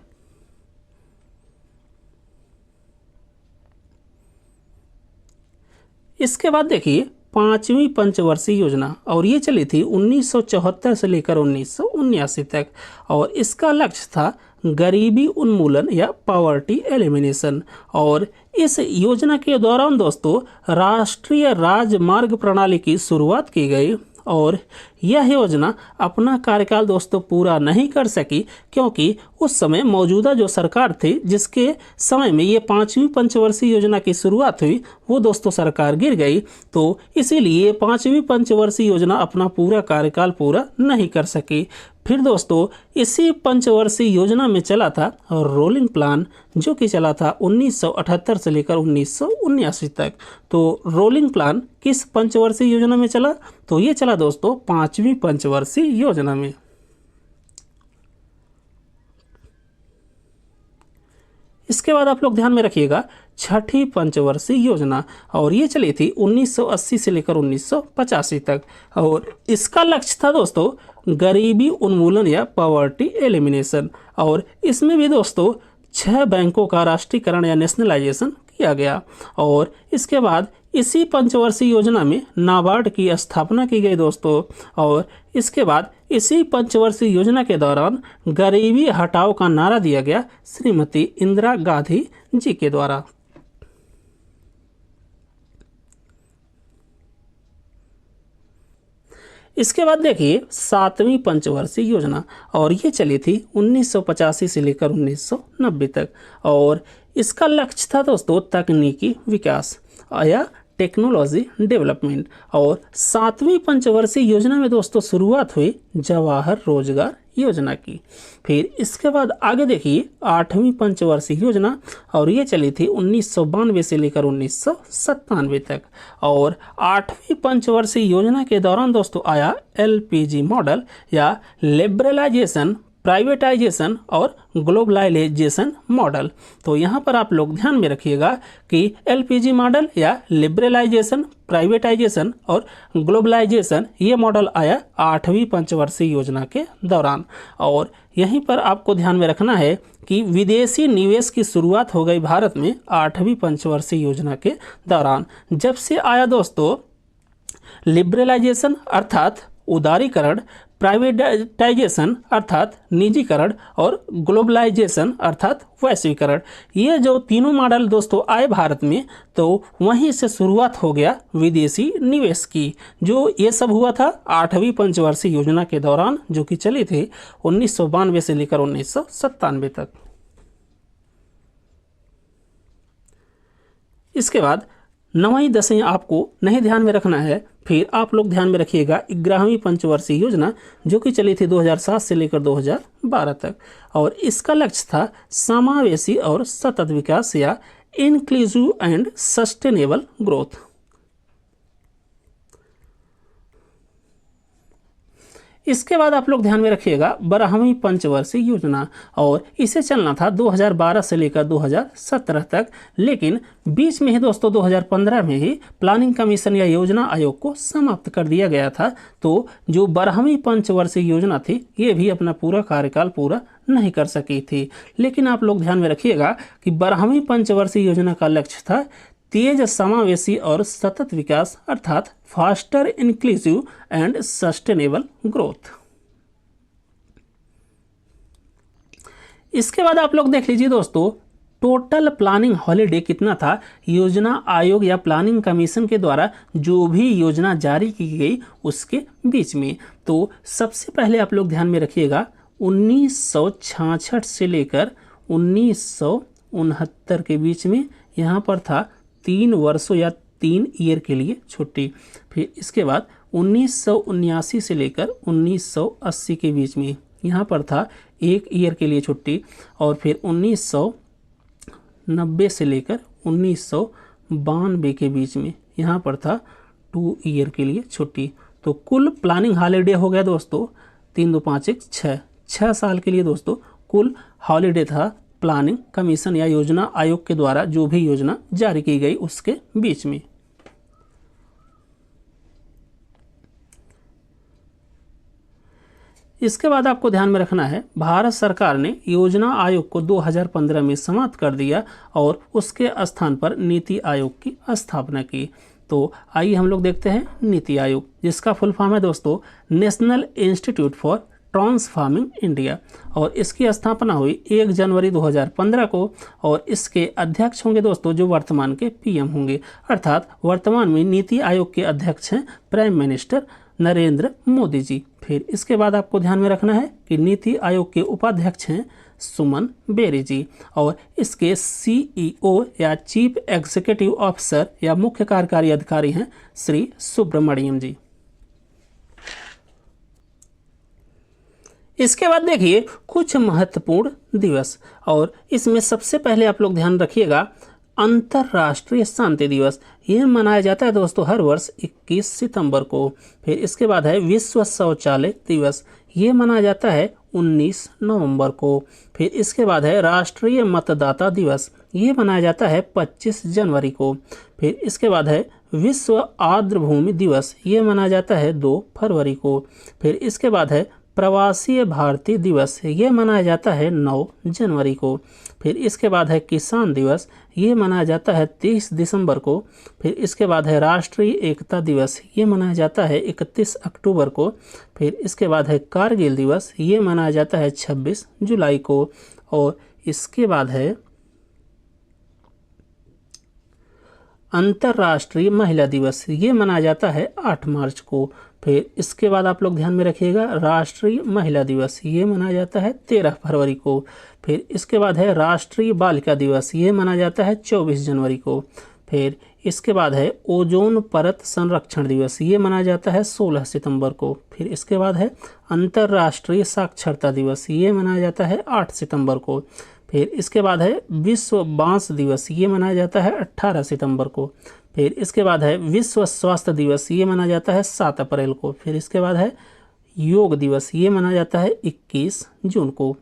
Speaker 1: इसके बाद देखिए पांचवी पंचवर्षीय योजना, और ये चली थी 1974 से लेकर 1979 तक, और इसका लक्ष्य था गरीबी उन्मूलन या पॉवर्टी एलिमिनेशन। और इस योजना के दौरान दोस्तों राष्ट्रीय राजमार्ग प्रणाली की शुरुआत की गई, और यह योजना अपना कार्यकाल दोस्तों पूरा नहीं कर सकी क्योंकि उस समय मौजूदा जो सरकार थी जिसके समय में ये पांचवी पंचवर्षीय योजना की शुरुआत हुई वो दोस्तों सरकार गिर गई। तो इसीलिए पांचवी पंचवर्षीय योजना अपना पूरा कार्यकाल पूरा नहीं कर सकी। फिर दोस्तों इसी पंचवर्षीय योजना में चला था रोलिंग प्लान, जो कि चला था 1978 से लेकर 1979 तक। तो रोलिंग प्लान किस पंचवर्षीय योजना में चला? तो ये चला दोस्तों पांचवी पंचवर्षीय योजना में। इसके बाद आप लोग ध्यान में रखिएगा छठी पंचवर्षीय योजना, और ये चली थी 1980 से लेकर 1985 तक, और इसका लक्ष्य था दोस्तों गरीबी उन्मूलन या पॉवर्टी एलिमिनेशन। और इसमें भी दोस्तों 6 बैंकों का राष्ट्रीयकरण या नेशनलाइजेशन किया गया। और इसके बाद इसी पंचवर्षीय योजना में नाबार्ड की स्थापना की गई दोस्तों। और इसके बाद इसी पंचवर्षीय योजना के दौरान गरीबी हटाओ का नारा दिया गया श्रीमती इंदिरा गांधी जी के द्वारा। इसके बाद देखिए सातवीं पंचवर्षीय योजना, और ये चली थी 1985 से लेकर 1990 तक, और इसका लक्ष्य था दोस्तों तकनीकी विकास या टेक्नोलॉजी डेवलपमेंट। और सातवीं पंचवर्षीय योजना में दोस्तों शुरुआत हुई जवाहर रोजगार योजना की। फिर इसके बाद आगे देखिए आठवीं पंचवर्षीय योजना, और ये चली थी 1992 से लेकर 1997 तक। और आठवीं पंचवर्षीय योजना के दौरान दोस्तों आया LPG मॉडल या लिबरलाइजेशन, प्राइवेटाइजेशन और ग्लोबलाइजेशन मॉडल। तो यहाँ पर आप लोग ध्यान में रखिएगा कि LPG मॉडल या लिबरलाइजेशन, प्राइवेटाइजेशन और ग्लोबलाइजेशन ये मॉडल आया आठवीं पंचवर्षीय योजना के दौरान। और यहीं पर आपको ध्यान में रखना है कि विदेशी निवेश की शुरुआत हो गई भारत में आठवीं पंचवर्षीय योजना के दौरान। जब से आया दोस्तों लिबरलाइजेशन अर्थात उदारीकरण, प्राइवेटाइजेशन अर्थात निजीकरण और ग्लोबलाइजेशन अर्थात वैश्वीकरण, ये जो तीनों मॉडल दोस्तों आए भारत में, तो वहीं से शुरुआत हो गया विदेशी निवेश की। जो ये सब हुआ था आठवीं पंचवर्षीय योजना के दौरान, जो कि चली थी 1992 से लेकर 1997 तक। इसके बाद 9वीं 10वीं आपको नहीं ध्यान में रखना है। फिर आप लोग ध्यान में रखिएगा 11वीं पंचवर्षीय योजना, जो कि चली थी 2007 से लेकर 2012 तक, और इसका लक्ष्य था समावेशी और सतत विकास या इंक्लूसिव एंड सस्टेनेबल ग्रोथ। इसके बाद आप लोग ध्यान में रखिएगा 12वीं पंचवर्षीय योजना, और इसे चलना था 2012 से लेकर 2017 तक, लेकिन बीच में ही दोस्तों 2015 में ही प्लानिंग कमीशन या योजना आयोग को समाप्त कर दिया गया था। तो जो 12वीं पंचवर्षीय योजना थी ये भी अपना पूरा कार्यकाल पूरा नहीं कर सकी थी। लेकिन आप लोग ध्यान में रखिएगा कि 12वीं पंचवर्षीय योजना का लक्ष्य था तेज समावेशी और सतत विकास अर्थात faster inclusive and sustainable growth. इसके बाद आप लोग देख लीजिए दोस्तों टोटल प्लानिंग हॉलीडे कितना था योजना आयोग या प्लानिंग कमीशन के द्वारा जो भी योजना जारी की गई उसके बीच में। तो सबसे पहले आप लोग ध्यान में रखिएगा 1966 से लेकर 1969 के बीच में यहाँ पर था 3 वर्षों या 3 ईयर के लिए छुट्टी। फिर इसके बाद 1979 से लेकर 1980 के बीच में यहाँ पर था 1 ईयर के लिए छुट्टी। और फिर 1990 से लेकर 1992 के बीच में यहाँ पर था 2 ईयर के लिए छुट्टी। तो कुल प्लानिंग हॉलीडे हो गया दोस्तों 3 2 5 1 6 साल के लिए दोस्तों कुल हॉलीडे था प्लानिंग कमीशन या योजना आयोग के द्वारा जो भी योजना जारी की गई उसके बीच में। इसके बाद आपको ध्यान में रखना है भारत सरकार ने योजना आयोग को 2015 में समाप्त कर दिया और उसके स्थान पर नीति आयोग की स्थापना की। तो आइए हम लोग देखते हैं नीति आयोग, जिसका फुल फॉर्म है दोस्तों national institute for transforming India, और इसकी स्थापना हुई 1 जनवरी 2015 को। और इसके अध्यक्ष होंगे दोस्तों जो वर्तमान के पीएम होंगे, अर्थात वर्तमान में नीति आयोग के अध्यक्ष हैं प्राइम मिनिस्टर नरेंद्र मोदी जी। फिर इसके बाद आपको ध्यान में रखना है कि नीति आयोग के उपाध्यक्ष हैं सुमन बेरी जी, और इसके सीईओ या चीफ एग्जीक्यूटिव ऑफिसर या मुख्य कार्यकारी अधिकारी हैं श्री सुब्रमण्यम जी। इसके बाद देखिए कुछ महत्वपूर्ण दिवस, और इसमें सबसे पहले आप लोग ध्यान रखिएगा अंतर्राष्ट्रीय शांति दिवस। यह मनाया जाता है दोस्तों हर वर्ष 21 सितंबर को। फिर इसके बाद है विश्व शौचालय दिवस, ये मनाया जाता है 19 नवंबर को। फिर इसके बाद है राष्ट्रीय मतदाता दिवस, ये मनाया जाता है 25 जनवरी को। फिर इसके बाद है विश्व आर्द्रभूमि दिवस, ये मनाया जाता है 2 फरवरी को। फिर इसके बाद है प्रवासी भारतीय दिवस, ये मनाया जाता है 9 जनवरी को। फिर इसके बाद है किसान दिवस, ये मनाया जाता है 30 दिसंबर को। फिर इसके बाद है राष्ट्रीय एकता दिवस, ये मनाया जाता है 31 अक्टूबर को। फिर इसके बाद है कारगिल दिवस, ये मनाया जाता है 26 जुलाई को। और इसके बाद है अंतर्राष्ट्रीय महिला दिवस, ये मनाया जाता है 8 मार्च को। फिर इसके बाद आप लोग ध्यान में रखिएगा राष्ट्रीय महिला दिवस, ये मनाया जाता है 13 फरवरी को। फिर इसके बाद है राष्ट्रीय बालिका दिवस, ये मनाया जाता है 24 जनवरी को। फिर इसके बाद है ओजोन परत संरक्षण दिवस, ये मनाया जाता है 16 सितंबर को। फिर इसके बाद है अंतर्राष्ट्रीय साक्षरता दिवस, ये मनाया जाता है 8 सितंबर को। फिर इसके बाद है विश्व बांस दिवस, ये मनाया जाता है 18 सितंबर को। फिर इसके बाद है विश्व स्वास्थ्य दिवस, ये मनाया जाता है 7 अप्रैल को। फिर इसके बाद है योग दिवस, ये मनाया जाता है 21 जून को।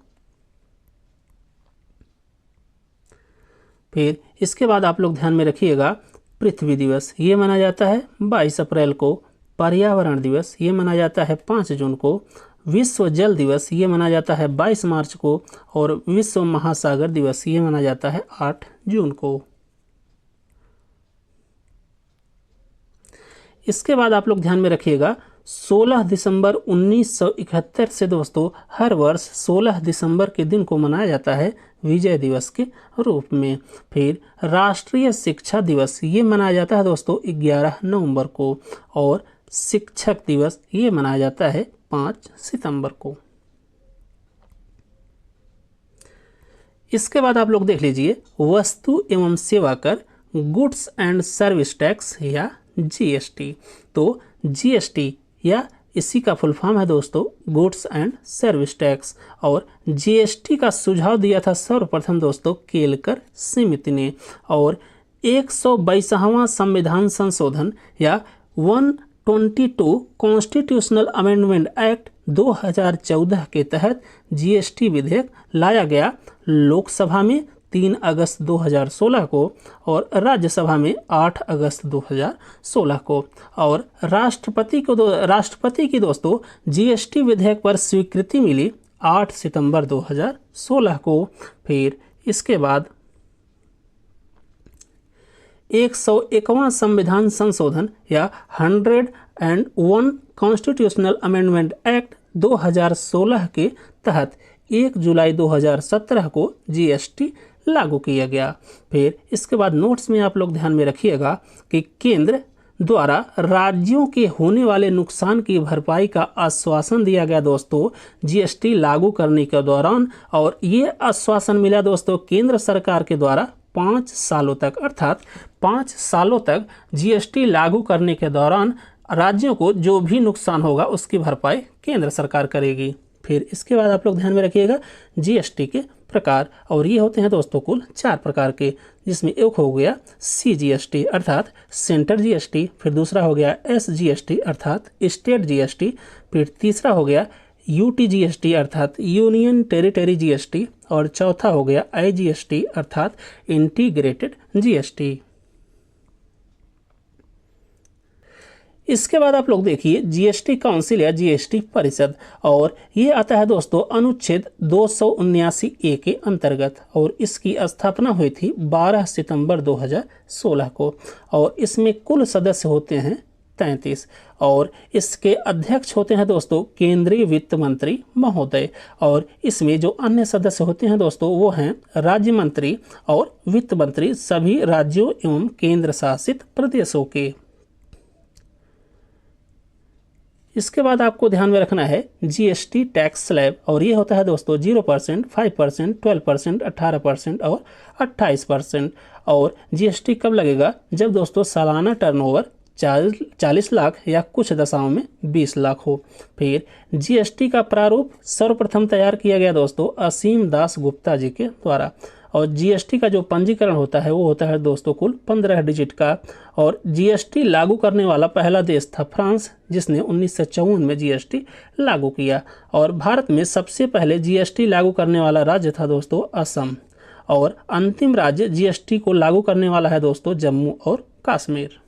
Speaker 1: फिर इसके बाद आप लोग ध्यान में रखिएगा पृथ्वी दिवस, ये मनाया जाता है 22 अप्रैल को। पर्यावरण दिवस, ये मनाया जाता है 5 जून को। विश्व जल दिवस, ये मनाया जाता है 22 मार्च को। और विश्व महासागर दिवस, ये मनाया जाता है 8 जून को। इसके बाद आप लोग ध्यान में रखिएगा 16 दिसंबर 1971 से दोस्तों हर वर्ष 16 दिसंबर के दिन को मनाया जाता है विजय दिवस के रूप में। फिर राष्ट्रीय शिक्षा दिवस, ये मनाया जाता है दोस्तों 11 नवंबर को। और शिक्षक दिवस, ये मनाया जाता है 5 सितंबर को। इसके बाद आप लोग देख लीजिए वस्तु एवं सेवा कर, गुड्स एंड सर्विस टैक्स या जीएसटी। तो जीएसटी या इसी का फुल फॉर्म है दोस्तों गुड्स एंड सर्विस टैक्स। और जीएसटी का सुझाव दिया था सर्वप्रथम दोस्तों केलकर समिति ने। और 122वां संविधान संशोधन या 122 कॉन्स्टिट्यूशनल अमेंडमेंट एक्ट 2014 के तहत जीएसटी विधेयक लाया गया लोकसभा में 3 अगस्त 2016 को और राज्यसभा में 8 अगस्त 2016 को। और राष्ट्रपति की दोस्तों जीएसटी विधेयक पर स्वीकृति मिली 8 सितंबर 2016 को। फिर इसके बाद 101वां संविधान संशोधन या 101 कॉन्स्टिट्यूशनल अमेंडमेंट एक्ट 2016 के तहत 1 जुलाई 2017 को जीएसटी लागू किया गया। फिर इसके बाद नोट्स में आप लोग ध्यान में रखिएगा कि केंद्र द्वारा राज्यों के होने वाले नुकसान की भरपाई का आश्वासन दिया गया दोस्तों जीएसटी लागू करने के दौरान, और ये आश्वासन मिला दोस्तों केंद्र सरकार के द्वारा 5 सालों तक, अर्थात 5 सालों तक जीएसटी लागू करने के दौरान राज्यों को जो भी नुकसान होगा उसकी भरपाई केंद्र सरकार करेगी। फिर इसके बाद आप लोग ध्यान में रखिएगा जीएसटी के प्रकार, और ये होते हैं दोस्तों कुल 4 प्रकार के, जिसमें एक हो गया CGST अर्थात सेंटर जीएसटी, फिर दूसरा हो गया SGST अर्थात स्टेट जीएसटी, फिर तीसरा हो गया UTGST अर्थात यूनियन टेरिटरी जीएसटी, और चौथा हो गया IGST अर्थात इंटीग्रेटेड जीएसटी। इसके बाद आप लोग देखिए जीएसटी काउंसिल या जीएसटी परिषद, और ये आता है दोस्तों अनुच्छेद 279A के अंतर्गत, और इसकी स्थापना हुई थी 12 सितंबर 2016 को, और इसमें कुल सदस्य होते हैं 33, और इसके अध्यक्ष होते हैं दोस्तों केंद्रीय वित्त मंत्री महोदय, और इसमें जो अन्य सदस्य होते हैं दोस्तों वो हैं राज्य मंत्री और वित्त मंत्री सभी राज्यों एवं केंद्र शासित प्रदेशों के। इसके बाद आपको ध्यान में रखना है जीएसटी टैक्स स्लैब, और ये होता है दोस्तों 0%, 5%, 12%, 18% और 28%। और जीएसटी कब लगेगा? जब दोस्तों सालाना टर्नओवर 40 लाख या कुछ दशाओं में 20 लाख हो। फिर जीएसटी का प्रारूप सर्वप्रथम तैयार किया गया दोस्तों असीम दास गुप्ता जी के द्वारा, और जीएसटी का जो पंजीकरण होता है वो होता है दोस्तों कुल 15 डिजिट का, और जीएसटी लागू करने वाला पहला देश था फ्रांस, जिसने 1954 में जीएसटी लागू किया, और भारत में सबसे पहले जीएसटी लागू करने वाला राज्य था दोस्तों असम, और अंतिम राज्य जीएसटी को लागू करने वाला है दोस्तों जम्मू और कश्मीर।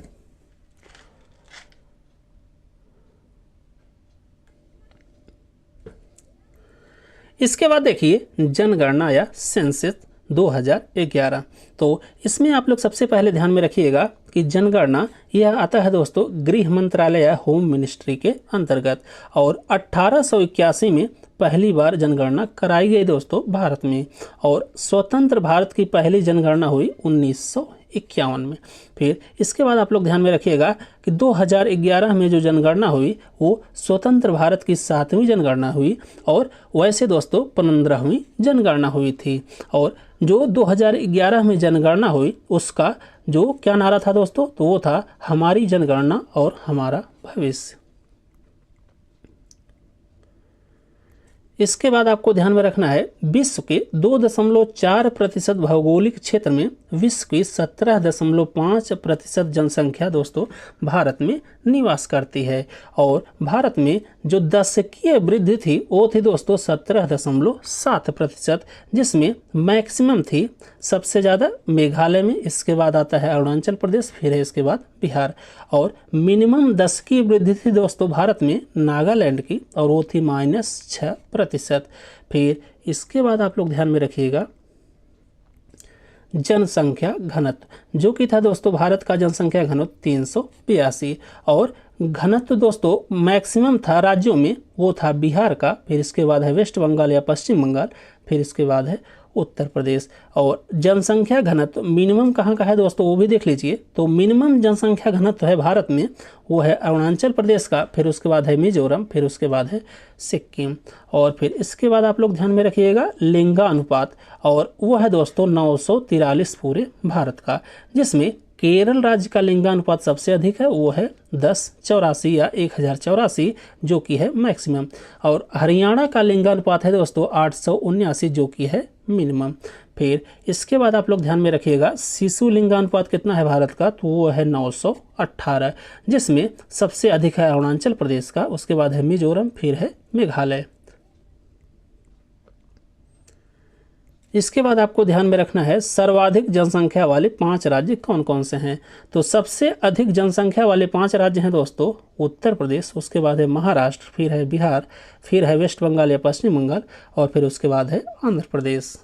Speaker 1: इसके बाद देखिए जनगणना या सेंसस 2011, तो इसमेमें आप लोग सबसे पहले ध्यान में रखिएगा कि जनगणना यह आता है दोस्तों गृह मंत्रालय या होम मिनिस्ट्री के अंतर्गत, और 1881 में पहली बार जनगणना कराई गई दोस्तों भारत में, और स्वतंत्र भारत की पहली जनगणना हुई 1951 में। फिर इसके बाद आप लोग ध्यान में रखिएगा कि 2011 में जो जनगणना हुई वो स्वतंत्र भारत की 7वीं जनगणना हुई, और वैसे दोस्तों 15वीं जनगणना हुई थी। और जो 2011 में जनगणना हुई उसका जो क्या नारा था दोस्तों, तो वो था हमारी जनगणना और हमारा भविष्य। इसके बाद आपको ध्यान में रखना है विश्व के 2.4% भौगोलिक क्षेत्र में विश्व की 17.5% जनसंख्या दोस्तों भारत में निवास करती है, और भारत में जो दशकीय वृद्धि थी वो थी दोस्तों 17.7%, जिसमें मैक्सिमम थी सबसे ज़्यादा मेघालय में, इसके बाद आता है अरुणाचल प्रदेश, फिर है इसके बाद बिहार, और मिनिमम दशकीय वृद्धि थी दोस्तों भारत में नागालैंड की, और वो थी -6%। फिर इसके बाद आप लोग ध्यान में रखिएगा जनसंख्या घनत्व, जो कि था दोस्तों भारत का जनसंख्या घनत्व 382, और घनत्व दोस्तों मैक्सिमम था राज्यों में वो था बिहार का, फिर इसके बाद है वेस्ट बंगाल या पश्चिम बंगाल, फिर इसके बाद है उत्तर प्रदेश। और जनसंख्या घनत्व मिनिमम कहाँ का है दोस्तों वो भी देख लीजिए, तो मिनिमम जनसंख्या घनत्व है भारत में वो है अरुणाचल प्रदेश का, फिर उसके बाद है मिजोरम, फिर उसके बाद है सिक्किम, और फिर इसके बाद आप लोग ध्यान में रखिएगा लिंगानुपात, और वो है दोस्तों 943 पूरे भारत का, जिसमें केरल राज्य का लिंगानुपात सबसे अधिक है, वो है 1084 या 1084 जो कि है मैक्सिमम, और हरियाणा का लिंगानुपात है दोस्तों 879 जो कि है मिनिमम। फिर इसके बाद आप लोग ध्यान में रखिएगा शिशु लिंगानुपात कितना है भारत का, तो वो है 918, जिसमें सबसे अधिक है अरुणाचल प्रदेश का, उसके बाद है मिजोरम, फिर है मेघालय। इसके बाद आपको ध्यान में रखना है सर्वाधिक जनसंख्या वाले 5 राज्य कौन कौन से हैं, तो सबसे अधिक जनसंख्या वाले 5 राज्य हैं दोस्तों उत्तर प्रदेश, उसके बाद है महाराष्ट्र, फिर है बिहार, फिर है वेस्ट बंगाल या पश्चिम बंगाल, और फिर उसके बाद है आंध्र प्रदेश।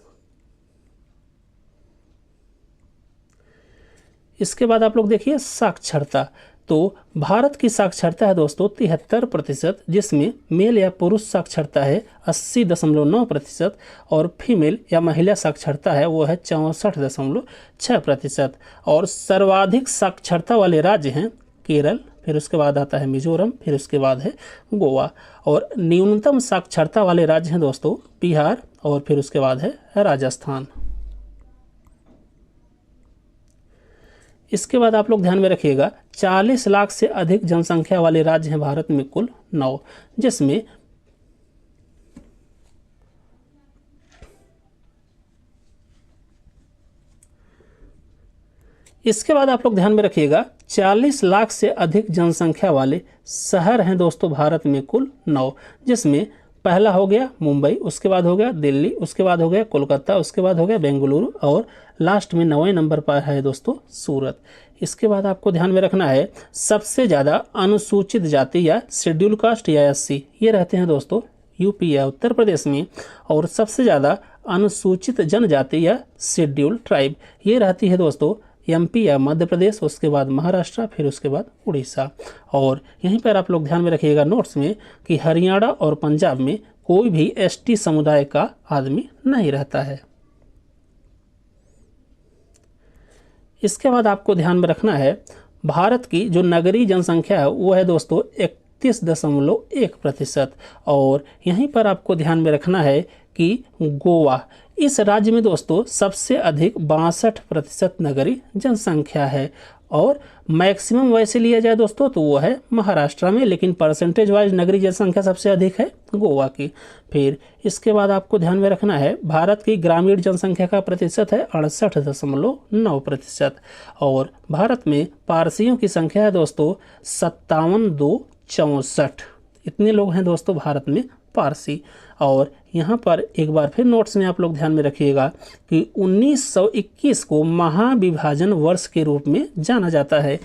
Speaker 1: इसके बाद आप लोग देखिए साक्षरता, तो भारत की साक्षरता है दोस्तों 73%, जिसमें मेल या पुरुष साक्षरता है 80.9% और फीमेल या महिला साक्षरता है वो है 64.6%। और सर्वाधिक साक्षरता वाले राज्य हैं केरल, फिर उसके बाद आता है मिजोरम, फिर उसके बाद है गोवा। और न्यूनतम साक्षरता वाले राज्य हैं दोस्तों बिहार, और फिर उसके बाद है राजस्थान। इसके बाद आप लोग ध्यान में रखिएगा 40 लाख से अधिक जनसंख्या वाले राज्य हैं भारत में कुल 9, जिसमें इसके बाद आप लोग ध्यान में रखिएगा 40 लाख से अधिक जनसंख्या वाले शहर हैं दोस्तों भारत में कुल 9, जिसमें पहला हो गया मुंबई, उसके बाद हो गया दिल्ली, उसके बाद हो गया कोलकाता, उसके बाद हो गया बेंगलुरु, और लास्ट में 9वें नंबर पर है दोस्तों सूरत। इसके बाद आपको ध्यान में रखना है सबसे ज़्यादा अनुसूचित जाति या शेड्यूल कास्ट या एससी ये रहते हैं दोस्तों यूपी या उत्तर प्रदेश में, और सबसे ज़्यादा अनुसूचित जनजाति या शेड्यूल ट्राइब ये रहती है दोस्तों एमपी या मध्य प्रदेश, उसके बाद महाराष्ट्र, फिर उसके बाद उड़ीसा। और यहीं पर आप लोग ध्यान में रखिएगा नोट्स में कि हरियाणा और पंजाब में कोई भी एसटी समुदाय का आदमी नहीं रहता है। इसके बाद आपको ध्यान में रखना है भारत की जो नगरीय जनसंख्या है वो है दोस्तों 31.1%। और यहीं पर आपको ध्यान में रखना है कि गोवा इस राज्य में दोस्तों सबसे अधिक 62% नगरीय जनसंख्या है, और मैक्सिमम वैसे लिया जाए दोस्तों तो वो है महाराष्ट्र में, लेकिन परसेंटेज वाइज नगरीय जनसंख्या सबसे अधिक है गोवा की। फिर इसके बाद आपको ध्यान में रखना है भारत की ग्रामीण जनसंख्या का प्रतिशत है 68.9%। और भारत में पारसियों की संख्या है दोस्तों 57,264। इतने लोग हैं दोस्तों भारत में पारसी। और यहाँ पर एक बार फिर नोट्स में आप लोग ध्यान में रखिएगा कि 1921 को महाविभाजन वर्ष के रूप में जाना जाता है।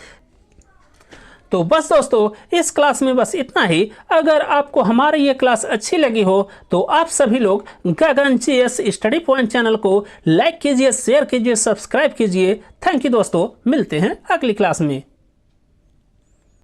Speaker 1: तो बस दोस्तों इस क्लास में बस इतना ही। अगर आपको हमारी ये क्लास अच्छी लगी हो तो आप सभी लोग गगन GS स्टडी पॉइंट चैनल को लाइक कीजिए, शेयर कीजिए, सब्सक्राइब कीजिए। थैंक यू दोस्तों, मिलते हैं अगली क्लास में।